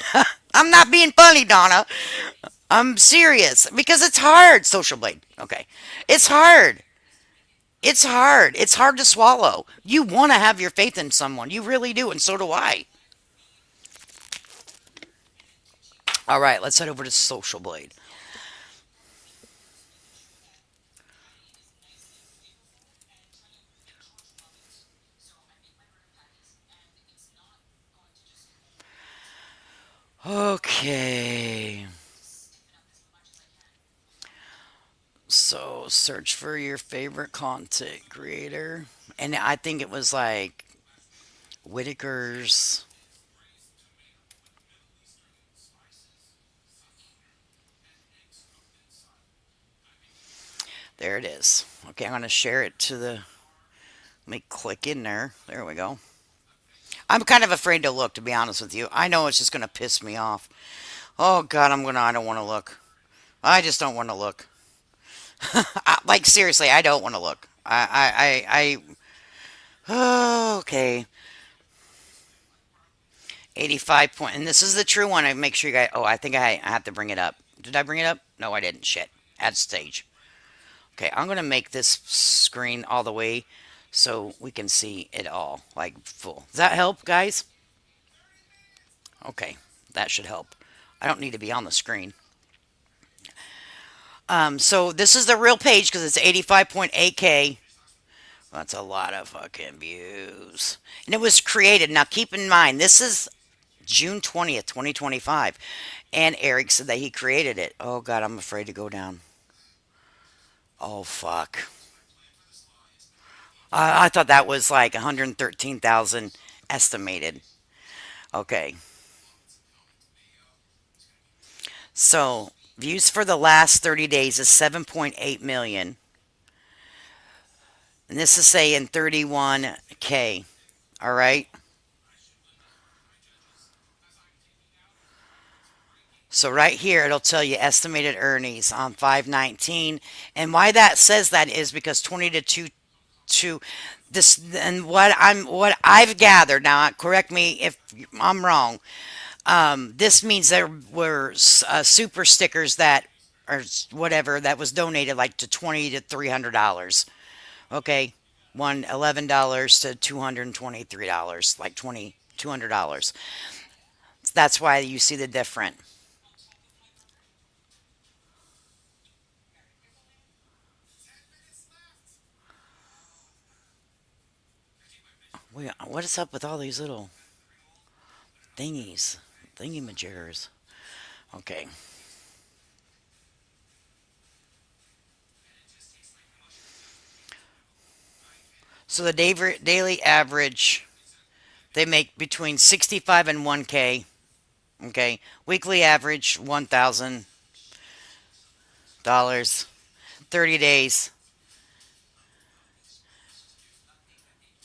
I'm not being funny, Donna. I'm serious because it's hard, Social Blade. Okay. It's hard. It's hard. It's hard to swallow. You want to have your faith in someone. You really do, and so do I. All right, let's head over to Social Blade. Okay. So search for your favorite content creator. And I think it was like Whittaker's. There it is. Okay, I'm going to share it to the. Let me click in there. There we go. I'm kind of afraid to look, to be honest with you. I know it's just going to piss me off. Oh, God, I don't want to look. I just don't want to look. Like, seriously, I don't want to look. Oh, okay. 85 point. And this is the true one. I make sure you guys. Oh, I think I have to bring it up. Did I bring it up? No, I didn't. Shit. Add stage. Okay, I'm going to make this screen all the way so we can see it all, like full. Does that help, guys? Okay, that should help. I don't need to be on the screen. So this is the real page because it's 85.8K. That's a lot of fucking views. And it was created. Now keep in mind, this is June 20th, 2025. And Eric said that he created it. Oh, God, I'm afraid to go down. Oh, fuck. I thought that was like 113,000 estimated. Okay. So, views for the last 30 days is 7.8 million. And this is saying 31K. All right. So right here it'll tell you estimated earnings on 5/19, and why that says that is because 20 to 2 to this, and what I've gathered, now correct me if I'm wrong. This means there were super stickers that or whatever that was donated like to 20 to $300. Okay, one $11 to $223, like $200. That's why you see the different. Wait, what is up with all these little thingies, thingy majiggers? Okay. So the daily average, they make between 65 and 1K. Okay. Weekly average, $1,000. 30 days,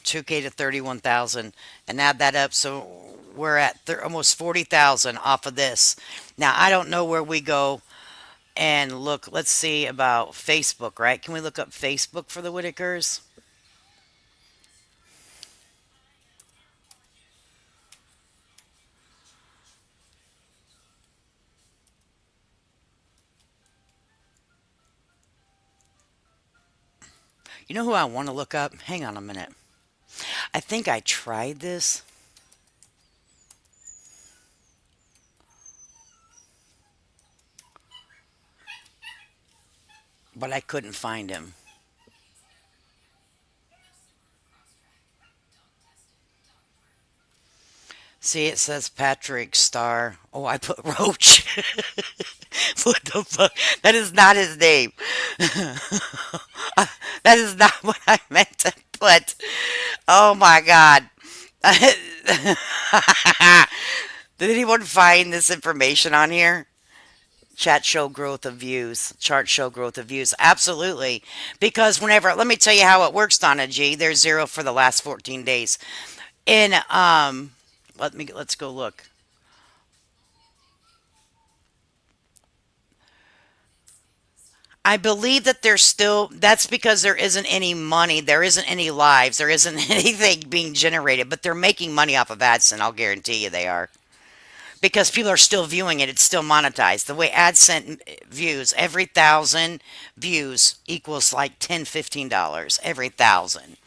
2K to 31,000. And add that up. So we're at almost 40,000 off of this. Now, I don't know where we go and look. Let's see about Facebook, right? Can we look up Facebook for the Whittakers? You know who I want to look up? Hang on a minute. I think I tried this, but I couldn't find him. See, it says Patrick Star. Oh, I put Roach. What the fuck? That is not his name. That is not what I meant to put. Oh my God. Did anyone find this information on here? Chat show growth of views, chart show growth of views. Absolutely. Because whenever, let me tell you how it works, Donna G. There's zero for the last 14 days. In, let's go look. I believe that there's still, that's because there isn't any money, there isn't any lives, there isn't anything being generated, but they're making money off of AdSense. I'll guarantee you they are. Because people are still viewing it, it's still monetized. The way AdSense views, every thousand views equals like $10, $15. Every thousand.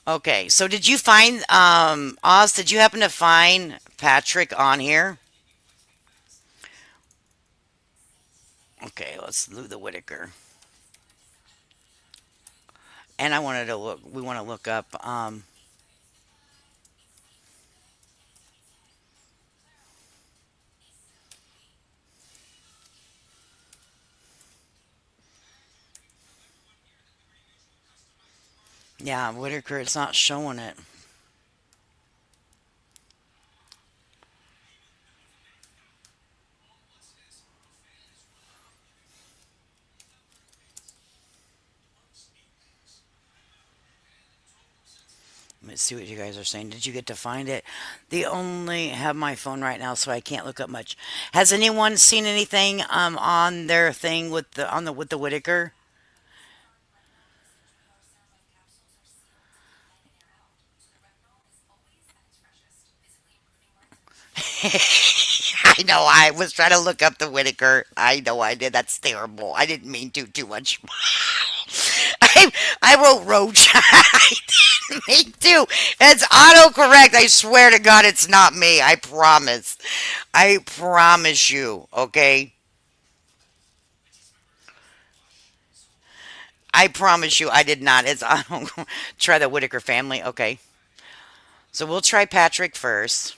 Okay, so did you find, Oz, did you happen to find Patrick on here? Okay, let's do the Whittaker. And I wanted to look, we want to look up, yeah, Whittaker, it's not showing it. Let's see what you guys are saying. Did you get to find it? They only have my phone right now, so I can't look up much. Has anyone seen anything on their thing with the Whittaker? I know I was trying to look up the Whittaker. I know I did. That's terrible. I didn't mean to too much. I wrote Roach. I didn't mean to. It's autocorrect. I swear to God, it's not me. I promise. I promise you. Okay. I promise you, I did not. It's try the Whittaker family. Okay. So we'll try Patrick first.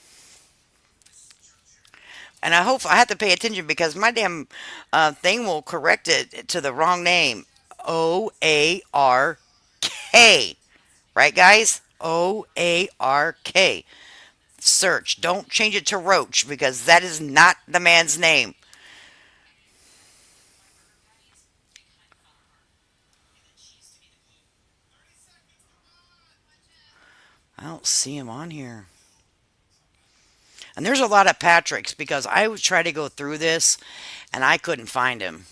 And I hope I have to pay attention because my damn thing will correct it to the wrong name. Oark. Right, guys? Oark. Search. Don't change it to Roach because that is not the man's name. I don't see him on here. And there's a lot of Patricks because I would try to go through this and I couldn't find him.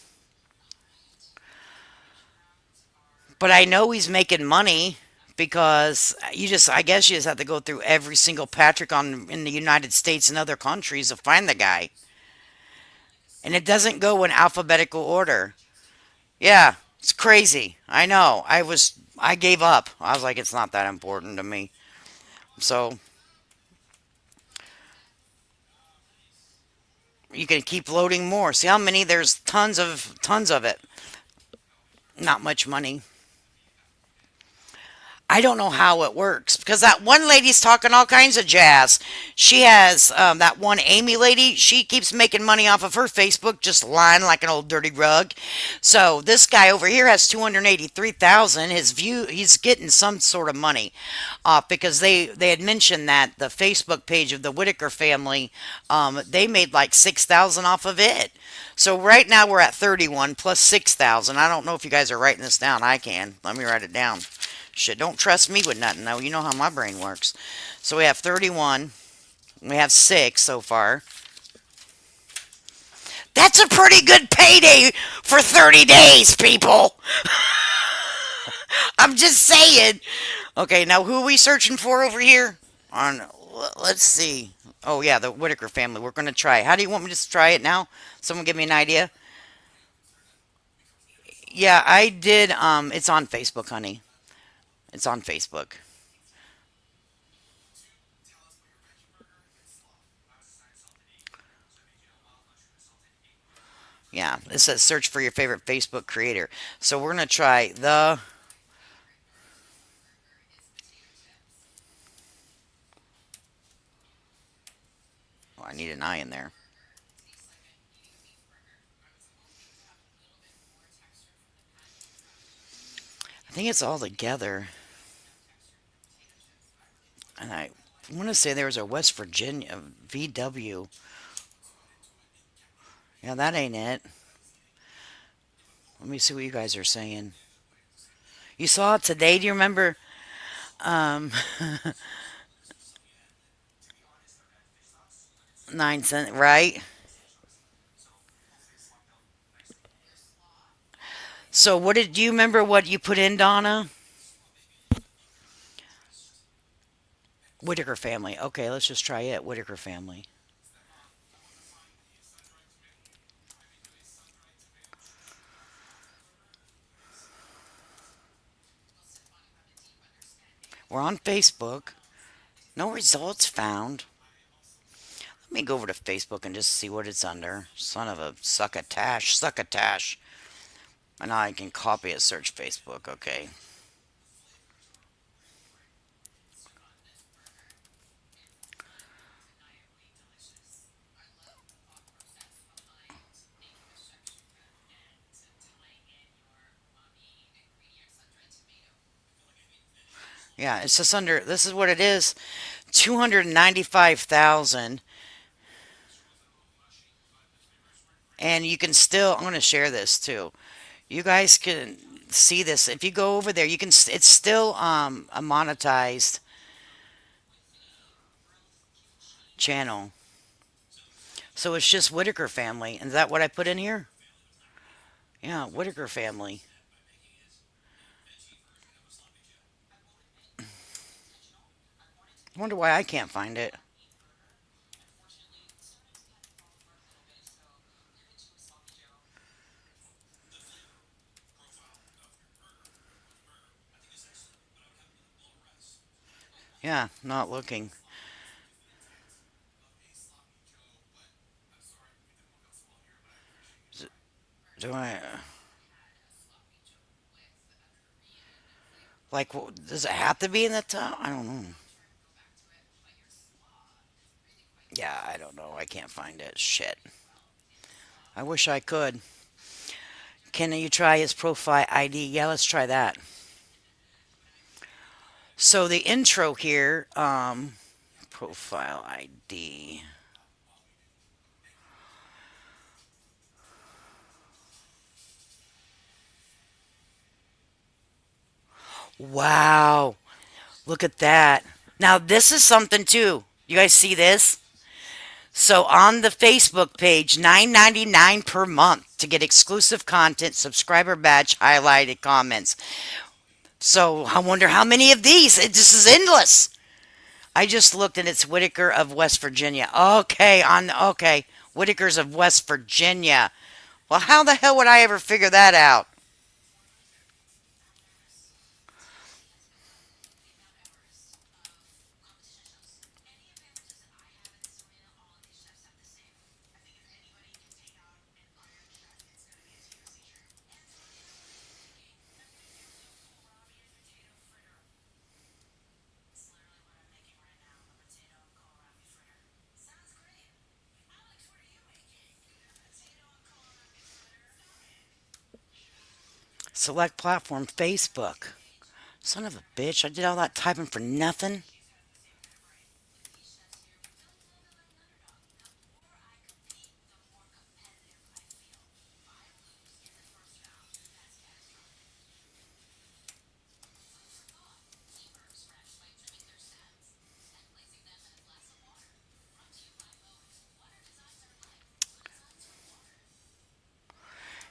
But I know he's making money because I guess you just have to go through every single Patrick on in the United States and other countries to find the guy. And it doesn't go in alphabetical order. Yeah, it's crazy. I know. I gave up. I was like, it's not that important to me. So you can keep loading more. See how many? There's tons of it. Not much money. I don't know how it works because that one lady's talking all kinds of jazz. She has that one Amy lady. She keeps making money off of her Facebook, just lying like an old dirty rug. So this guy over here has 283,000. His view, he's getting some sort of money off because they had mentioned that the Facebook page of the Whittaker family, they made like 6,000 off of it. So right now we're at 31 plus 6,000. I don't know if you guys are writing this down. I can. Let me write it down. Shit, don't trust me with nothing though. You know how my brain works. So we have 31. We have 6 so far. That's a pretty good payday for 30 days, people. I'm just saying. Okay, now who are we searching for over here? Let's see. Oh yeah, the Whittaker family. We're gonna try. How do you want me to try it now? Someone give me an idea. Yeah, I did. It's on Facebook, honey. It's on Facebook. Yeah, it says search for your favorite Facebook creator. So we're gonna try the. Oh, I need an I in there. I think it's all together. And I want to say there was a West Virginia VW. Yeah, that ain't it. Let me see what you guys are saying. You saw it today. Do you remember? Um, 9 cent, right? So what did do you remember what you put in, Donna? Whittaker family. Okay, let's just try it. Whittaker family. We're on Facebook. No results found. Let me go over to Facebook and just see what it's under. Son of a succotash, succotash. And now I can copy it, search Facebook. Okay. Yeah, it's just under, this is what it is, 295,000. And you can still, I'm going to share this too. You guys can see this. If you go over there, you can, it's still a monetized channel. So it's just Whittaker family. And is that what I put in here? Yeah, Whittaker family. I wonder why I can't find it. Yeah, not looking. Do I, like, does it have to be in the top? I don't know. Yeah, I don't know. I can't find it. Shit. I wish I could. Can you try his profile ID? Yeah, let's try that. So the intro here, profile ID. Wow, look at that. Now this is something too. You guys see this? So on the Facebook page, $9.99 per month to get exclusive content, subscriber badge, highlighted comments. So I wonder how many of these. This is endless. I just looked and it's Whittaker of West Virginia. Okay, Whittakers of West Virginia. Well, how the hell would I ever figure that out? Select platform, Facebook. Son of a bitch, I did all that typing for nothing.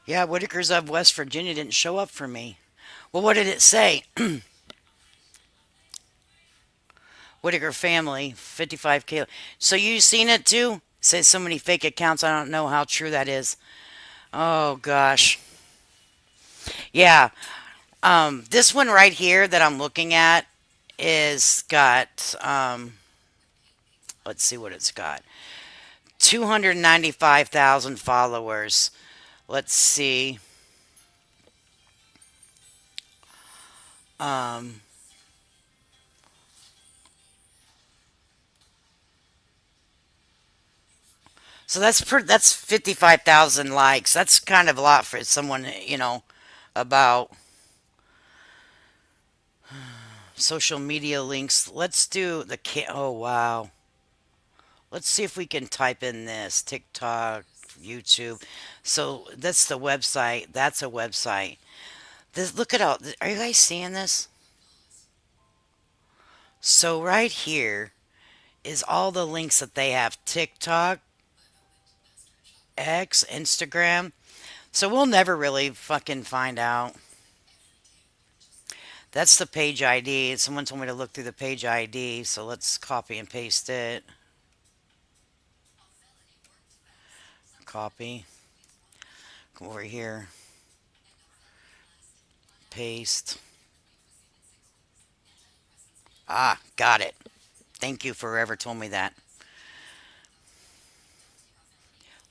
Yeah, Whittaker's of West Virginia didn't show up for me. Well, what did it say? Whittaker family, 55K. So you seen it too? It says so many fake accounts. I don't know how true that is. Oh gosh. Yeah. This one right here that I'm looking at is got let's see what it's got. 295,000 followers. Let's see. Um so that's 55,000 likes. That's kind of a lot for someone, about social media links. Let's do oh wow. Let's see if we can type in this TikTok, YouTube. So that's the website. That's a website. This, look at all. Are you guys seeing this? So right here is all the links that they have: TikTok, X, Instagram. So we'll never really fucking find out. That's the page ID. Someone told me to look through the page ID, so let's copy and paste it. Copy. Come over here. Paste. Ah, got it. Thank you for whoever told me that.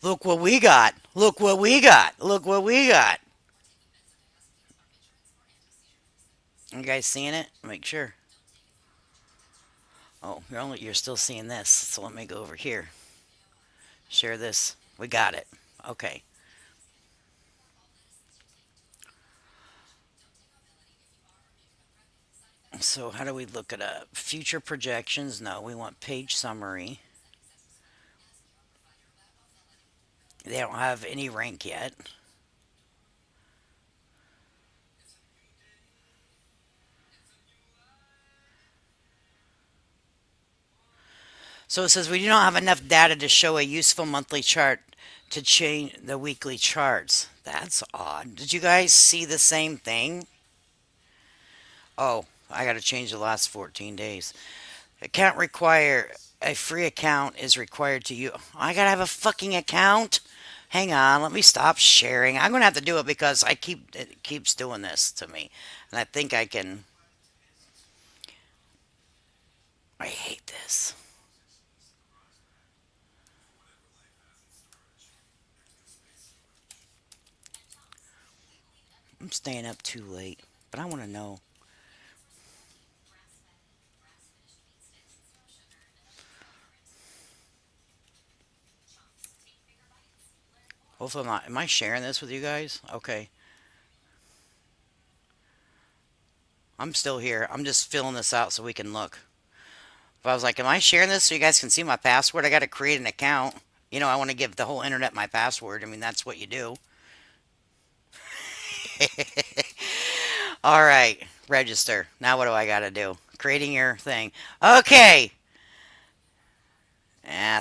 Look what we got. Look what we got. Look what we got. You guys seeing it? Make sure. Oh, you're still seeing this. So let me go over here. Share this. We got it. Okay. So how do we look it up? Future projections? No, we want page summary. They don't have any rank yet. So it says we do not have enough data to show a useful monthly chart to change the weekly charts. That's odd. Did you guys see the same thing? Oh, I got to change the last 14 days. Account require a free account is required to you. I got to have a fucking account. Hang on, let me stop sharing. I'm going to have to do it because it keeps doing this to me. And I think I can. I hate this. I'm staying up too late, but I want to know. Hopefully I'm not. Am I sharing this with you guys? Okay. I'm still here. I'm just filling this out so we can look. But I was like, am I sharing this so you guys can see my password? I got to create an account. I want to give the whole internet my password. I mean, that's what you do. All right. Register. Now what do I got to do? Creating your thing. Okay.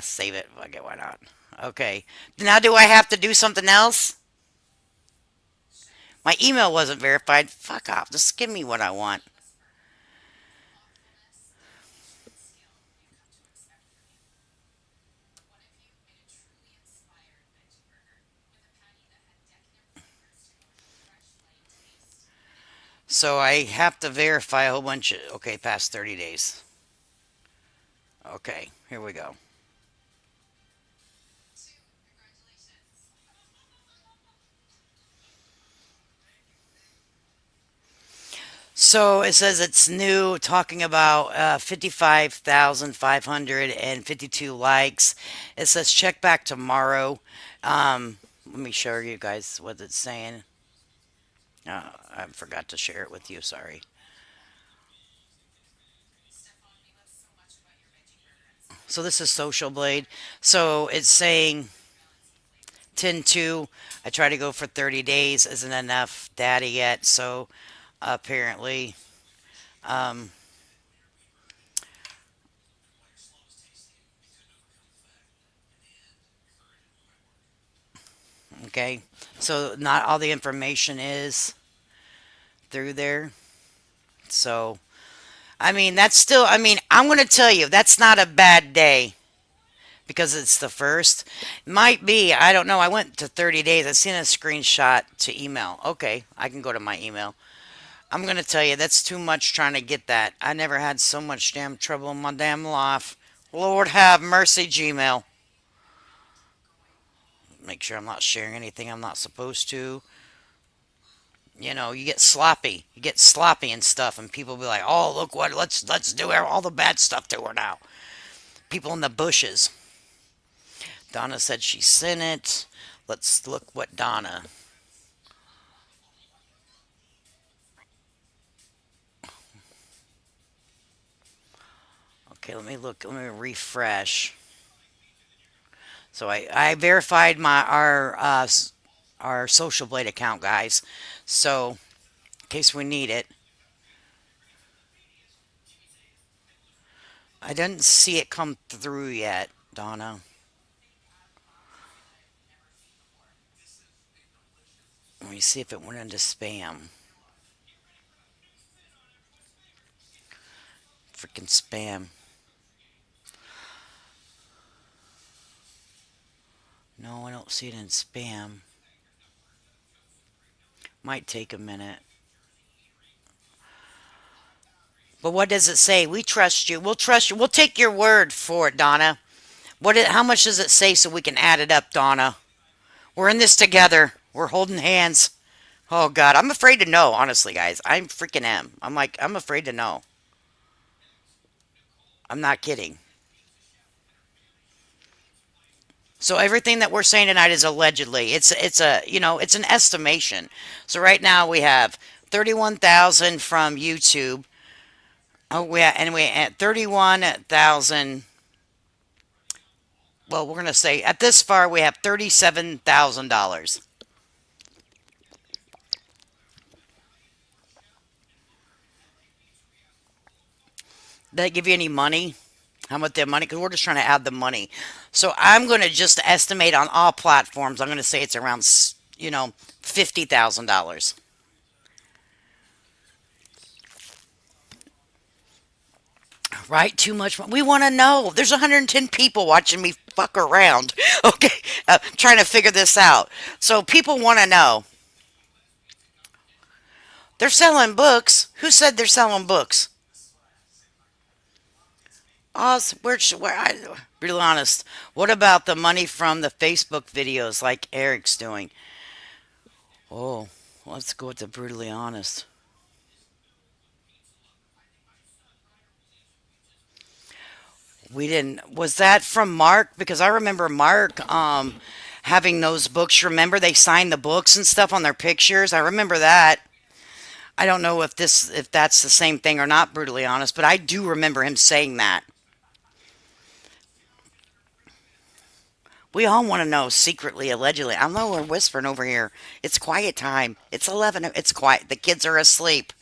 Save it. Okay, why not? Okay. Now do I have to do something else? My email wasn't verified. Fuck off. Just give me what I want. So I have to verify a whole bunch of. Okay, past 30 days. Okay, here we go. So it says it's new, talking about 55,552 likes. It says check back tomorrow. Let me show you guys what it's saying. I forgot to share it with you. Sorry. So this is Social Blade. So it's saying 10-2. I try to go for 30 days. Isn't enough data yet. So apparently, um, okay. So not all the information is through there. So, I mean, that's still, I mean, I'm going to tell you, that's not a bad day because it's the first. Might be, I don't know. I went to 30 days. I seen a screenshot to email. Okay, I can go to my email. I'm going to tell you, that's too much trying to get that. I never had so much damn trouble in my damn life. Lord have mercy, Gmail. Make sure I'm not sharing anything I'm not supposed to. You know, you get sloppy. You get sloppy and stuff, and people be like, "Oh, look what let's do all the bad stuff to her now." People in the bushes. Donna said she sent it. Let's look what Donna. Okay, let me look. Let me refresh. So I verified our Social Blade account, guys. So in case we need it, I didn't see it come through yet, Donna. Let me see if it went into spam. Freaking spam. No, I don't see it in spam. Might take a minute. But what does it say? We trust you. We'll trust you. We'll take your word for it, Donna. How much does it say so we can add it up, Donna? We're in this together. We're holding hands. Oh God, I'm afraid to know, honestly, guys. I'm freaking am. I'm afraid to know. I'm not kidding. So everything that we're saying tonight is allegedly. It's an estimation. So right now we have 31,000 from YouTube. Oh, we at 31,000. Well, we're gonna say at this far we have $37,000. Did they give you any money? How much their money? Because we're just trying to add the money. So I'm gonna just estimate on all platforms. I'm gonna say it's around $50,000. Right? Too much. We want to know. There's 110 people watching me fuck around. Okay, trying to figure this out. So people want to know. They're selling books. Who said they're selling books? Oh, really honest. What about the money from the Facebook videos like Eric's doing? Oh, let's go with the brutally honest. We didn't. Was that from Mark? Because I remember Mark having those books. Remember they signed the books and stuff on their pictures. I remember that. I don't know if that's the same thing or not. Brutally honest, but I do remember him saying that. We all want to know secretly, allegedly. I know we're whispering over here. It's quiet time. It's 11. It's quiet. The kids are asleep.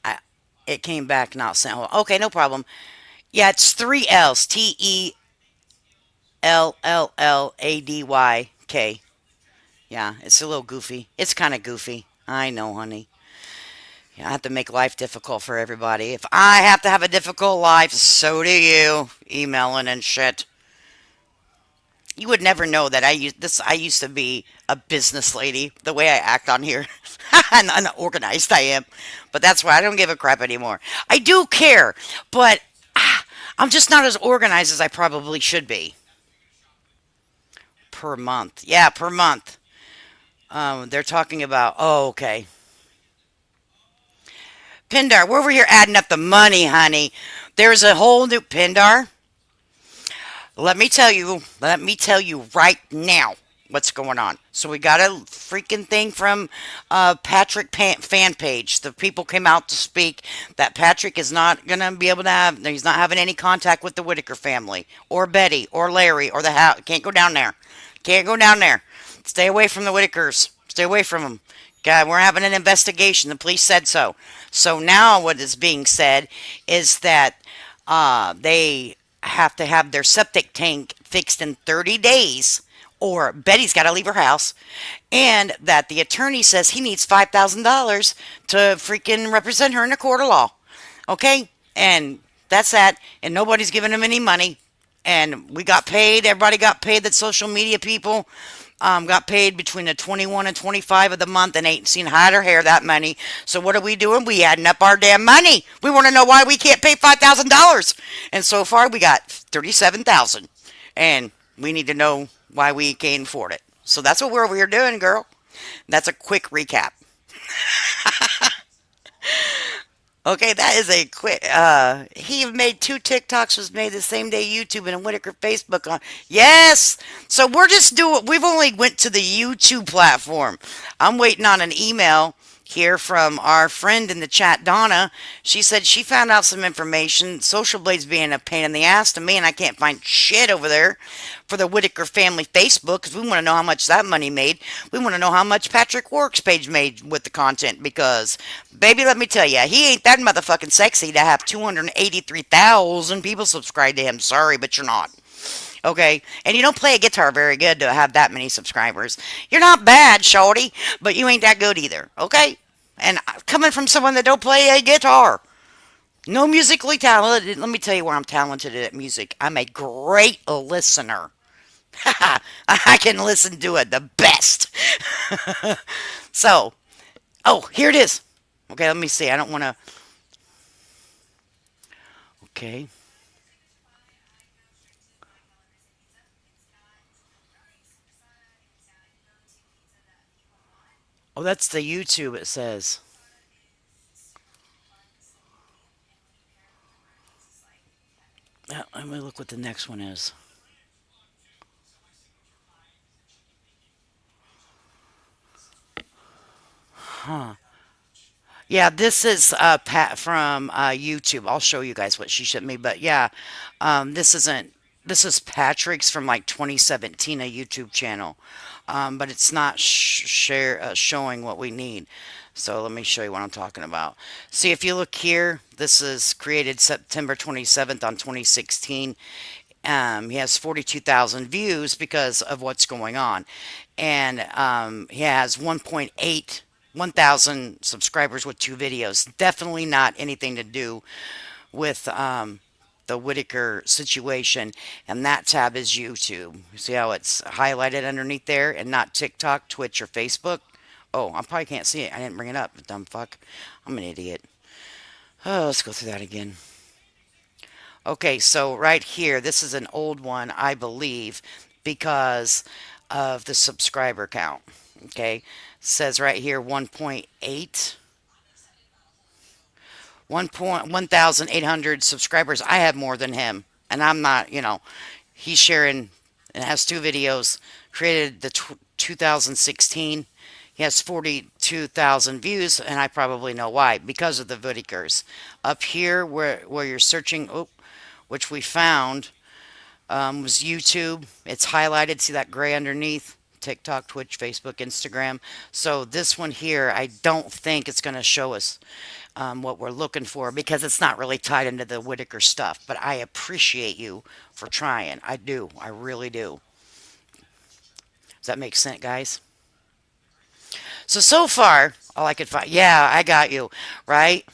I, it came back not saying. Okay, no problem. Yeah, it's three L's. Telladyk. Yeah, it's a little goofy. It's kind of goofy. I know, honey. Yeah, I have to make life difficult for everybody. If I have to have a difficult life, so do you. Emailing and shit. You would never know that I used to be a business lady. The way I act on here, and unorganized I am. But that's why I don't give a crap anymore. I do care, but I'm just not as organized as I probably should be. Per month, yeah, per month. They're talking about. Oh, okay. Pindar, we're over here adding up the money, honey. There's a whole new Pindar. Let me tell you right now. what's going on. So we got a freaking thing from Patrick fan page. The people came out to speak that Patrick is not going to be able to have, he's not having any contact with the Whittaker family or Betty or Larry or the house. Can't go down there. Can't go down there. Stay away from the Whittakers. Stay away from them. God, we're having an investigation. The police said so. So now what is being said is that they have to have their septic tank fixed in 30 days or Betty's got to leave her house, and that the attorney says he needs $5,000 to freaking represent her in a court of law. Okay? And that's that. And nobody's giving him any money. And we got paid. Everybody got paid. The social media people got paid between the 21 and 25 of the month and ain't seen hide or hair that money. So what are we doing? We adding up our damn money. We want to know why we can't pay $5,000. And so far we got 37,000. And we need to know why we can't afford it. So that's what we're over here doing, girl. That's a quick recap. Okay, that is a quick. He made two TikToks. Was made the same day YouTube and a Whittaker Facebook on. Yes. So we're just doing. We've only went to the YouTube platform. I'm waiting on an email here from our friend in the chat, Donna. She said she found out some information. Social Blade's being a pain in the ass to me, and I can't find shit over there for the Whittaker family Facebook because we want to know how much that money made. We want to know how much Patrick Works page made with the content because, baby, let me tell you, he ain't that motherfucking sexy to have 283,000 people subscribe to him. Sorry, but you're not. Okay, and you don't play a guitar very good to have that many subscribers. You're not bad, shorty, but you ain't that good either. Okay, and coming from someone that don't play a guitar, no musically talented. Let me tell you where I'm talented at music. I'm a great listener. I can listen to it the best. So, oh, here it is. Okay, let me see. I don't want to. Okay. Oh, that's the YouTube, it says. Let me look what the next one is. Huh. Yeah, this is Pat from YouTube. I'll show you guys what she sent me. But yeah, this isn't. This is Patrick's from like 2017, a YouTube channel. But it's not showing what we need. So let me show you what I'm talking about. See, if you look here, this is created September 27th on 2016. He has 42,000 views because of what's going on. And he has 1,000 subscribers with two videos. Definitely not anything to do with the Whittaker situation. And that tab is YouTube. See how it's highlighted underneath there and not TikTok, Twitch, or Facebook? Oh, I probably can't see it. I didn't bring it up, dumb fuck. I'm an idiot. Oh, let's go through that again. Okay, so right here, this is an old one, I believe, because of the subscriber count. Okay, says right here 1.8, 1,800 subscribers. I have more than him, and I'm not, he's sharing and has two videos. Created the 2016. He has 42,000 views, and I probably know why because of the Whittakers. Up here, where you're searching, which we found, was YouTube. It's highlighted. See that gray underneath? TikTok, Twitch, Facebook, Instagram. So this one here, I don't think it's going to show us what we're looking for because it's not really tied into the Whittaker stuff. But I appreciate you for trying. I do. I really do. Does that make sense, guys? So far, all I could find. Yeah, I got you. Right?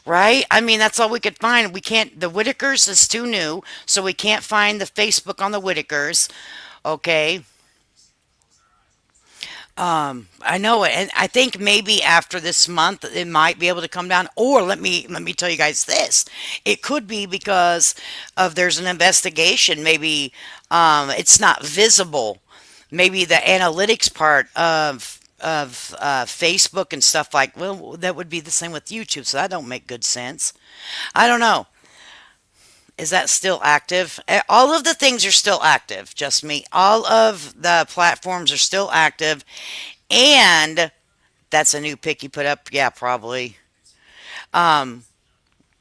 Right? I mean, that's all we could find. We can't. The Whittakers is too new, so we can't find the Facebook on the Whittakers. Okay. I know it, and I think maybe after this month it might be able to come down. Or let me tell you guys this: it could be because of there's an investigation. Maybe it's not visible. Maybe the analytics part of Facebook and stuff like well that would be the same with YouTube. So that don't make good sense. I don't know. Is that still active? All of the things are still active. Just me. All of the platforms are still active. And that's a new pic you put up. Yeah, probably. Um,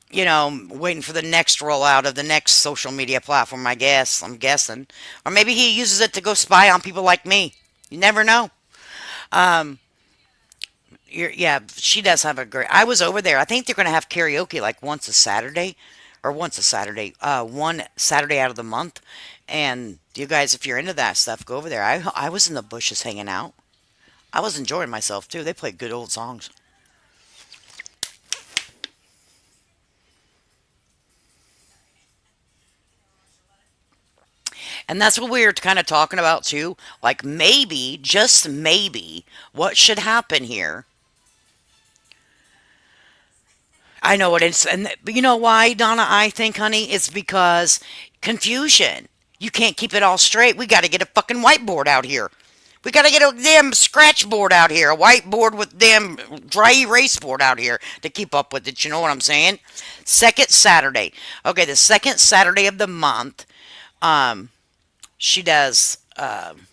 waiting for the next rollout of the next social media platform, I guess. I'm guessing. Or maybe he uses it to go spy on people like me. You never know. Um, yeah, she does have a great. I was over there. I think they're going to have karaoke like once a Saturday, or once a Saturday, one Saturday out of the month. And you guys, if you're into that stuff, go over there. I was in the bushes hanging out. I was enjoying myself too. They played good old songs. And that's what we were kind of talking about too. Like maybe, just maybe, what should happen here. I know what it's, and but you know why, Donna? I think, honey, it's because confusion. You can't keep it all straight. We got to get a fucking whiteboard out here. We got to get a damn scratch board out here, a whiteboard with damn dry erase board out here to keep up with it. You know what I'm saying? Second Saturday. Okay, the second Saturday of the month. Um, she does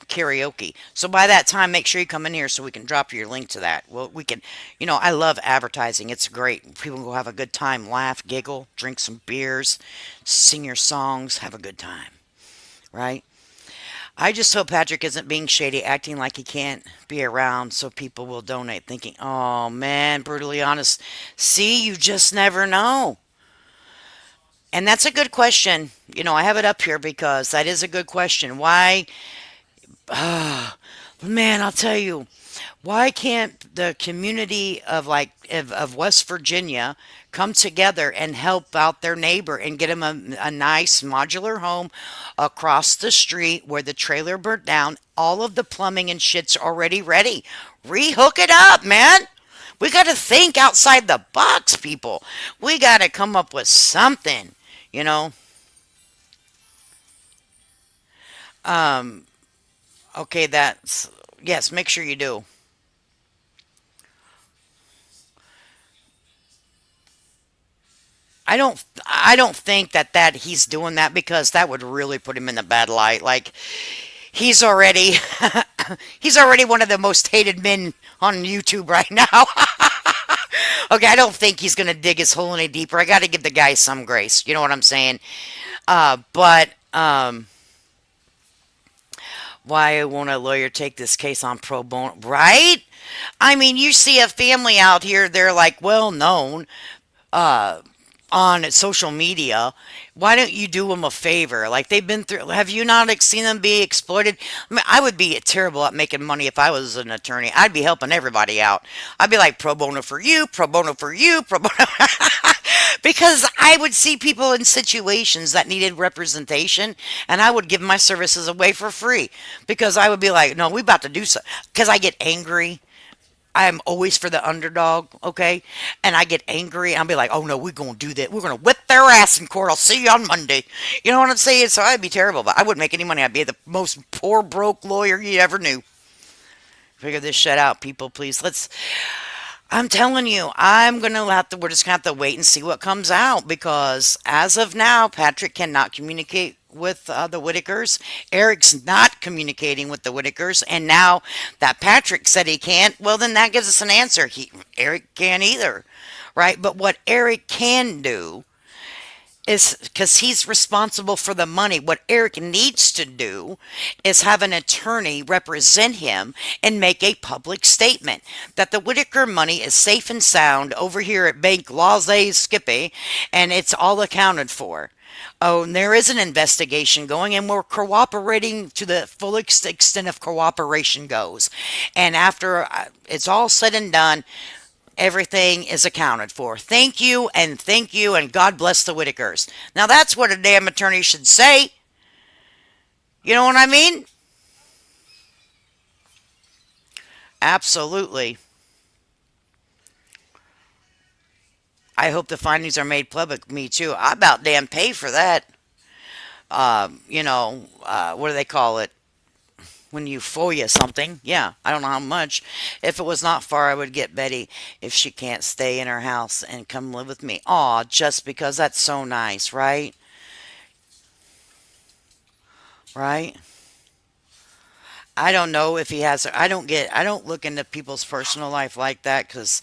karaoke. So by that time, make sure you come in here so we can drop your link to that. Well, we can, I love advertising. It's great. People go have a good time, laugh, giggle, drink some beers, sing your songs, have a good time, right? I just hope Patrick isn't being shady, acting like he can't be around so people will donate, thinking, oh man, brutally honest. See, you just never know. And that's a good question. I have it up here because that is a good question. Why Man, I'll tell you, why can't the community of of West Virginia come together and help out their neighbor and get him a nice modular home across the street where the trailer burnt down? All of the plumbing and shit's already ready. Rehook it up, man. We got to think outside the box, people. We got to come up with something, you know. Um, okay, that's yes. Make sure you do. I don't think that he's doing that because that would really put him in a bad light. Like he's already he's already one of the most hated men on YouTube right now. Okay, I don't think he's gonna dig his hole any deeper. I got to give the guy some grace. You know what I'm saying? But why won't a lawyer take this case on pro bono? Right? I mean, you see a family out here. They're like well known. Uh, on social media, why don't you do them a favor? Like they've been through. Have you not seen them be exploited? I mean, I would be terrible at making money if I was an attorney. I'd be helping everybody out. I'd be like pro bono for you, pro bono for you, pro bono. Because I would see people in situations that needed representation, and I would give my services away for free because I would be like, no, we about to do so. Because I get angry. I'm always for the underdog, okay? And I get angry. I'll be like, oh no, we're going to do that. We're going to whip their ass in court. I'll see you on Monday. You know what I'm saying? So I'd be terrible, but I wouldn't make any money. I'd be the most poor, broke lawyer you ever knew. Figure this shit out, people, please. I'm telling you, we're just going to have to wait and see what comes out because as of now, Patrick cannot communicate with the Whittakers. Eric's not communicating with the Whittakers. And now that Patrick said he can't, well, then that gives us an answer. Eric can't either, right? But what Eric can do is because he's responsible for the money. What Eric needs to do is have an attorney represent him and make a public statement that the Whittaker money is safe and sound over here at Bank Laissez Skippy and it's all accounted for. Oh, and there is an investigation going, and we're cooperating to the full extent of cooperation goes. And after it's all said and done, everything is accounted for. Thank you, and God bless the Whittakers. Now that's what a damn attorney should say. You know what I mean? Absolutely. I hope the findings are made public. Me too. I about damn pay for that. What do they call it? When you FOIA something. Yeah, I don't know how much. If it was not far, I would get Betty if she can't stay in her house and come live with me. Aw, just because that's so nice, right? right? I don't know if he has. I don't look into people's personal life like that because,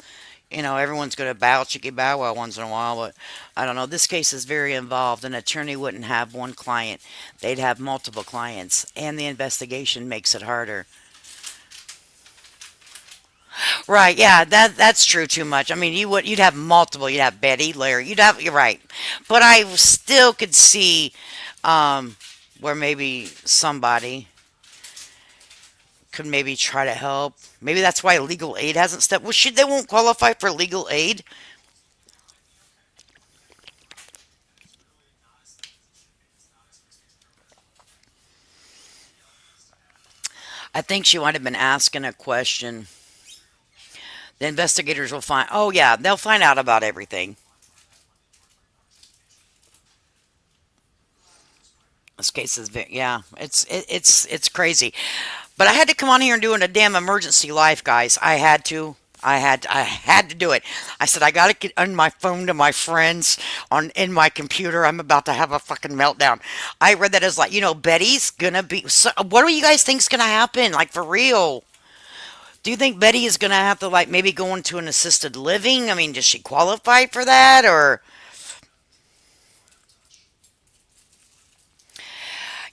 everyone's going to bow chicky bow wow once in a while. But I don't know. This case is very involved. An attorney wouldn't have one client; they'd have multiple clients, and the investigation makes it harder. Right? Yeah, that's true. Too much. I mean, you'd have multiple. You'd have Betty, Larry. You're right, but I still could see where maybe somebody could maybe try to help. Maybe that's why legal aid hasn't stepped. Well, they won't qualify for legal aid. I think she might have been asking a question. The investigators will find. Oh yeah, they'll find out about everything. This case is yeah, it's crazy. But I had to come on here and do a damn emergency live, guys. I had to. I had to do it. I said I got to get on my phone to my friends on in my computer. I'm about to have a fucking meltdown. I read that as like, Betty's gonna be. So, what do you guys think's gonna happen? Like for real? Do you think Betty is gonna have to like maybe go into an assisted living? I mean, does she qualify for that or?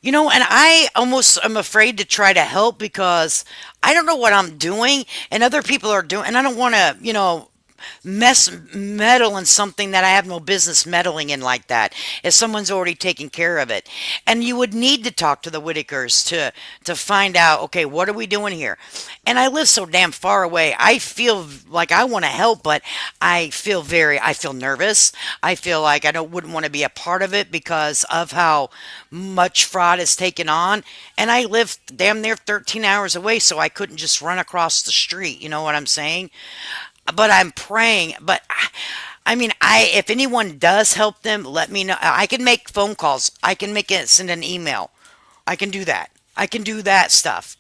And I almost am afraid to try to help because I don't know what I'm doing and other people are doing, and I don't want to, meddle in something that I have no business meddling in like that. If someone's already taken care of it, and you would need to talk to the Whittakers to find out, okay, what are we doing here? And I live so damn far away. I feel like I want to help, but I feel nervous. I feel like I don't wouldn't want to be a part of it because of how much fraud is taken on. And I live damn near 13 hours away, so I couldn't just run across the street. You know what I'm saying? But I'm praying. But I mean, I if anyone does help them, let me know. I can make phone calls. I can send an email. I can do that. I can do that stuff.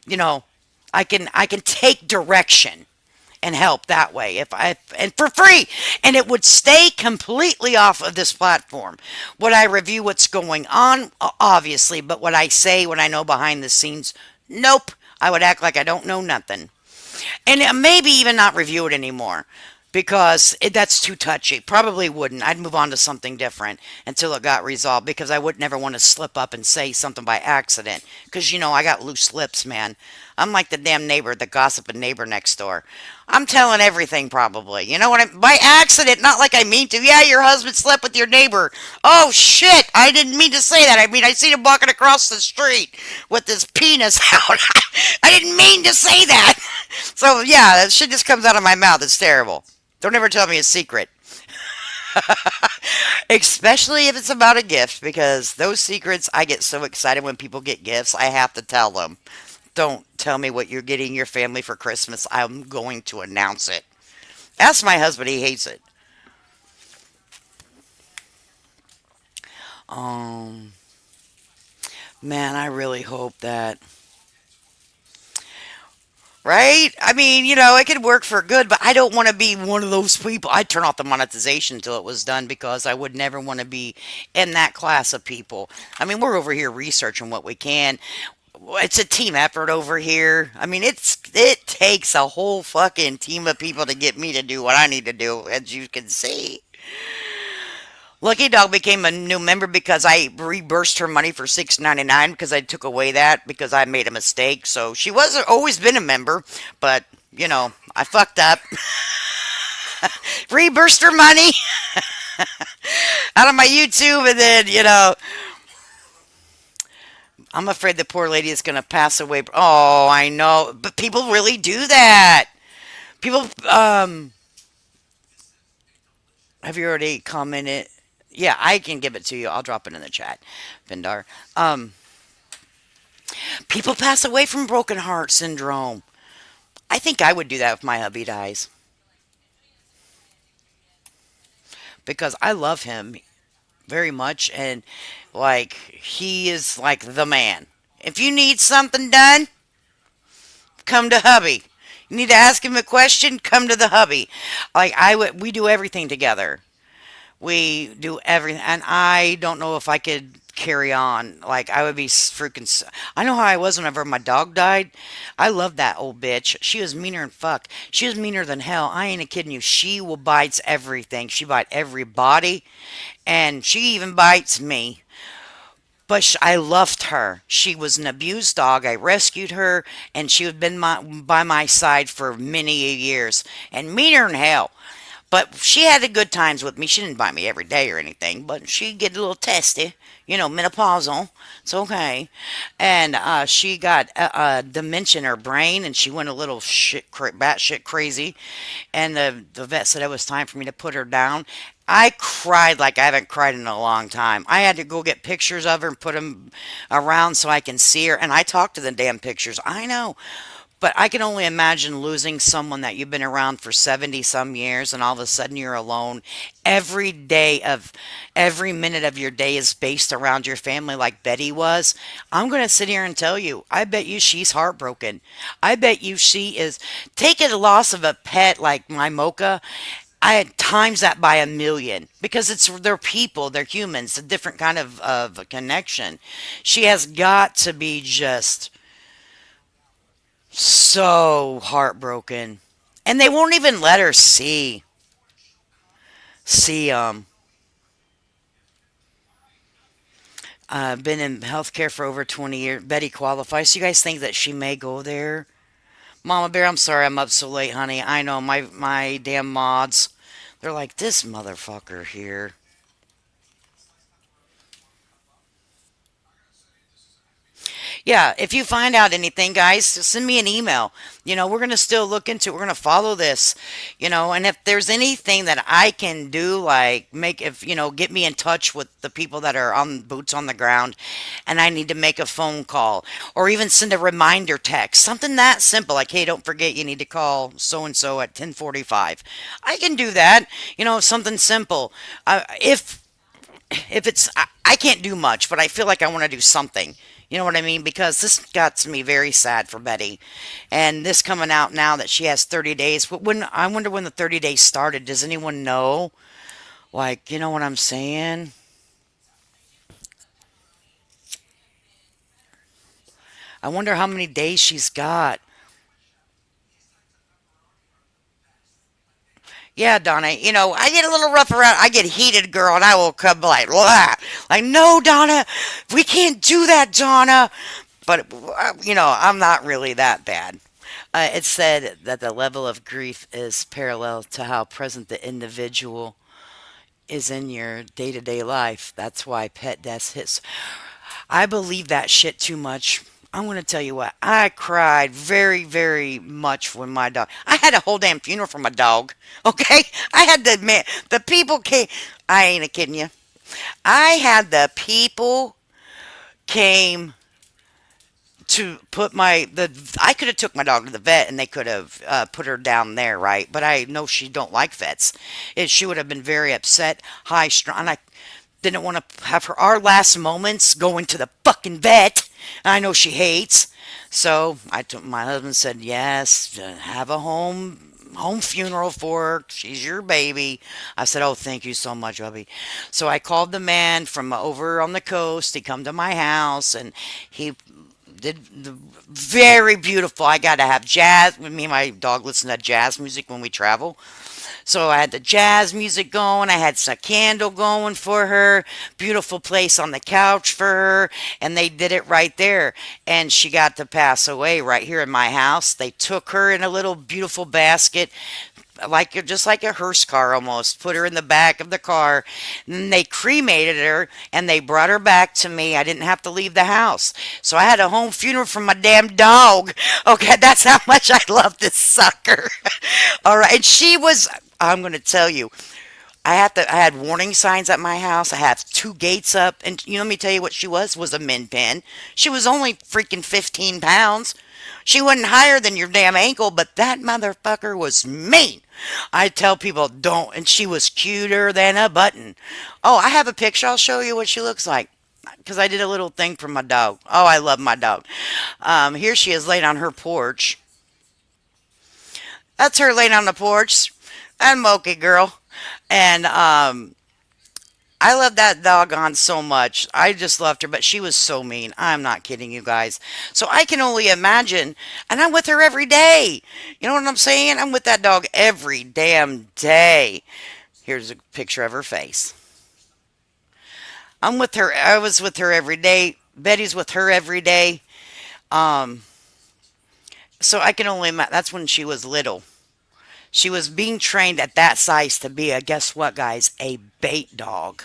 You know, I can take direction and help that way if I and for free, and it would stay completely off of this platform. Would I review what's going on? Obviously, but what I say, what I know behind the scenes, nope. I would act like I don't know nothing. And maybe even not review it anymore because that's too touchy. Probably wouldn't. I'd move on to something different until it got resolved because I would never want to slip up and say something by accident because I got loose lips, man. I'm like the damn neighbor, the gossiping neighbor next door. I'm telling everything probably. You know what by accident, not like I mean to. Yeah, your husband slept with your neighbor. Oh shit, I didn't mean to say that. I mean, I seen him walking across the street with his penis out. I didn't mean to say that. So yeah, that shit just comes out of my mouth. It's terrible. Don't ever tell me a secret. Especially if it's about a gift, because those secrets, I get so excited when people get gifts, I have to tell them. Don't tell me what you're getting your family for Christmas. I'm going to announce it. Ask my husband, he hates it. Um, man, I really hope that. Right? I mean, it could work for good, but I don't want to be one of those people. I'd turn off the monetization until it was done because I would never want to be in that class of people. I mean, we're over here researching what we can. It's a team effort over here. I mean, it takes a whole fucking team of people to get me to do what I need to do, as you can see. Lucky Dog became a new member because I reimbursed her money for $6.99 because I took away that because I made a mistake. So she was always been a member, but I fucked up. Reimbursed her money out of my YouTube, and then I'm afraid the poor lady is gonna pass away. Oh, I know, but people really do that. People, have you already commented? Yeah, I can give it to you. I'll drop it in the chat, Vindar. People pass away from broken heart syndrome. I think I would do that if my hubby dies because I love him very much, and like he is like the man. If you need something done, come to hubby. You need to ask him a question, come to the hubby. Like we do everything together. We do everything, and I don't know if I could carry on. Like I would be I know how I was whenever my dog died. I love that old bitch. She was meaner than fuck. She was meaner than hell. I ain't a kidding you. She will bites everything. She bite everybody, and she even bites me. But I loved her. She was an abused dog. I rescued her, and she had been by my side for many years, and meaner than hell. But she had the good times with me. She didn't bite me every day or anything, but she'd get a little testy, menopausal. It's okay. And she got dementia in her brain, and she went a little batshit crazy. And the vet said it was time for me to put her down. I cried like I haven't cried in a long time. I had to go get pictures of her and put them around so I can see her. And I talked to the damn pictures. I know. But I can only imagine losing someone that you've been around for 70 some years and all of a sudden you're alone. Every day of every minute of your day is based around your family like Betty was. I'm going to sit here and tell you, I bet you she's heartbroken. I bet you she is. Take a loss of a pet like my Mocha. I had times that by a million because they're people, they're humans, a different kind of a connection. She has got to be just so heartbroken, and they won't even let her see been in healthcare for over 20 years. Betty qualifies. So you guys think that she may go there? Mama Bear, I'm sorry I'm up so late, honey. I know my damn mods. They're like this motherfucker here. Yeah, if you find out anything, guys, just send me an email. We're going to still look into it. We're going to follow this, and if there's anything that I can do, like get me in touch with the people that are on boots on the ground and I need to make a phone call or even send a reminder text, something that simple, like, hey, don't forget you need to call so and so at 10:45. I can do that, something simple. If it's I can't do much, but I feel like I want to do something. You know what I mean? Because this got to me very sad for Betty, and this coming out now that she has 30 days. But when I wonder when the 30 days started. Does anyone know? Like, you know what I'm saying? I wonder how many days she's got. Yeah, Donna, I get a little rough around. I get heated, girl, and I will come like, "Blah." Like, no, Donna, we can't do that, Donna. But, I'm not really that bad. It said that the level of grief is parallel to how present the individual is in your day to day life. That's why pet death hits. I believe that shit too much. I'm going to tell you what, I cried very, very much when my dog. I had a whole damn funeral for my dog. Okay? I had the people came. I ain't a kidding you. I had the people came to put I could have took my dog to the vet and they could have put her down there, right? But I know she don't like vets. She would have been very upset, high strung, and I didn't want to have our last moments going to the fucking vet. I know she hates. So I took my husband said yes, have a home funeral for her. She's your baby. I said, oh, thank you so much, Bubby. So I called the man from over on the coast. He come to my house and he did the very beautiful. I got to have jazz. Me and my dog listen to jazz music when we travel. So I had the jazz music going. I had a candle going for her. Beautiful place on the couch for her. And they did it right there. And she got to pass away right here in my house. They took her in a little beautiful basket, just like a hearse car almost. Put her in the back of the car. And they cremated her and they brought her back to me. I didn't have to leave the house. So I had a home funeral for my damn dog. Okay, that's how much I love this sucker. All right, and she was. I'm going to tell you. I had warning signs at my house. I have two gates up, and let me tell you what she was a min pin. She was only freaking 15 pounds. She wasn't higher than your damn ankle, but that motherfucker was mean. I tell people don't, and she was cuter than a button. Oh, I have a picture. I'll show you what she looks like. Because I did a little thing for my dog. Oh, I love my dog. Here she is laying on her porch. That's her laying on the porch. And Moki girl. And I love that doggone so much. I just loved her, but she was so mean. I'm not kidding you guys. So I can only imagine. And I'm with her every day. You know what I'm saying? I'm with that dog every damn day. Here's a picture of her face. I'm with her. I was with her every day. Betty's with her every day. Um, so I can only imagine. That's when she was little. She was being trained at that size to be a, guess what, guys? A bait dog.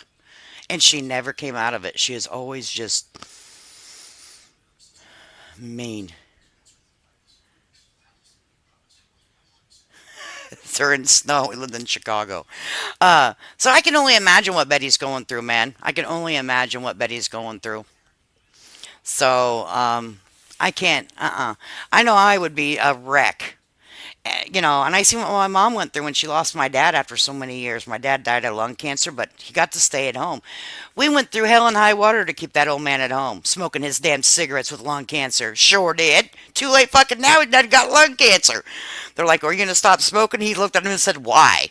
And she never came out of it. She is always just mean. It's her in the snow. We lived in Chicago. So I can only imagine what Betty's going through, man. I can only imagine what Betty's going through. So I can't. I know I would be a wreck. You know, and I see what my mom went through when she lost my dad after so many years. My dad died of lung cancer, but he got to stay at home. We went through hell and high water to keep that old man at home, smoking his damn cigarettes with lung cancer. Sure did. Too late fucking now, he done got lung cancer. They're like, are you going to stop smoking? He looked at him and said, why?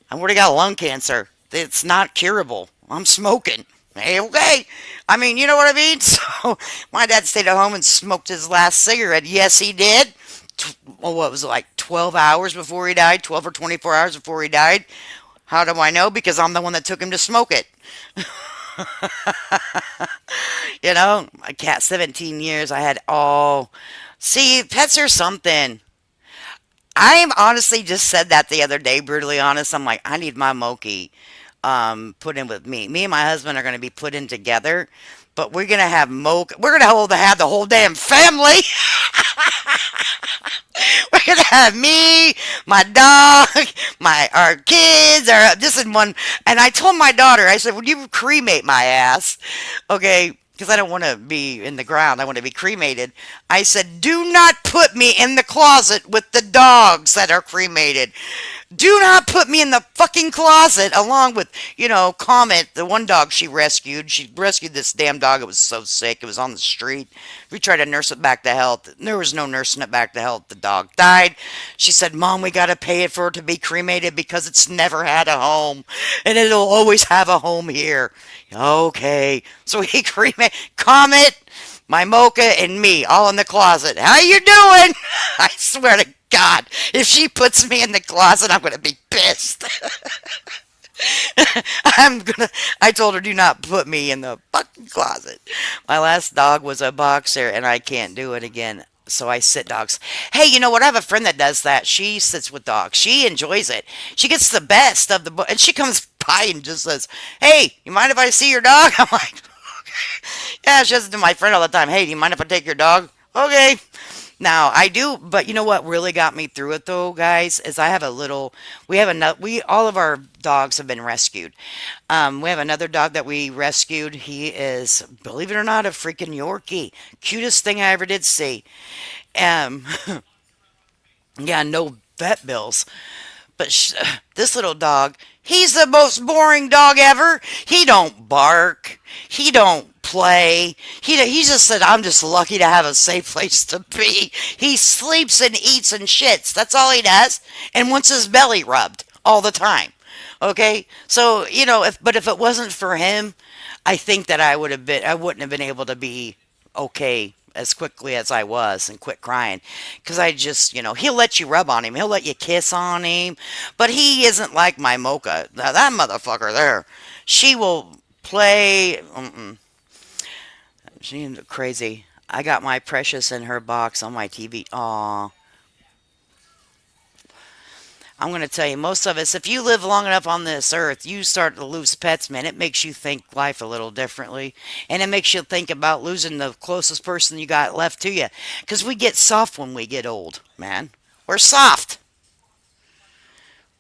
I already got lung cancer. It's not curable. I'm smoking. Hey, okay. I mean, you know what I mean? So my dad stayed at home and smoked his last cigarette. Yes, he did. What was it, like 12 hours before he died? 12 or 24 hours before he died? How do I know? Because I'm the one that took him to smoke it. You know, my cat, 17 years. I had all. See, pets are something. I honestly just said that the other day, brutally honest. I'm like, I need my Moki put in with me. Me and my husband are going to be put in together, but we're going to have Moki. We're going to have the whole damn family. We're gonna have me, my dog, my our kids, our just in one. And I told my daughter, I said, "Would you cremate my ass?" Okay, because I don't want to be in the ground. I want to be cremated. I said, "Do not put me in the closet with the dogs that are cremated. Do not put me in the fucking closet along with, Comet, the one dog she rescued. She rescued this damn dog. It was so sick. It was on the street. We tried to nurse it back to health. There was no nursing it back to health. The dog died. She said, Mom, we got to pay it for it to be cremated because it's never had a home. And it'll always have a home here. Okay. So he cremated Comet, my Mocha, and me all in the closet. How you doing? I swear to God, if she puts me in the closet, I'm going to be pissed. I told her, do not put me in the fucking closet. My last dog was a boxer, and I can't do it again. So I sit dogs. Hey, you know what? I have a friend that does that. She sits with dogs. She enjoys it. She gets the best of the book. And she comes by and just says, hey, you mind if I see your dog? I'm like, okay. Yeah, she says to my friend all the time, hey, do you mind if I take your dog? Okay. Now I do, but you know what really got me through it though, guys, is I have a little. We have another. We all of our dogs have been rescued. We have another dog that we rescued. He is, believe it or not, a freaking Yorkie. Cutest thing I ever did see. Um, yeah, no vet bills. But this little dog, he's the most boring dog ever. He don't bark. He don't play. He just said, I'm just lucky to have a safe place to be. He sleeps and eats and shits. That's all he does. And wants his belly rubbed all the time. Okay? So, if it wasn't for him, I think that I wouldn't have been able to be okay as quickly as I was and quit crying. Because I just, he'll let you rub on him. He'll let you kiss on him. But he isn't like my Mocha. Now, that motherfucker there, she will play. She's crazy. I got my Precious in her box on my TV. Aw. I'm going to tell you, most of us, if you live long enough on this earth, you start to lose pets, man. It makes you think life a little differently. And it makes you think about losing the closest person you got left to you. Because we get soft when we get old, man. We're soft.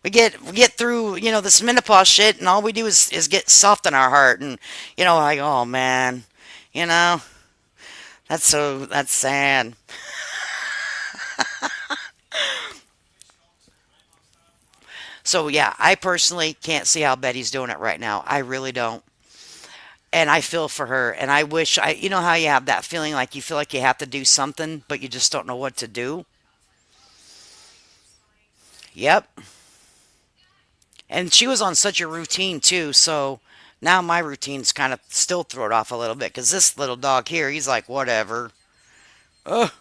We get through, this menopause shit, and all we do is get soft in our heart. And, like, oh, man, that's sad. So yeah, I personally can't see how Betty's doing it right now. I really don't. And I feel for her. And I wish you know how you have that feeling like you feel like you have to do something, but you just don't know what to do? Yep. And she was on such a routine too. So Now my routine's kind of still thrown off a little bit because this little dog here, he's like, whatever. Ugh.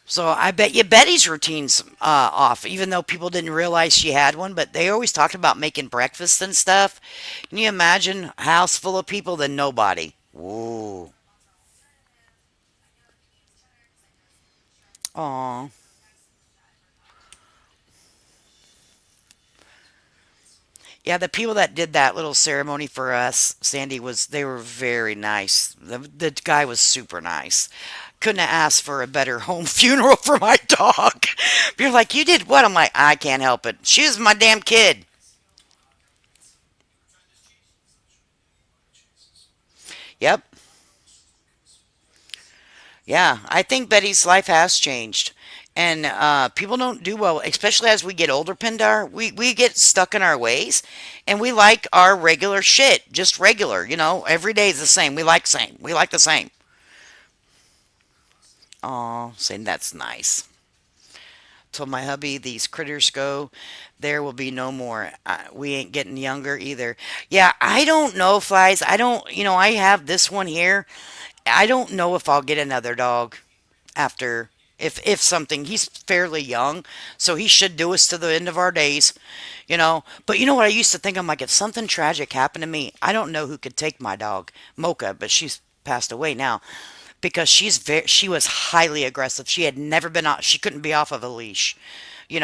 So I bet you Betty's routine's off, even though people didn't realize she had one. But they always talked about making breakfast and stuff. Can you imagine a house full of people than nobody? Ooh. Aw. Yeah, the people that did that little ceremony for us, Sandy, they were very nice. The guy was super nice. Couldn't have asked for a better home funeral for my dog. You're like, you did what? I'm like, I can't help it. She was my damn kid. Yep. Yeah, I think Betty's life has changed. And people don't do well, especially as we get older, Pindar. We get stuck in our ways and we like our regular shit. Just regular, every day is the same. We like same. We like the same. Oh, saying that's nice. Told my hubby these critters go, there will be no more. We ain't getting younger either. Yeah, I don't know, Flies. I don't, I have this one here. I don't know if I'll get another dog after if something. He's fairly young, so he should do us to the end of our days. But you know what I used to think? I'm like, if something tragic happened to me, I don't know who could take my dog, Mocha, but she's passed away now because she was highly aggressive. She had never been off. She couldn't be off of a leash.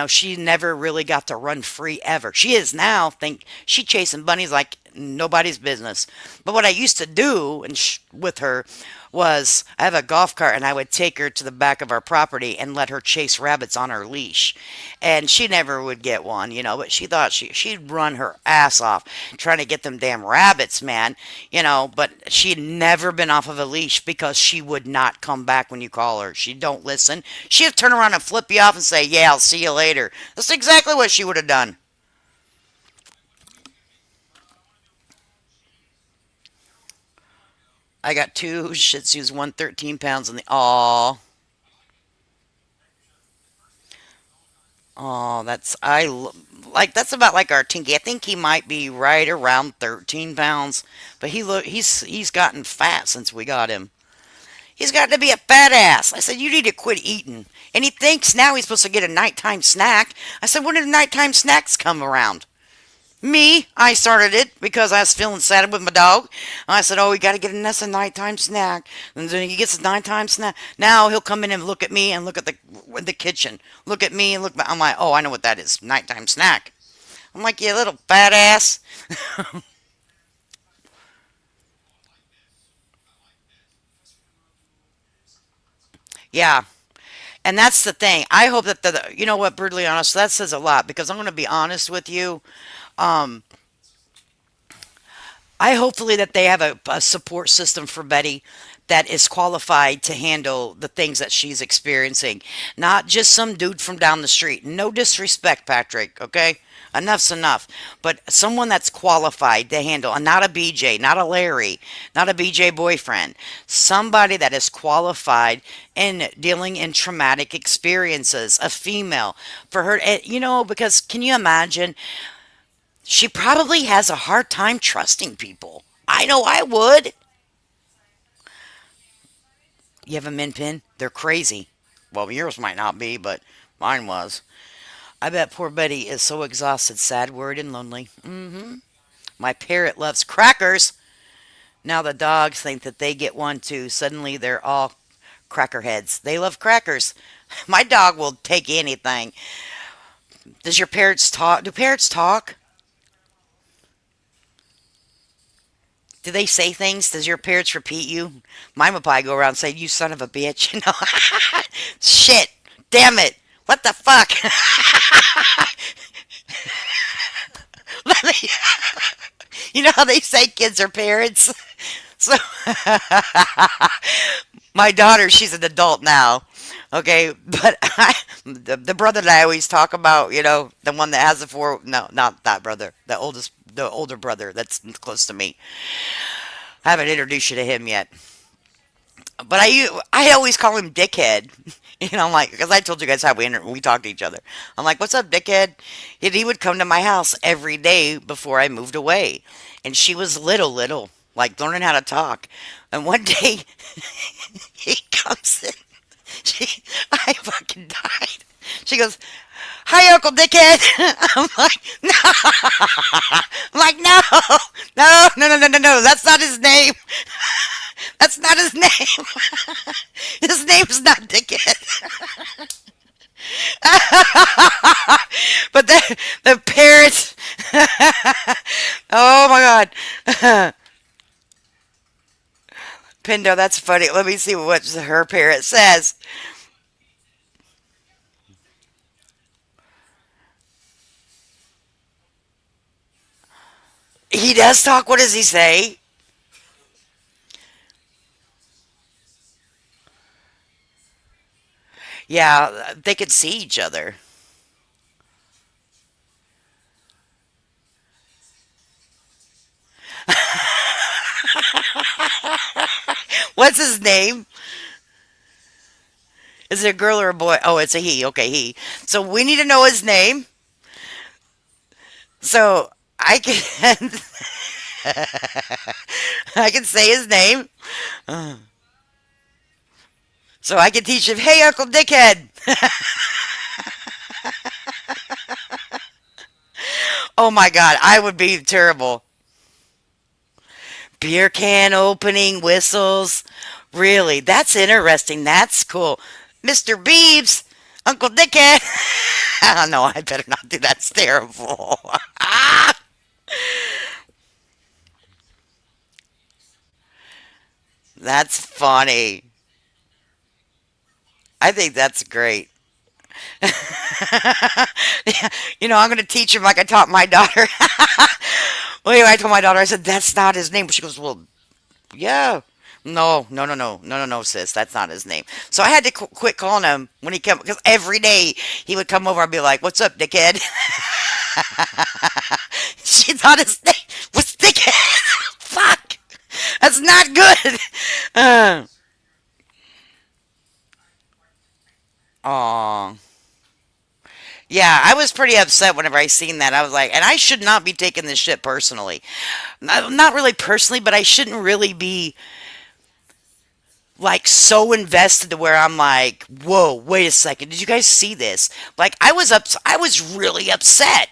She never really got to run free ever. She is now. Think she chasing bunnies like nobody's business. But what I used to do with her was I have a golf cart and I would take her to the back of our property and let her chase rabbits on her leash. And she never would get one, but she thought she'd run her ass off trying to get them damn rabbits, man, but she'd never been off of a leash because she would not come back when you call her. She don't listen. She'd turn around and flip you off and say, "Yeah, I'll see you later." That's exactly what she would have done. I got two Shih Tzus, one 13 pounds, and aw, oh, like that's about like our Tinky. I think he might be right around 13 pounds, but he's gotten fat since we got him. He's got to be a fat ass. I said, you need to quit eating. And he thinks now he's supposed to get a nighttime snack. I said, when did nighttime snacks come around? Me, I started it because I was feeling sad with my dog. I said, "Oh, we got to get a nighttime snack." And then he gets a nighttime snack. Now he'll come in and look at me and look at the kitchen. Look at me and look. I'm like, "Oh, I know what that is. Nighttime snack." I'm like, "You little fat ass." Yeah, and that's the thing. I hope that you know what, brutally honest, that says a lot because I'm going to be honest with you. Um, I hopefully that they have a support system for Betty that is qualified to handle the things that she's experiencing, not just some dude from down the street. No disrespect, Patrick. Okay, enough's enough. But someone that's qualified to handle, and not a BJ, not a Larry, not a BJ boyfriend. Somebody that is qualified in dealing in traumatic experiences. A female for her, because can you imagine? She probably has a hard time trusting people. I know I would. You have a min pin? They're crazy. Well, yours might not be, but mine was. I bet poor Betty is so exhausted, sad, worried, and lonely. My parrot loves crackers. Now the dogs think that they get one too. Suddenly they're all cracker heads. They love crackers. My dog will take anything. Does your parrots talk? Do parrots talk? Do they say things? Does your parents repeat you? Mine would probably go around and say, "You son of a bitch." Shit. Damn it. What the fuck? Let me- you know how they say kids are parents? So, my daughter, she's an adult now. Okay, but the brother that I always talk about, the one that has the four, no, not that brother, the older brother that's close to me. I haven't introduced you to him yet. But I always call him Dickhead. I'm like, because I told you guys how we talk to each other. I'm like, "What's up, Dickhead?" And he would come to my house every day before I moved away, and she was little, like learning how to talk. And one day he comes in. I fucking died. She goes, "Hi, Uncle Dickhead." I'm like, no. I'm like, no, no. That's not his name. That's not his name. His name's not Dickhead. But the parrots. Oh my God. Pindo, that's funny. Let me see what her parrot says. He does talk. What does he say? Yeah, they could see each other. What's his name? Is it a girl or a boy? Oh, it's a he. Okay, he. So we need to know his name. So I can I can say his name. So I can teach him, "Hey, Uncle Dickhead." Oh my God, I would be terrible. Beer can opening whistles. Really, that's interesting. That's cool. Mr. Beebs, Uncle Dickhead. Oh no, I better not do that. It's terrible. That's funny. I think that's great. I'm going to teach him like I taught my daughter. Well, anyway, I told my daughter, I said, "That's not his name." She goes, "Well, yeah." No, sis. That's not his name. So I had to quit calling him when he came, because every day he would come over and be like, "What's up, dickhead?" She thought his name was Dickhead. Fuck. That's not good. Uh, Aw. Yeah, I was pretty upset whenever I seen that. I was like, and I should not be taking this shit personally. Not really personally, but I shouldn't really be like so invested to where I'm like, whoa, wait a second, did you guys see this? Like I was really upset.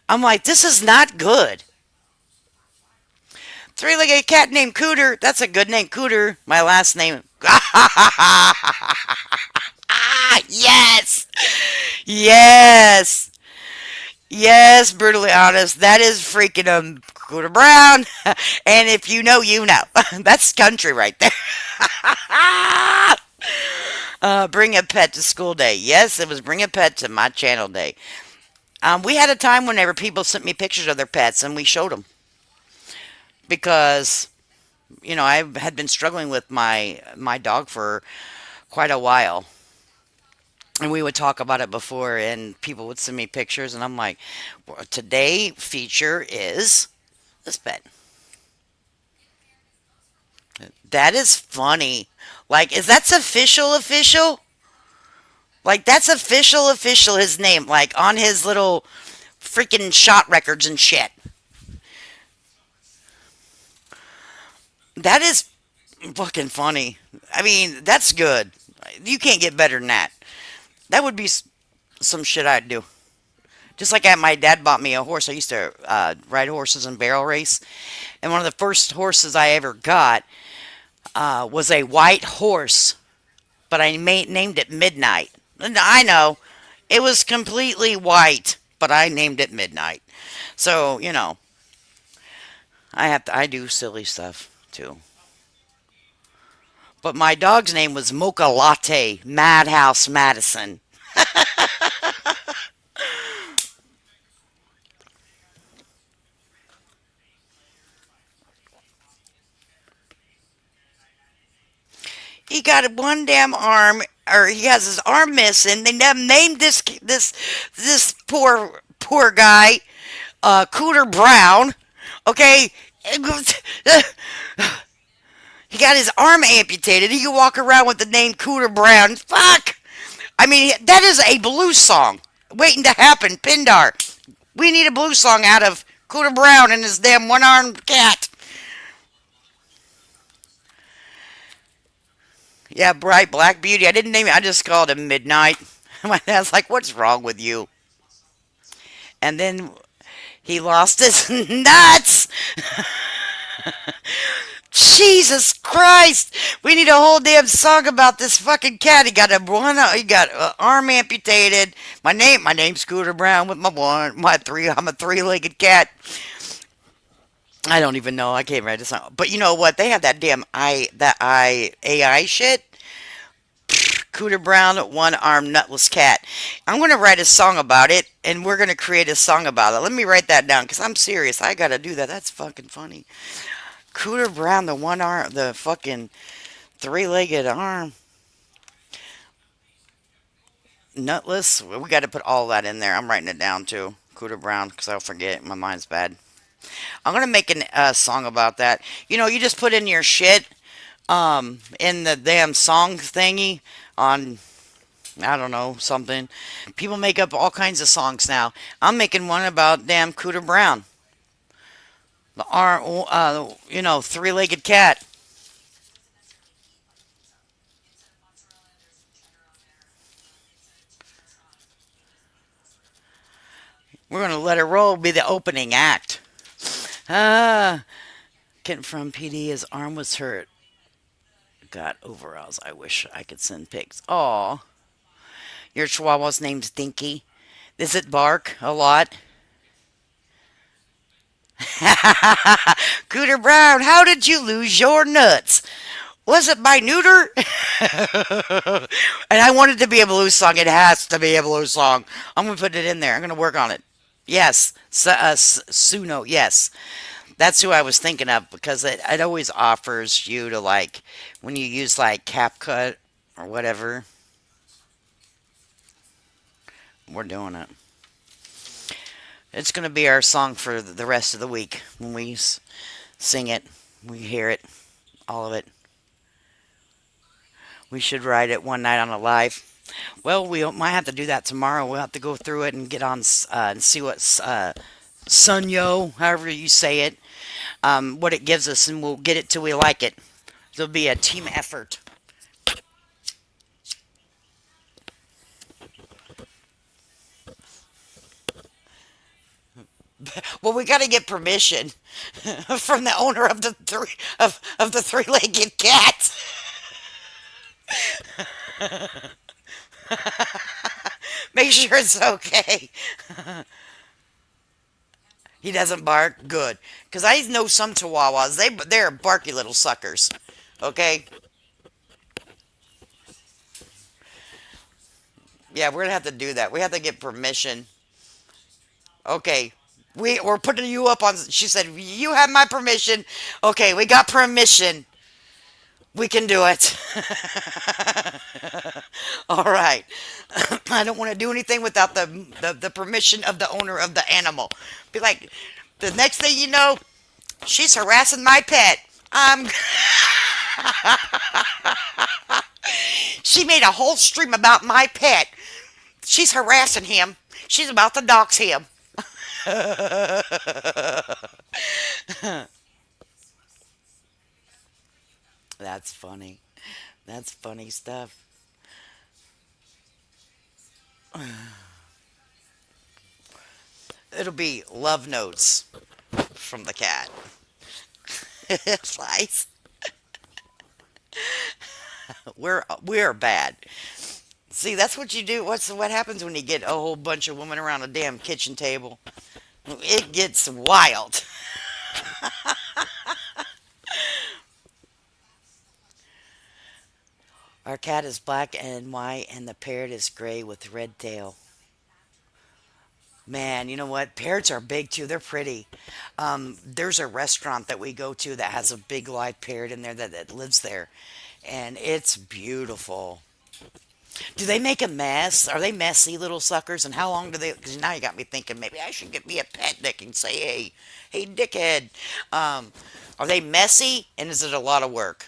I'm like, this is not good. Three-legged cat named Cooter. That's a good name, Cooter. My last name. Yes, yes, yes. Brutally honest. That is freaking Cooter Brown. And if you know, you know. That's country right there. Bring a pet to school day. Yes, it was bring a pet to my channel day. We had a time whenever people sent me pictures of their pets and we showed them because I had been struggling with my dog for quite a while, and we would talk about it before, and people would send me pictures, and I'm like, well, today feature is this pet. That is funny. Like, is that's official? Official? Like that's official. His name, like on his little freaking shot records and shit. That is fucking funny. I mean, that's good. You can't get better than that. That would be some shit I'd do. Just like my dad bought me a horse. I used to ride horses and barrel race. And one of the first horses I ever got was a white horse. But I named it Midnight. And I know. It was completely white. But I named it Midnight. So, I do silly stuff too. But my dog's name was Mocha Latte Madhouse Madison. He got one damn arm, or he has his arm missing. They named this poor guy Cooter Brown. Okay, He got his arm amputated. He can walk around with the name Cooter Brown. Fuck! I mean, that is a blues song waiting to happen. Pindar. We need a blues song out of Cooter Brown and his damn one-armed cat. Yeah, Bright Black Beauty. I didn't name it. I just called him Midnight. My dad's like, what's wrong with you? And then he lost his nuts. Jesus Christ! We need a whole damn song about this fucking cat. He got arm amputated. My name's Scooter Brown with I'm a three-legged cat. I don't even know. I can't write a song. But you know what? They have that damn AI shit. Cooter Brown, one-armed nutless cat. I'm gonna write a song about it, and we're gonna create a song about it. Let me write that down, cause I'm serious. I gotta do that. That's fucking funny. Cooter Brown, the fucking three-legged arm, nutless. We got to put all that in there. I'm writing it down too. Cooter Brown, cause I'll forget. My mind's bad. I'm gonna make a song about that. You know, you just put in your shit, in the damn song thingy on. I don't know, something. People make up all kinds of songs now. I'm making one about damn Cooter Brown. The arm, three-legged cat. We're gonna let it roll. Be the opening act. Ah, Kent from PD. His arm was hurt. Got overalls. I wish I could send pics. Aw, your Chihuahua's name's Dinky. Does it bark a lot? Cooter Brown, how did you lose your nuts? Was it by neuter? And I want it to be a blues song. It has to be a blues song. I'm going to put it in there. I'm going to work on it. Yes. Suno, yes. That's who I was thinking of because it always offers you to, like, when you use, like, CapCut or whatever. We're doing it. It's going to be our song for the rest of the week when we sing it. We hear it. All of it. We should write it one night on a live. Well, we might have to do that tomorrow. We'll have to go through it and get on and see what Sunyo, however you say it, what it gives us, and we'll get it till we like it. It'll be a team effort. Well, we got to get permission from the owner of the three-legged cat. Make sure it's okay. He doesn't bark. Good, because I know some Chihuahuas. They're barky little suckers. Okay. Yeah, we're gonna have to do that. We have to get permission. Okay. We're putting you up on. She said, "You have my permission." Okay, we got permission. We can do it. All right. I don't want to do anything without the permission of the owner of the animal. Be like, the next thing you know, she's harassing my pet. She made a whole stream about my pet. She's harassing him. She's about to dox him. That's funny. That's funny stuff. It'll be love notes from the cat. Slice. We're bad. See, that's what you do. What happens when you get a whole bunch of women around a damn kitchen table? It gets wild. Our cat is black and white, and the parrot is gray with red tail. Man, you know what? Parrots are big too. They're pretty. There's a restaurant that we go to that has a big live parrot in there that lives there, and it's beautiful. Do they make a mess? Are they messy little suckers? And how long do they? Because now you got me thinking maybe I should get me a pet that can say, "Hey, hey, dickhead." Are they messy? And is it a lot of work?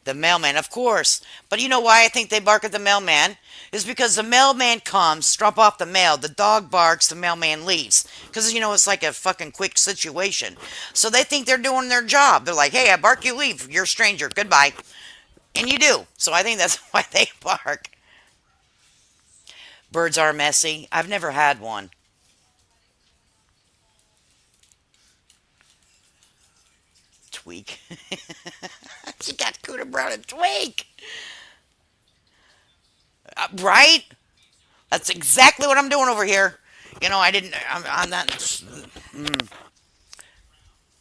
The mailman, of course. But you know why I think they bark at the mailman? Is because the mailman comes, drop off the mail, the dog barks, the mailman leaves. Because, it's like a fucking quick situation. So they think they're doing their job. They're like, hey, I bark, you leave. You're a stranger. Goodbye. And you do. So I think that's why they bark. Birds are messy. I've never had one. Tweak. She got Cooter Brown and Tweak. Right? That's exactly what I'm doing over here. I didn't. I'm not.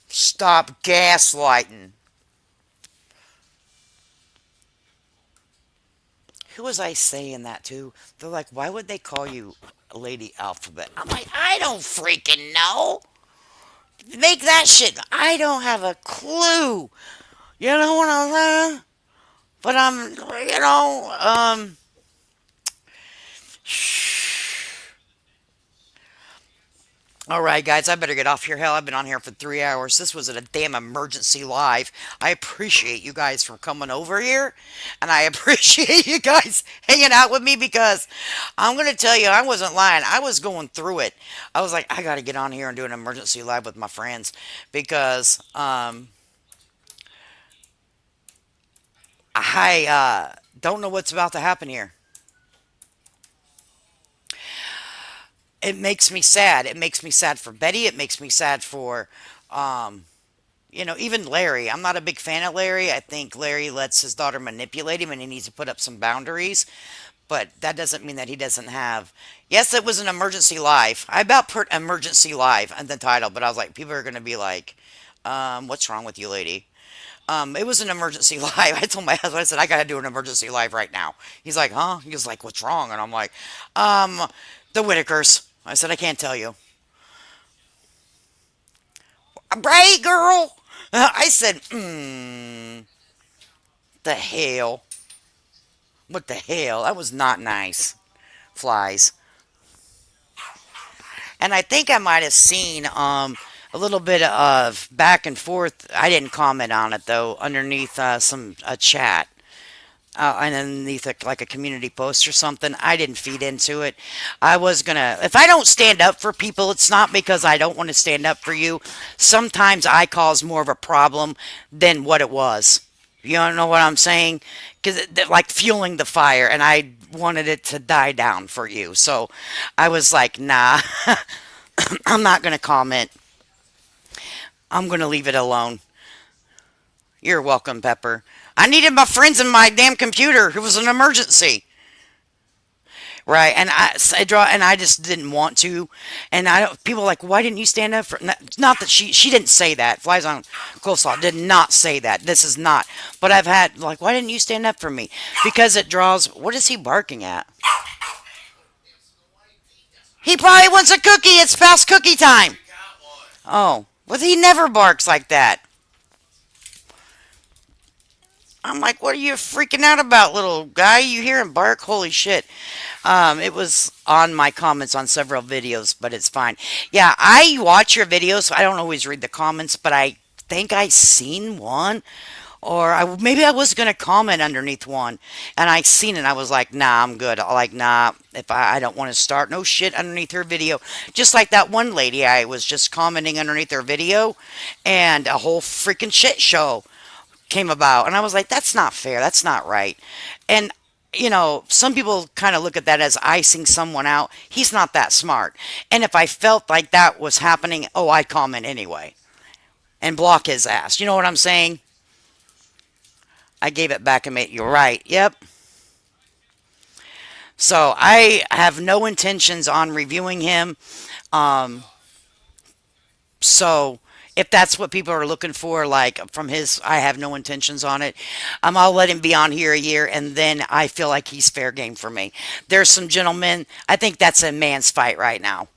Stop gaslighting. Who was I saying that to? They're like, why would they call you Lady Alphabet? I'm like, I don't freaking know. Make that shit. I don't have a clue. You know what I'm saying? But all right, guys, I better get off here. Hell, I've been on here for 3 hours. This was a damn emergency live. I appreciate you guys for coming over here, and I appreciate you guys hanging out with me because I'm going to tell you, I wasn't lying. I was going through it. I was like, I got to get on here and do an emergency live with my friends because I don't know what's about to happen here. It makes me sad. It makes me sad for Betty. It makes me sad for, um, even Larry. I'm not a big fan of Larry. I think Larry lets his daughter manipulate him and he needs to put up some boundaries. But that doesn't mean that he doesn't have. Yes, it was an emergency live. I about put emergency live in the title, but I was like, people are going to be like, what's wrong with you, lady? It was an emergency live. I told my husband, I said, I got to do an emergency live right now. He's like, huh? He was like, what's wrong? And I'm like, um, the Whittakers. I said, I can't tell you. Right, girl? I said, the hell? What the hell? That was not nice. Flies. And I think I might have seen a little bit of back and forth. I didn't comment on it though. Underneath some a chat. And underneath like a community post or something. I didn't feed into it. I was gonna. If I don't stand up for people, it's not because I don't want to stand up for you. Sometimes I cause more of a problem than what it was. You don't know what I'm saying? Because like fueling the fire, and I wanted it to die down for you. So I was like, nah, I'm not gonna comment. I'm gonna leave it alone. You're welcome, Pepper. I needed my friends in my damn computer. It was an emergency. Right, and I just didn't want to, and I don't. People are like, why didn't you stand up for? Not that she didn't say that. Flies on coleslaw did not say that. This is not. But I've had like, why didn't you stand up for me? Because it draws. What is he barking at? He probably wants a cookie. It's past cookie time. Oh, well, he never barks like that. I'm like, what are you freaking out about, little guy? You hear him bark? Holy shit. It was on my comments on several videos, but it's fine. Yeah, I watch your videos, so I don't always read the comments, but I think I seen one, or maybe I was going to comment underneath one, and I seen it, I was like, nah, I'm good. I'm like, nah, if I don't want to start no shit underneath her video. Just like that one lady, I was just commenting underneath her video, and a whole freaking shit show came about, and I was like, that's not fair, that's not right. And some people kind of look at that as icing someone out. He's not that smart. And if I felt like that was happening, oh, I'd comment anyway and block his ass. You know what I'm saying? I gave it back and made, you're right. Yep. So I have no intentions on reviewing him. Um, So if that's what people are looking for, like from his, I have no intentions on it. I'll let him be on here a year, and then I feel like he's fair game for me. There's some gentlemen. I think that's a man's fight right now,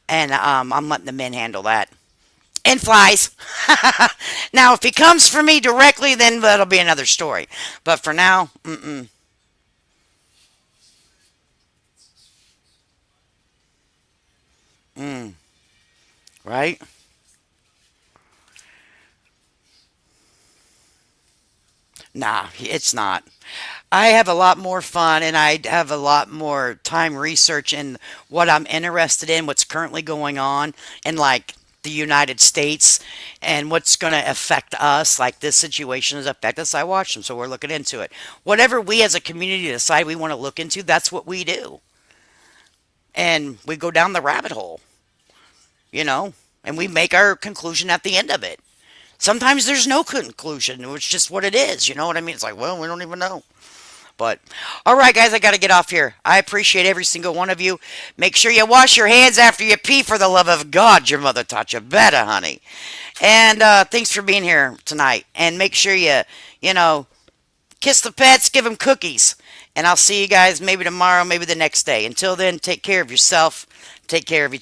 and I'm letting the men handle that. And flies. Now, if he comes for me directly, then that'll be another story. But for now, right? Nah, it's not. I have a lot more fun and I have a lot more time researching what I'm interested in, what's currently going on in like the United States and what's going to affect us. Like this situation has affected us. I watch them, so we're looking into it. Whatever we as a community decide we want to look into, that's what we do. And we go down the rabbit hole, you know, and we make our conclusion at the end of it. Sometimes there's no conclusion. It's just what it is. You know what I mean? It's like, well, we don't even know. But all right, guys, I got to get off here. I appreciate every single one of you. Make sure you wash your hands after you pee, for the love of God. Your mother taught you better, honey. And thanks for being here tonight. And make sure you know, kiss the pets, give them cookies. And I'll see you guys maybe tomorrow, maybe the next day. Until then, take care of yourself. Take care of each